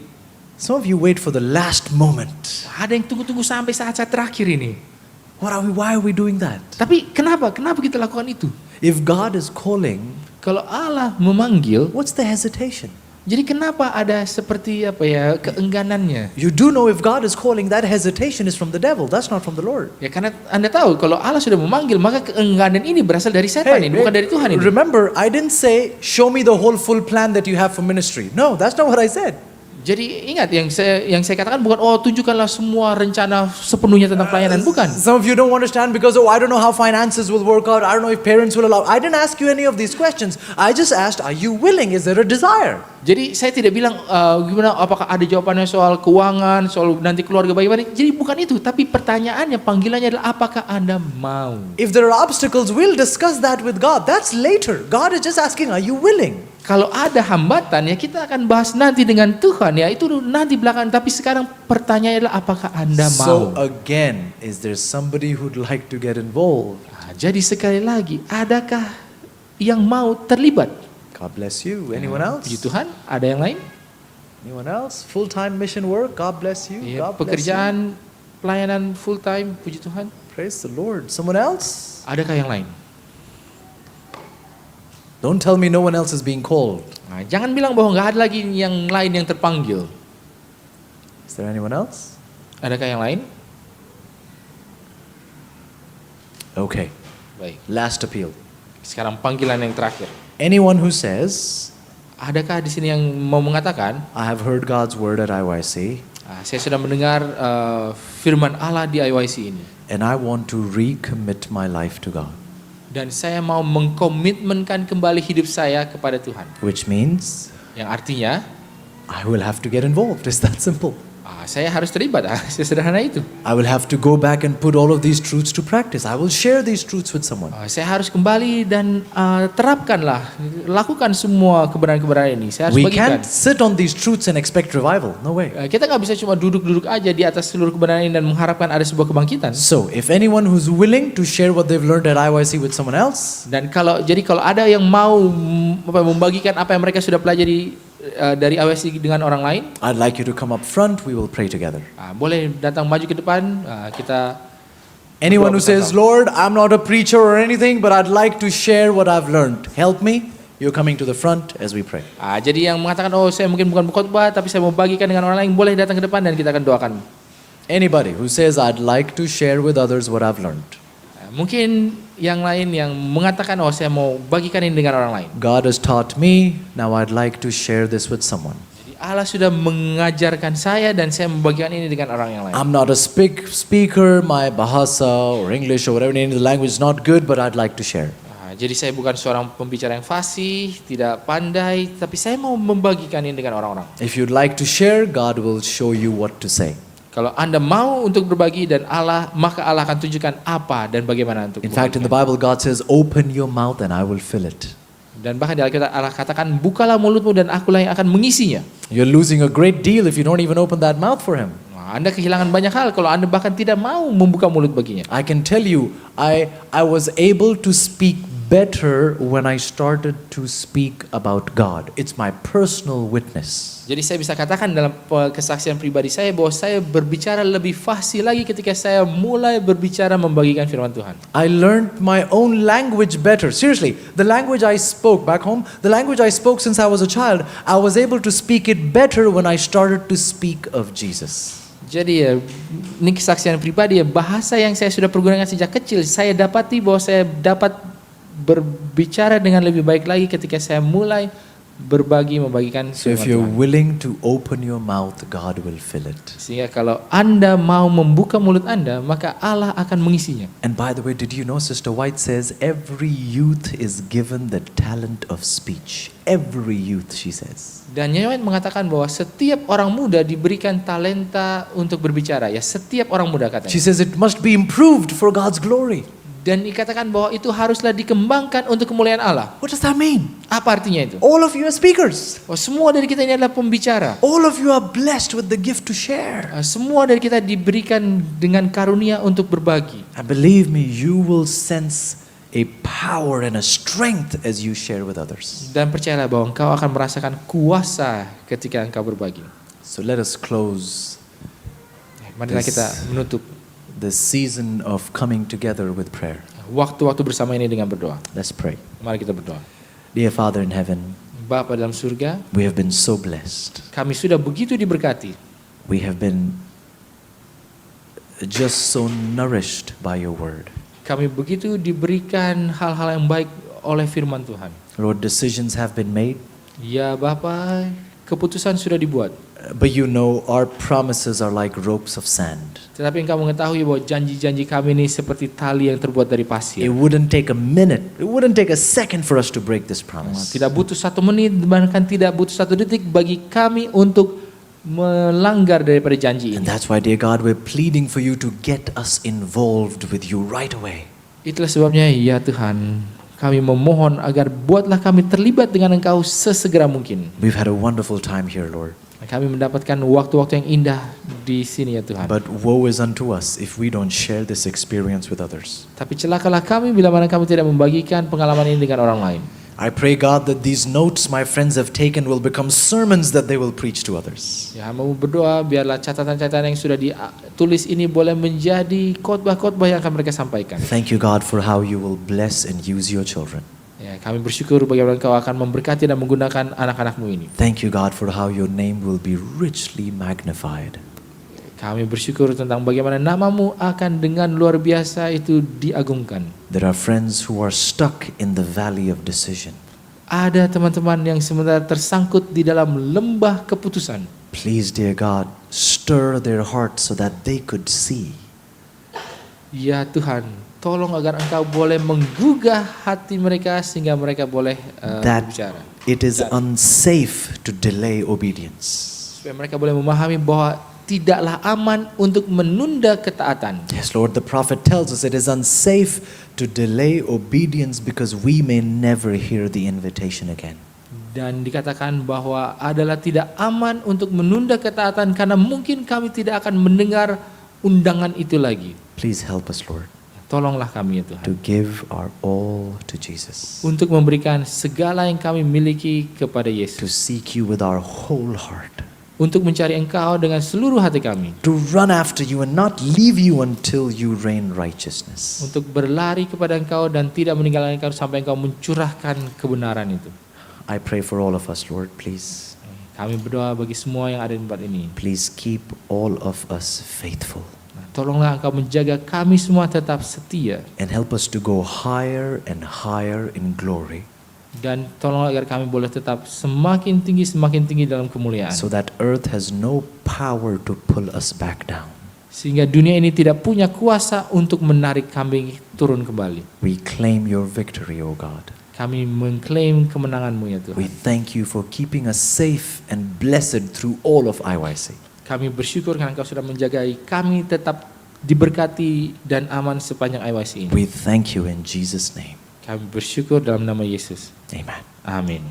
Some of you wait for the last moment. Ada yang tunggu-tunggu sampai saat-saat terakhir ini. Why are we doing that? Tapi kenapa? Kenapa kita lakukan itu? If God is calling, Kalau Allah memanggil, what's the hesitation? jadi kenapa ada seperti apa ya keengganannya? You do know if God is calling, that hesitation is from the devil. That's not from the Lord. Ya karena Anda tahu kalau Allah sudah memanggil, maka keengganan ini berasal dari setan ini, bukan dari Tuhan ini. Remember, I didn't say, show me the whole full plan that you have for ministry. No, that's not what I said. Jadi ingat yang saya katakan bukan tunjukkanlah semua rencana sepenuhnya tentang pelayanan, bukan. Some of you don't understand because, I don't know how finances will work out. I don't know if parents will allow. I didn't ask you any of these questions. I just asked, are you willing? Is there a desire? Jadi saya tidak bilang gimana apakah ada jawabannya soal keuangan, soal nanti keluarga bagaimana. Jadi bukan itu, tapi pertanyaannya, panggilannya adalah apakah Anda mau? If there are obstacles, we'll discuss that with God. That's later. God is just asking, are you willing? Kalau ada hambatan ya kita akan bahas nanti dengan Tuhan ya, itu nanti belakangan. Tapi sekarang pertanyaannya adalah apakah Anda So mau? again, is there somebody who'd like to get involved? Nah, jadi sekali lagi, adakah yang mau terlibat? God bless you. Anyone else? Puji Tuhan, ada yang lain? Anyone else? Full-time mission work. God bless you. Ya, God bless you. pekerjaan pelayanan full time, puji Tuhan. Praise the Lord. Someone else? Adakah yang lain? Don't tell me no one else is being called. Nah, jangan bilang bahwa nggak ada lagi yang lain yang terpanggil. Is there anyone else? Adakah yang lain? Okay. Baik. Last appeal. Sekarang panggilan yang terakhir. Anyone who says, Adakah di sini yang mau mengatakan, I have heard God's word at IYC saya sudah mendengar firman Allah di IYC ini, and I want to recommit my life to God. dan saya mau mengkomitmenkan kembali hidup saya kepada Tuhan. Which means Yang artinya, I will have to get involved. It's that simple. saya harus terlibat. Sesederhana itu. I will have to go back and put all of these truths to practice. I will share these truths with someone. Saya harus kembali dan terapkanlah, lakukan semua kebenaran-kebenaran ini. Saya harus We bagikan. can't sit on these truths and expect revival. No way. Kita nggak bisa cuma duduk-duduk aja di atas seluruh kebenaran ini dan mengharapkan ada sebuah kebangkitan. So, if anyone who's willing to share what they've learned at IYC with someone else, Dan kalau ada yang mau membagikan apa yang mereka sudah pelajari dari IYC dengan orang lain, I'd like you to come up front. We will pray together. boleh datang maju ke depan. Kita Anyone who says, Lord, I'm not a preacher or anything, but I'd like to share what I've learned. Help me. You're coming to the front as we pray. jadi yang mengatakan saya mungkin bukan khotbah tapi saya mau bagikan dengan orang lain, boleh datang ke depan dan kita akan doakan. Anybody who says, I'd like to share with others what I've learned. Mungkin yang lain yang mengatakan saya mau bagikan ini dengan orang lain. God has taught me, now I'd like to share this with someone. Jadi Allah sudah mengajarkan saya dan saya membagikan ini dengan orang yang lain. I'm not a speaker, my Bahasa or English or whatever name of the language is not good, but I'd like to share. Jadi saya bukan seorang pembicara yang fasih, tidak pandai, tapi saya mau membagikan ini dengan orang-orang. If you'd like to share, God will show you what to say. Kalau Anda mau untuk berbagi dan maka Allah akan tunjukkan apa dan bagaimana untuk In fact, in the membagikan. Bible, God says, open your mouth and I will fill it. Dan bahkan di Alkitab Allah katakan, bukalah mulutmu dan akulah yang akan mengisinya. You're losing a great deal if you don't even open that mouth for Him. Anda kehilangan banyak hal kalau Anda bahkan tidak mau membuka mulut baginya. I can tell you, I was able to speak better when I started to speak about God. It's my personal witness. Jadi saya bisa katakan dalam kesaksian pribadi saya bahwa saya berbicara lebih fasih lagi ketika saya mulai berbicara membagikan firman Tuhan. I learned my own language better. Seriously, the language I spoke back home, the language I spoke since I was a child, I was able to speak it better when I started to speak of Jesus. Jadi ya, ini kesaksian pribadi ya, bahasa yang saya sudah pergunakan sejak kecil, saya dapati bahwa saya dapat berbicara dengan lebih baik lagi ketika saya mulai membagikan So if firman you're Tuhan. willing to open your mouth, God will fill it. Sehingga kalau Anda mau membuka mulut Anda, maka Allah akan mengisinya. And by the way, did you know Sister White says every youth is given the talent of speech. Every youth, she says. Dan Nyonya White mengatakan bahwa setiap orang muda diberikan talenta untuk berbicara. Ya, setiap orang muda katanya. She says it must be improved for God's glory. Dan dikatakan bahwa itu haruslah dikembangkan untuk kemuliaan Allah. What does that mean? Apa artinya itu? All of you are speakers. Oh, semua dari kita ini adalah pembicara. All of you are blessed with the gift to share. Semua dari kita diberikan dengan karunia untuk berbagi. And believe me, you will sense a power and a strength as you share with others. Dan percayalah bahwa engkau akan merasakan kuasa ketika engkau berbagi. So let us close Marilah kita menutup the season of coming together with prayer. waktu-waktu bersama ini dengan berdoa. Let's pray. Mari kita berdoa. Dear Father in heaven, Bapa dalam surga, we have been so blessed. kami sudah begitu diberkati. We have been just so nourished by your word. Kami begitu diberikan hal-hal yang baik oleh firman Tuhan. Lord, decisions have been made, Ya Bapa, keputusan sudah dibuat. but you know our promises are like ropes of sand. Tetapi engkau mengetahui bahwa janji-janji kami ini seperti tali yang terbuat dari It pasir. wouldn't take a minute, it wouldn't take a second for us to break this promise. Tidak butuh 1 menit, bahkan tidak butuh 1 detik bagi kami untuk melanggar daripada janji And ini. that's why, dear God, we're pleading for you to get us involved with you right away. Itulah sebabnya ya Tuhan, kami memohon agar buatlah kami terlibat dengan Engkau sesegera mungkin. We've had a wonderful time here, Lord. Kami mendapatkan waktu-waktu yang indah di sini ya Tuhan. But woe is unto us if we don't share this experience with others. Tapi celakalah kami bila mana kami tidak membagikan pengalaman ini dengan orang lain. I pray, God, that these notes my friends have taken will become sermons that they will preach to others. Ya, mau berdoa biarlah catatan-catatan yang sudah ditulis ini boleh menjadi khotbah-khotbah yang akan mereka sampaikan. Thank you, God, for how you will bless and use your children. Ya, kami bersyukur bagaimana Engkau akan memberkati dan menggunakan anak-anak-Mu ini. Thank you, God, for how your name will be richly magnified. Kami bersyukur tentang bagaimana nama-Mu akan dengan luar biasa itu diagungkan. There are friends who are stuck in the valley of decision. Ada teman-teman yang sementara tersangkut di dalam lembah keputusan. Please, dear God, stir their hearts so that they could see. Ya Tuhan, tolong agar Engkau boleh menggugah hati mereka sehingga mereka boleh That berbicara. it is unsafe to delay obedience. Supaya mereka boleh memahami bahwa tidaklah aman untuk menunda ketaatan. Yes, Lord, the prophet tells us it is unsafe to delay obedience because we may never hear the invitation again. Dan dikatakan bahwa adalah tidak aman untuk menunda ketaatan karena mungkin kami tidak akan mendengar undangan itu lagi. Please help us, Lord, Tolonglah kami ya Tuhan. to give our all to Jesus, Untuk memberikan segala yang kami miliki kepada to Yesus. seek you with our whole heart, Untuk mencari Engkau dengan seluruh hati kami. to run after you and not leave you until you rain righteousness. Untuk berlari kepada Engkau dan tidak meninggalkan Engkau sampai Engkau mencurahkan kebenaran itu. I pray for all of us, Lord, please. Kami berdoa bagi semua yang ada di tempat ini. Please keep all of us faithful Nah, tolonglah Engkau menjaga kami semua tetap setia. and help us to go higher and higher in glory, Dan tolonglah agar kami boleh tetap semakin tinggi dalam kemuliaan. so that earth has no power to pull us back down. Sehingga dunia ini tidak punya kuasa untuk menarik kami turun kembali. We claim your victory, O God. Kami mengklaim kemenangan-Mu ya We Tuhan. thank you for keeping us safe and blessed through all of IYC. Kami bersyukur karena Engkau sudah menjagai kami tetap diberkati dan aman sepanjang IYC ini. We thank you in Jesus' name. Kami bersyukur dalam nama Yesus. Amen. Amin.